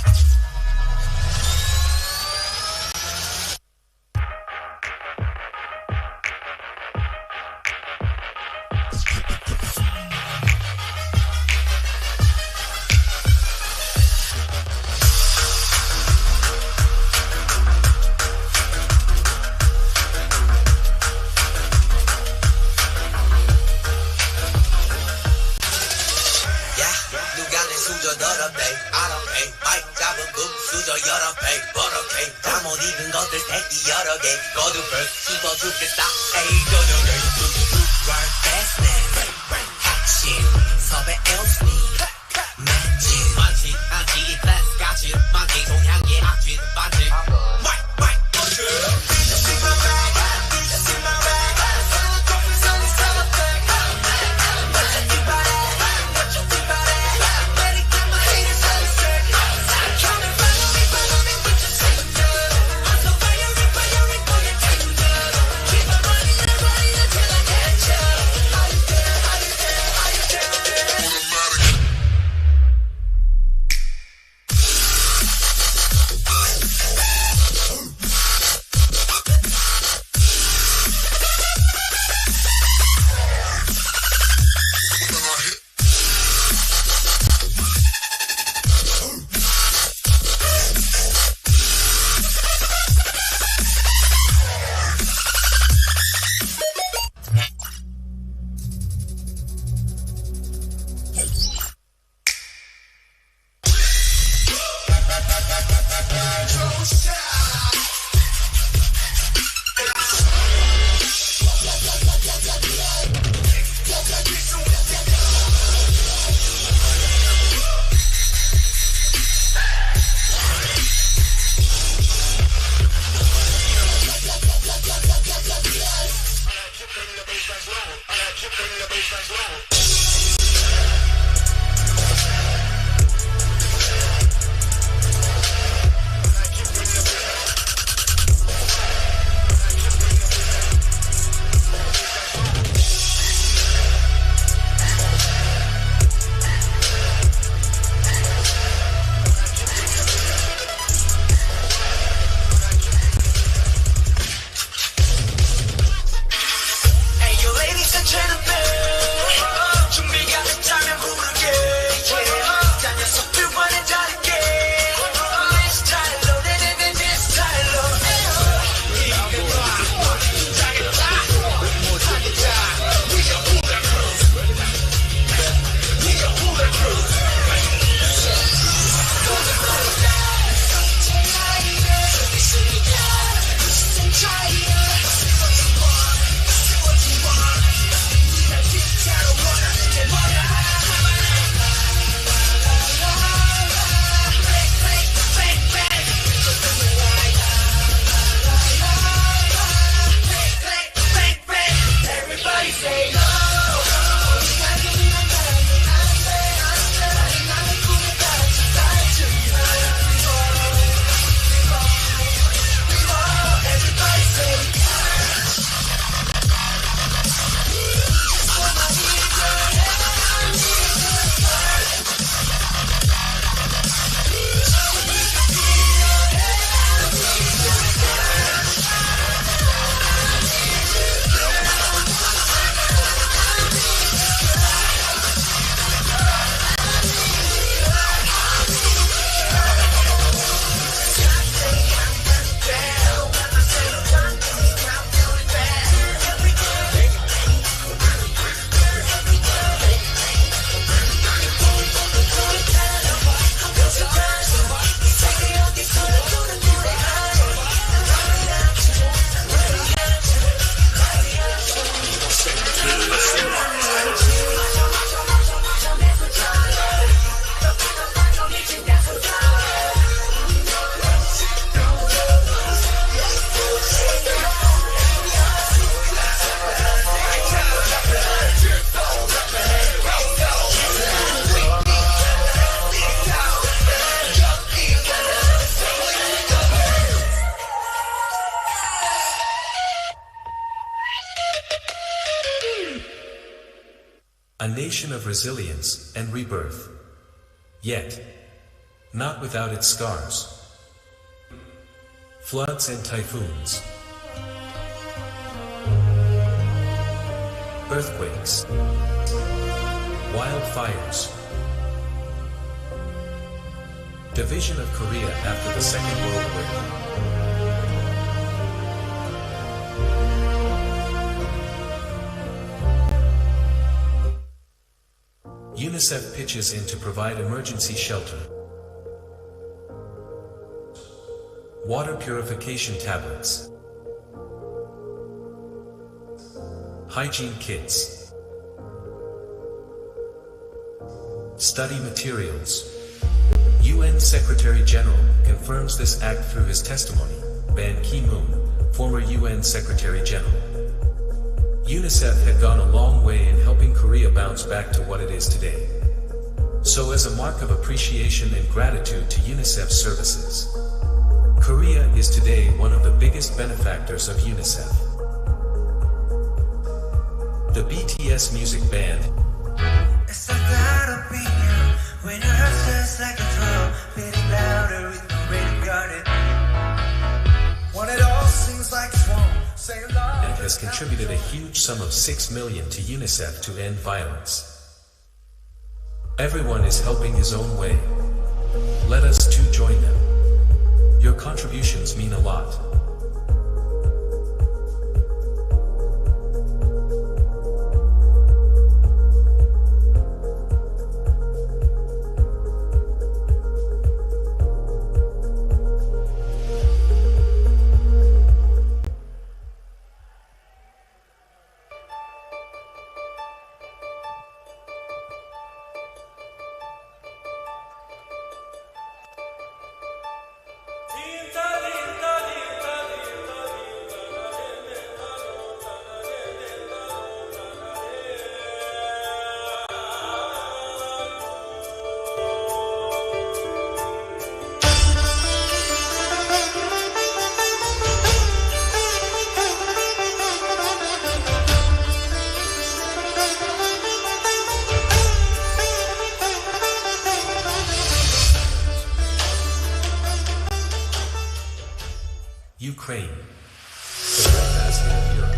Hey, you ladies and gentlemen. A nation of resilience and rebirth. Yet, not without its scars. Floods and typhoons. Earthquakes. Wildfires. Division of Korea after the Second World War. UNICEF pitches in to provide emergency shelter. Water purification tablets. Hygiene kits. Study materials. UN Secretary General confirms this act through his testimony. Ban Ki-moon, former UN Secretary General. UNICEF had gone a long way in helping Korea bounce back to what it is today. So as a mark of appreciation and gratitude to UNICEF's services, Korea is today one of the biggest benefactors of UNICEF. The BTS music band. It's like that opinion when your heart just like a drum, beating louder with the radio guarded. When it all seems like it's wrong, say love. And has contributed a huge sum of $6 million to UNICEF to end violence. Everyone is helping his own way. Let us too join them. Your contributions mean a lot. Ukraine, the breadbasket of Europe.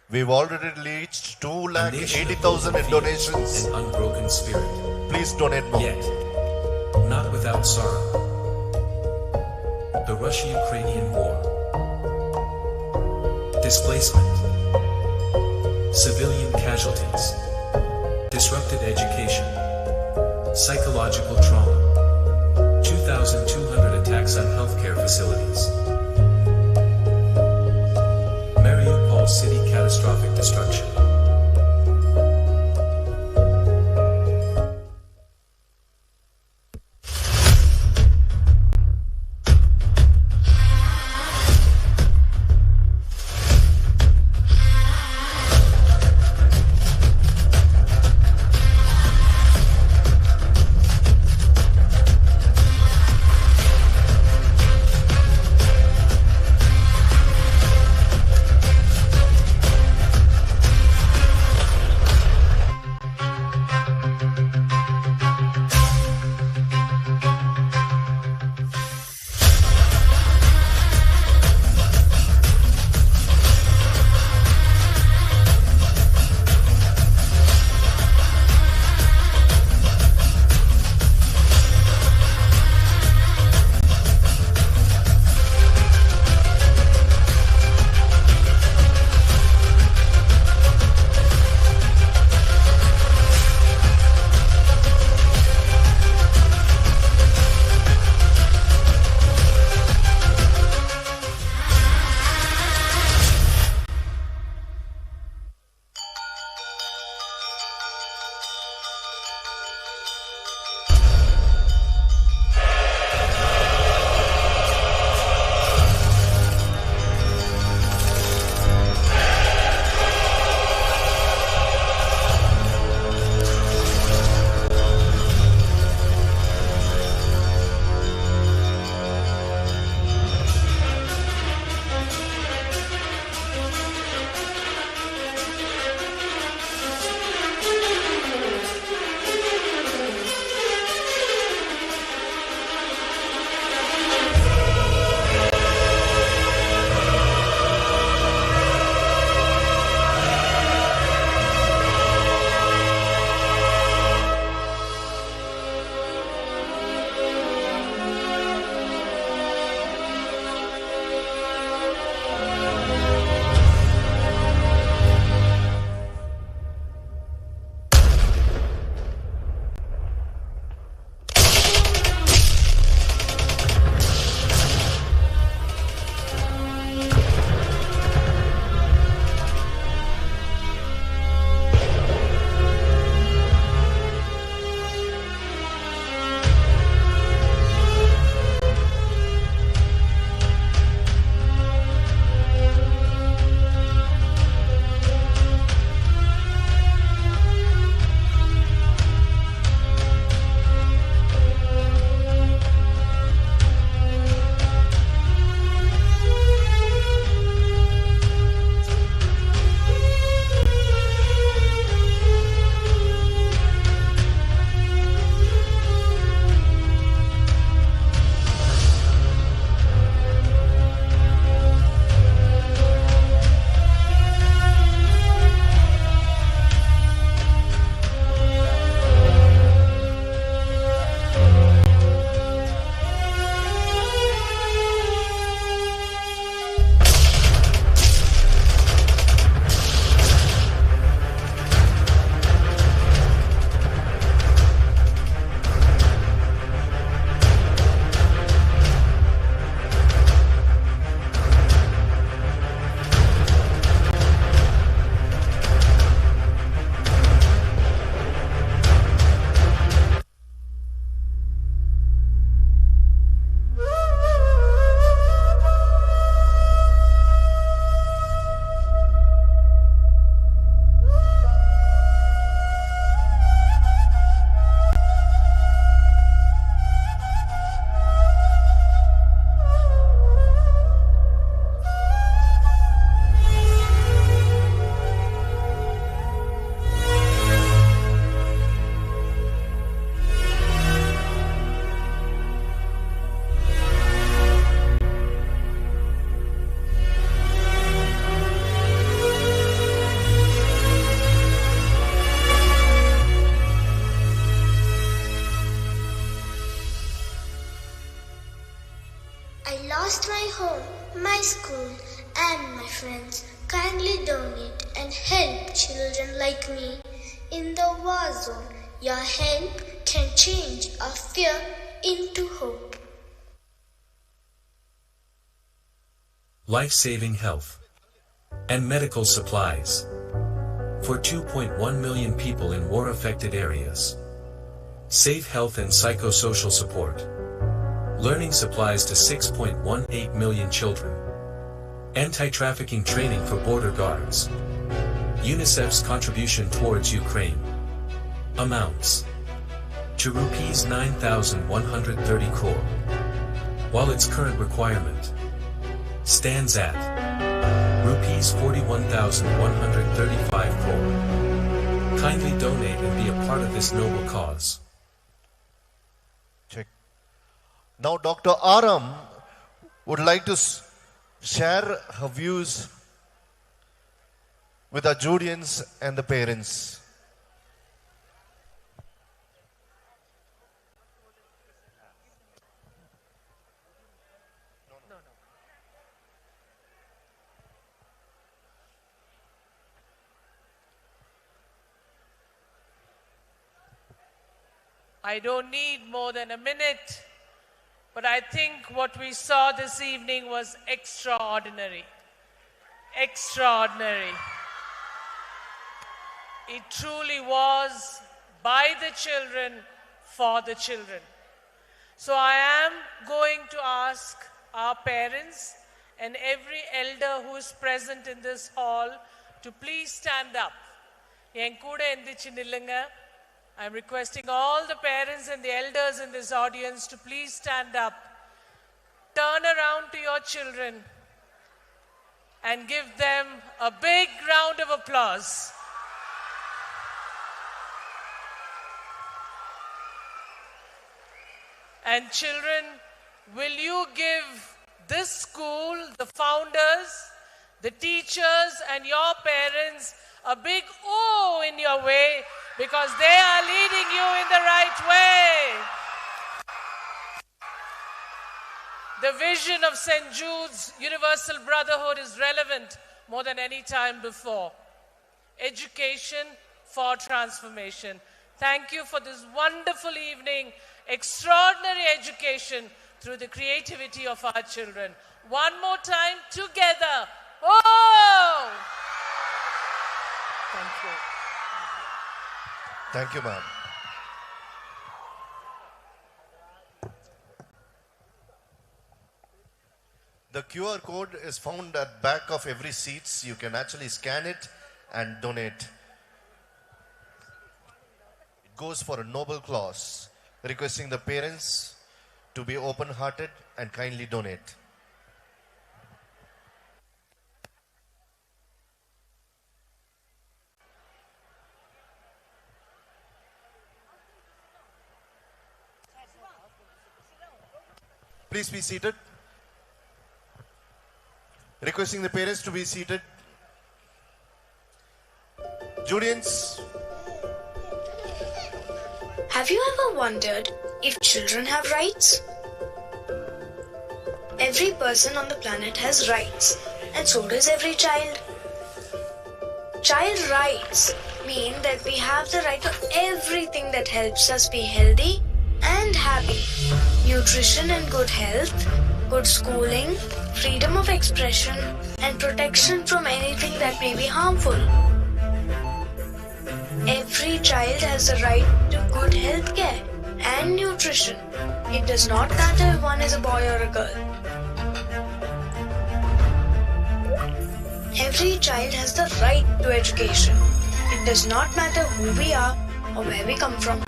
We've already reached A nation of 280,000 in faith donations. and unbroken spirit. Please donate more. Yet, not without sorrow. The Russia-Ukrainian war. Displacement. Civilian casualties. Disrupted education. Psychological trauma. 2,200 attacks on healthcare facilities. Mariupol city catastrophic destruction. I lost my home, my school, and my friends. Kindly donate and help children like me in the war zone. Your help can change our fear into hope. Life-saving health and medical supplies for 2.1 million people in war-affected areas. Safe health and psychosocial support. Learning supplies to 6.18 million children. Anti-trafficking training for border guards. UNICEF's contribution towards Ukraine amounts to rupees 9,130 crore, while its current requirement stands at rupees 41,135 crore. Kindly donate and be a part of this noble cause. Check. Now Dr. Aram would like to share her views with our Judeans and the parents. I don't need more than a minute, but I think what we saw this evening was extraordinary. Extraordinary. It truly was by the children, for the children. So I am going to ask our parents and every elder who is present in this hall to please stand up. I'm requesting all the parents and the elders in this audience to please stand up. Turn around to your children and give them a big round of applause. And children, will you give this school, the founders, the teachers and your parents a big ooh in your way, because they are leading you in the right way. The vision of St. Jude's Universal Brotherhood is relevant more than any time before. Education for transformation. Thank you for this wonderful evening. Extraordinary education through the creativity of our children. One more time, together. Oh! Thank you. Thank you, ma'am. The QR code is found at back of every seats. You can actually scan it and donate. It goes for a noble cause, requesting the parents to be open-hearted and kindly donate. Please be seated. Requesting the parents to be seated. Judeans. Have you ever wondered if children have rights? Every person on the planet has rights, and so does every child. Child rights mean that we have the right to everything that helps us be healthy and happy. Nutrition and good health, good schooling, freedom of expression, and protection from anything that may be harmful. Every child has the right to good health care and nutrition. It does not matter if one is a boy or a girl. Every child has the right to education. It does not matter who we are or where we come from.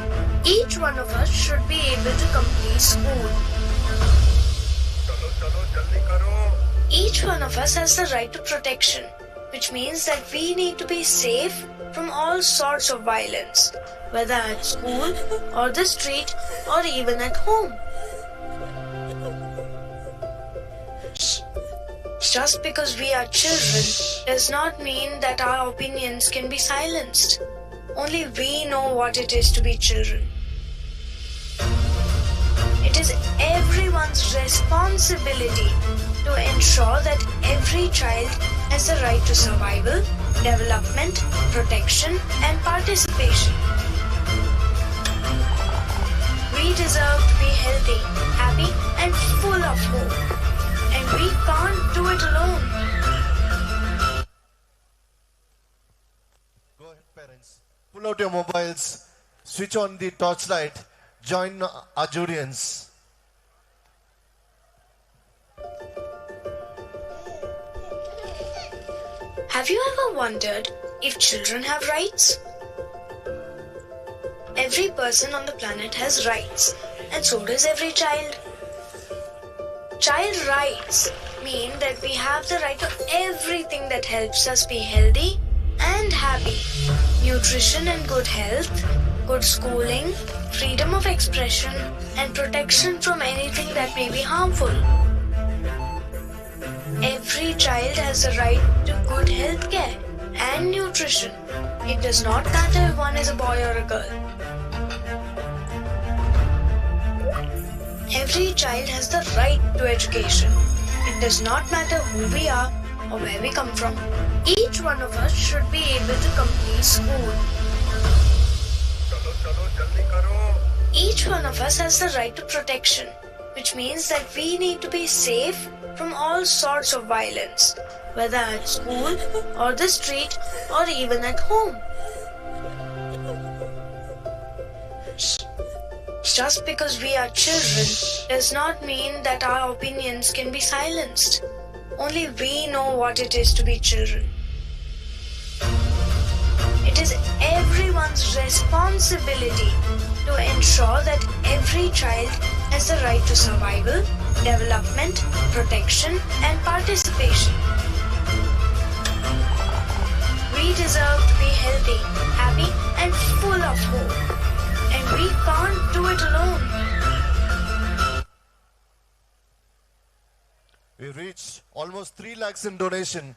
Each one of us should be able to complete school. Each one of us has the right to protection, which means that we need to be safe from all sorts of violence, whether at school or the street or even at home. Just because we are children does not mean that our opinions can be silenced. Only we know what it is to be children. It is everyone's responsibility to ensure that every child has the right to survival, development, protection, and participation. We deserve to be healthy, happy, and full of hope. And we can't do it alone. Go ahead, parents. Pull out your mobiles, switch on the torchlight, join our Judeans. Have you ever wondered if children have rights? Every person on the planet has rights, and so does every child. Child rights mean that we have the right to everything that helps us be healthy and happy. Nutrition and good health, good schooling, freedom of expression, and protection from anything that may be harmful. Every child has the right to good health care and nutrition. It does not matter if one is a boy or a girl. Every child has the right to education. It does not matter who we are or where we come from. Each one of us should be able to complete school. Each one of us has the right to protection, which means that we need to be safe from all sorts of violence, whether at school or the street or even at home. Just because we are children does not mean that our opinions can be silenced. Only we know what it is to be children. It is everyone's responsibility to ensure that every child has the right to survival, development, protection, and participation. We deserve to be healthy, happy, and full of hope. And we can't do it alone. We reached almost 3 lakhs in donation.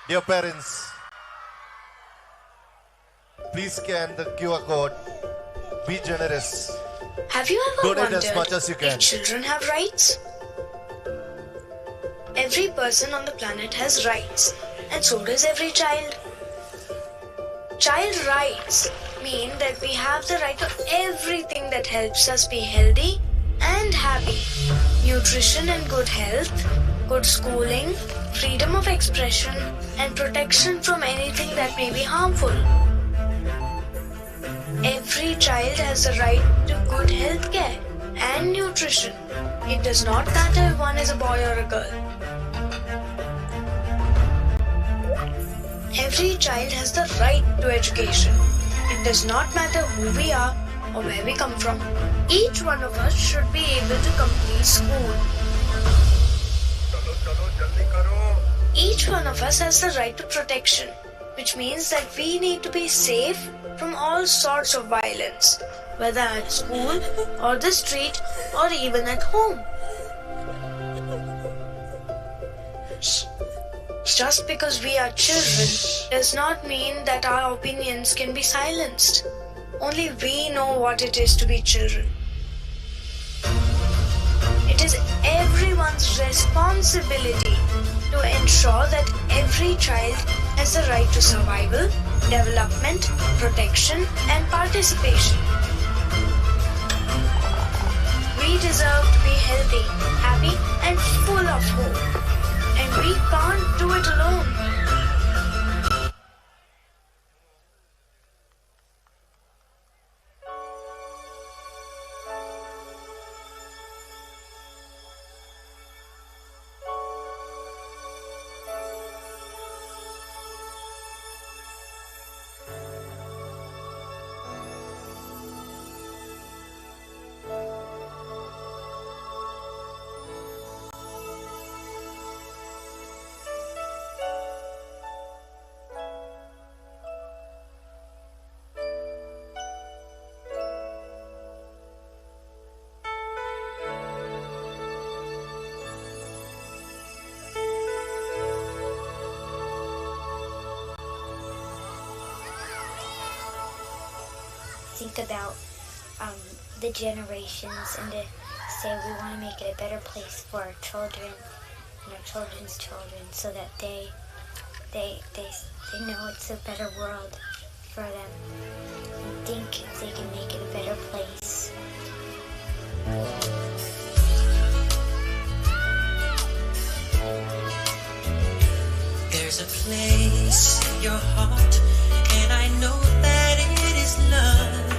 Dear parents, please scan the QR code. Be generous. Have you ever Donate wondered as much as you can. if children have rights? Every person on the planet has rights, and so does every child. Child rights mean that we have the right to everything that helps us be healthy and happy. Nutrition and good health, good schooling, freedom of expression, and protection from anything that may be harmful. Every child has the right to good health care and nutrition. It does not matter if one is a boy or a girl. Every child has the right to education. It does not matter who we are or where we come from. Each one of us should be able to complete school. Each one of us has the right to protection, which means that we need to be safe from all sorts of violence, whether at school or the street or even at home. Just because we are children does not mean that our opinions can be silenced. Only we know what it is to be children. It is everyone's responsibility to ensure that every child has the right to survival, development, protection, and participation. We deserve to be healthy, happy, and full of hope. And we can't do it alone. Think about the generations and to say we want to make it a better place for our children and our children's children, so that they know it's a better world for them and think they can make it a better place. There's a place in your heart, and I know that it is love.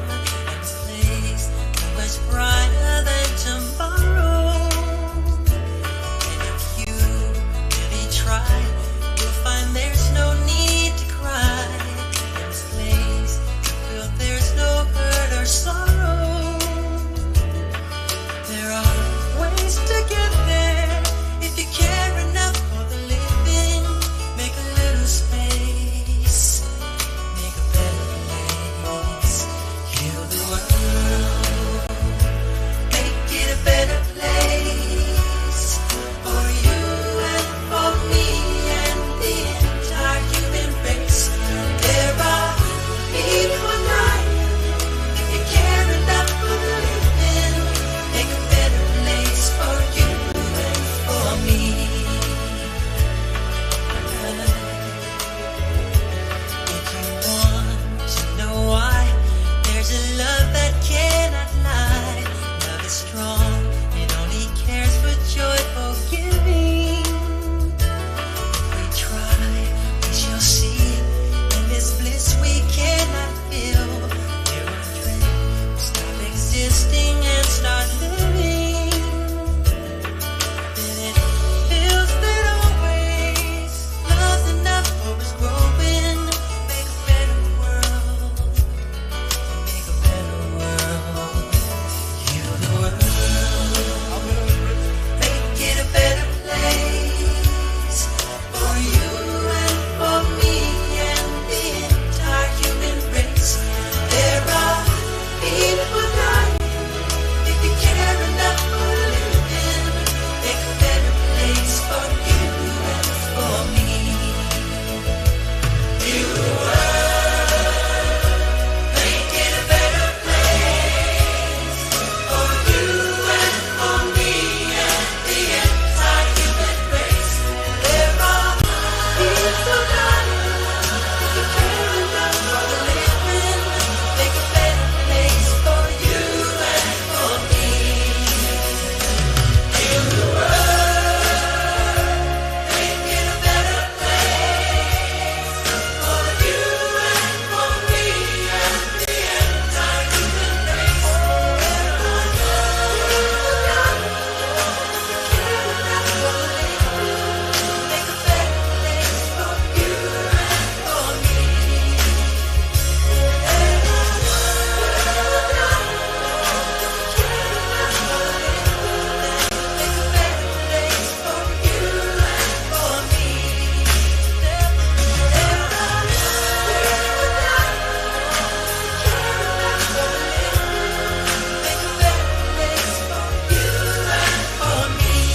A place much brighter than tomorrow. And if you really try, you'll find there's no need to cry. In this place, you feel there's no hurt or sorrow. There are ways to get there if you care enough for the living. Make a little space, make a better place. Heal the world, make it a better place for you and for me and the entire human race. There are people dying. If you care enough for the living, make a better place for you and for me. If you want to know why, there's a love that cannot lie. Love is strong, it only cares for joyful giving. If we try, we shall see. In this bliss we cannot feel. There are dreams, stop existing and start living. Then it feels that always love's enough for us growing. Make a better world, make a better world. Heal the world, make it a better place for you and for me and the entire human race. There are people dying. If you care enough for living, make a better place for you and for me. Heal the world, make it a better place for you and for me and the entire human race. There are people dying. If you care enough for the living, make a better place for you and for me. Heal the world, make it a better place for you and for me and the entire human race. There are people dying. If you care enough for the living, make a better place for you and for me.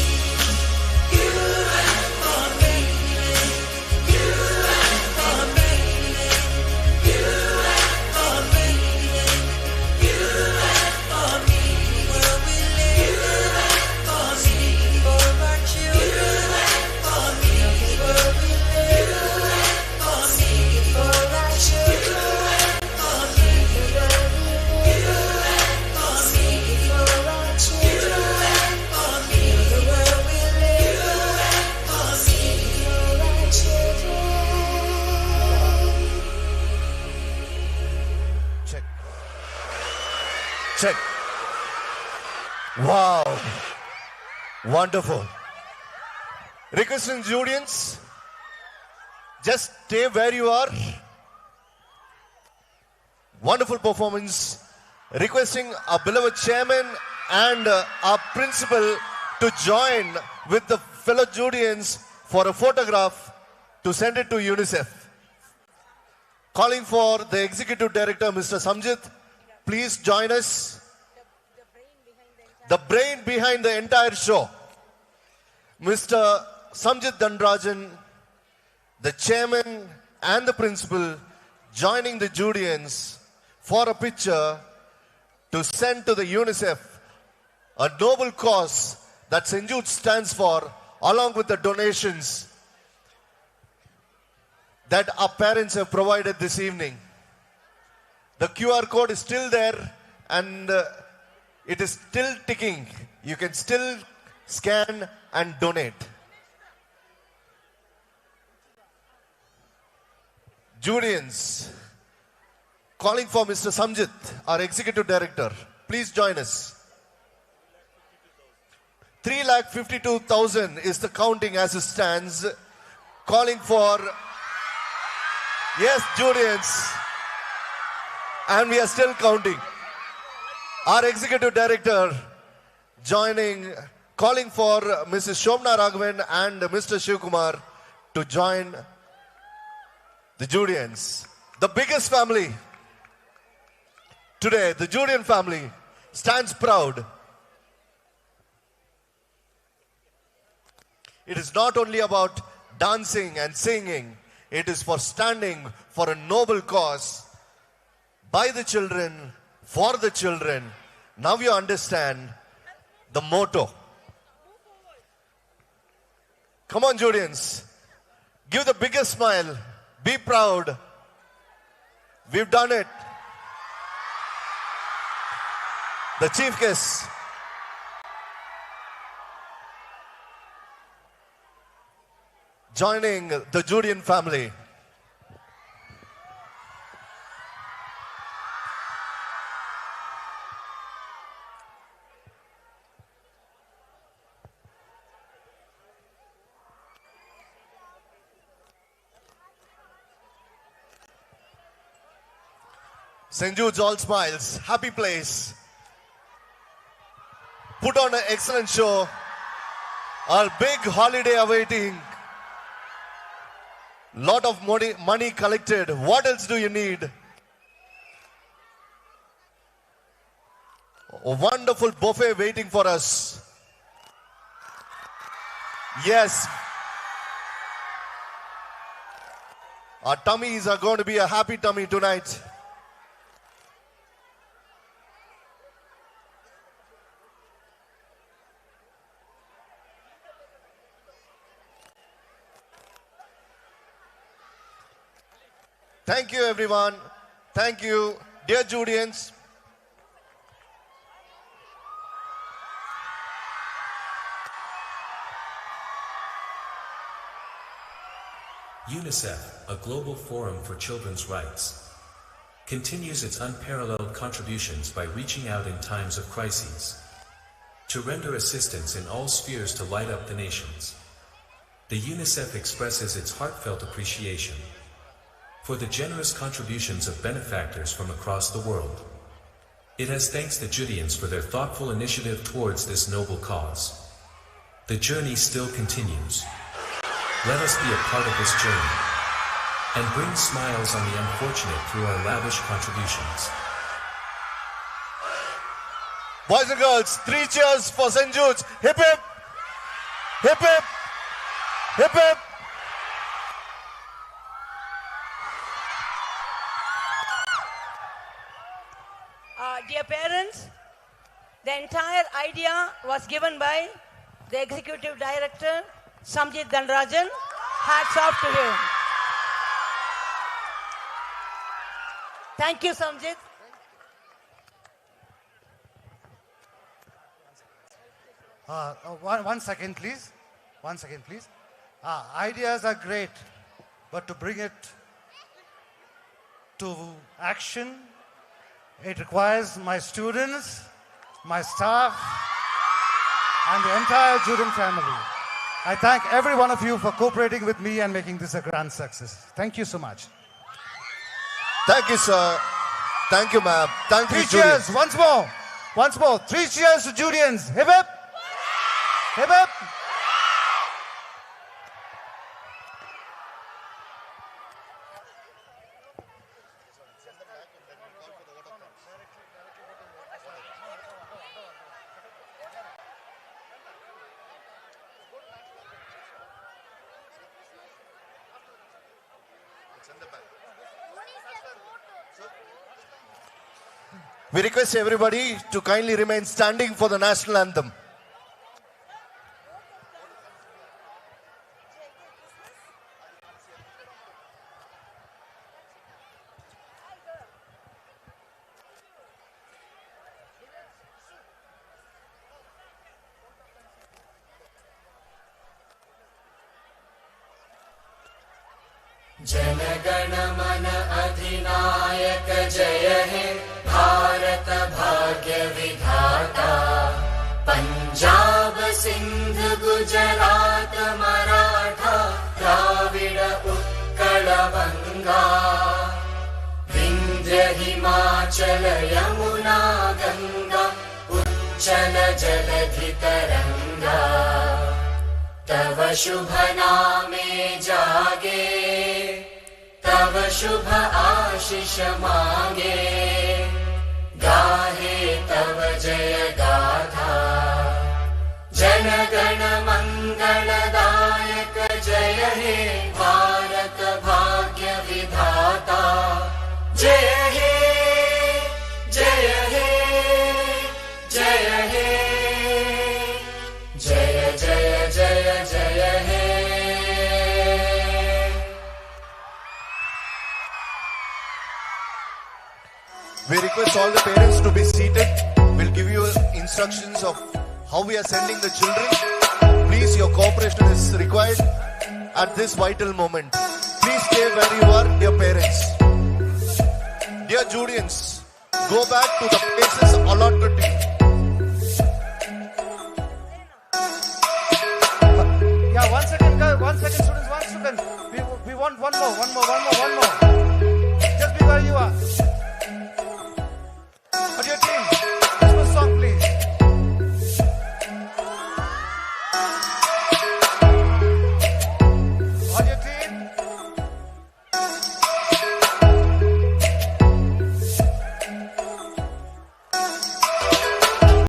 Check. Check. Wow. Wonderful. Requesting Judeans, just stay where you are. Wonderful performance. Requesting our beloved chairman and our principal to join with the fellow Judeans for a photograph to send it to UNICEF. Calling for the executive director, Mr. Samjit, please join us. The brain behind the entire show. Mr. Samjit Dandrajan, the chairman and the principal, joining the Judeans for a picture to send to the UNICEF a noble cause that St. Jude stands for, along with the donations that our parents have provided this evening. The QR code is still there and it is still ticking. You can still scan and donate. Judeans, calling for Mr. Samjit, our Executive Director. Please join us. 3,52,000 is the counting as it stands. Calling for, yes, Judeans. And we are still counting. Our Executive Director joining, calling for Mrs. Shobna Raghavan and Mr. Shivkumar to join the Judeans. The biggest family today, the Judean family, stands proud. It is not only about dancing and singing, it is for standing for a noble cause by the children, for the children. Now you understand the motto. Come on, Judeans. Give the biggest smile. Be proud. We've done it. The chief guest. Joining the Judean family. St. Jude's all smiles, happy place. Put on an excellent show. A big holiday awaiting. Lot of money collected. What else do you need? A wonderful buffet waiting for us. Yes. Our tummies are going to be a happy tummy tonight. Thank you, everyone. Thank you, dear Judeans. UNICEF, a global forum for children's rights, continues its unparalleled contributions by reaching out in times of crises to render assistance in all spheres to light up the nations. The UNICEF expresses its heartfelt appreciation for the generous contributions of benefactors from across the world. It has thanked the Judeans for their thoughtful initiative towards this noble cause. The journey still continues. Let us be a part of this journey and bring smiles on the unfortunate through our lavish contributions. Boys and girls, 3 cheers for St. Jude's. Hip hip! Hip hip! Hip hip! Dear parents, the entire idea was given by the Executive Director, Samjit Dhanrajan. Hats off to him. Thank you, Samjit. One second, please. 1 second, please. Ideas are great, but to bring it to action, it requires my students, my staff, and the entire Judean family. I thank every one of you for cooperating with me and making this a grand success. Thank you so much. Thank you, sir. Thank you, ma'am. Thank you, 3 cheers, once more. Once more. 3 cheers to Judeans. Hip hip. Hip hip. We request everybody to kindly remain standing for the national anthem. जनगण मन अधिनायक जय हे भारत भाग्य विधाता पंजाब सिंध गुजरात मराठा द्राविड़ उत्कल बंगा विंध्य हिमाचल यमुना गंगा उच्चल जलधि तरंगा तव शुभ नामे जागे तव शुभ आशीष मांगे गाहे तव जय गाथा जनगण मंगलदायक जय हे भारत भाग्य विधाता जय हे जय हे जय हे जय जय जय जय हे We request all the parents to be seated. We'll give you instructions of how we are sending the children. Please, your cooperation is required at this vital moment. Please stay where you are, dear parents. Dear Judeans, go back to the places allotted to you. Yeah, 1 second, guys. 1 second, students. 1 second. We want one more. Just be where you are.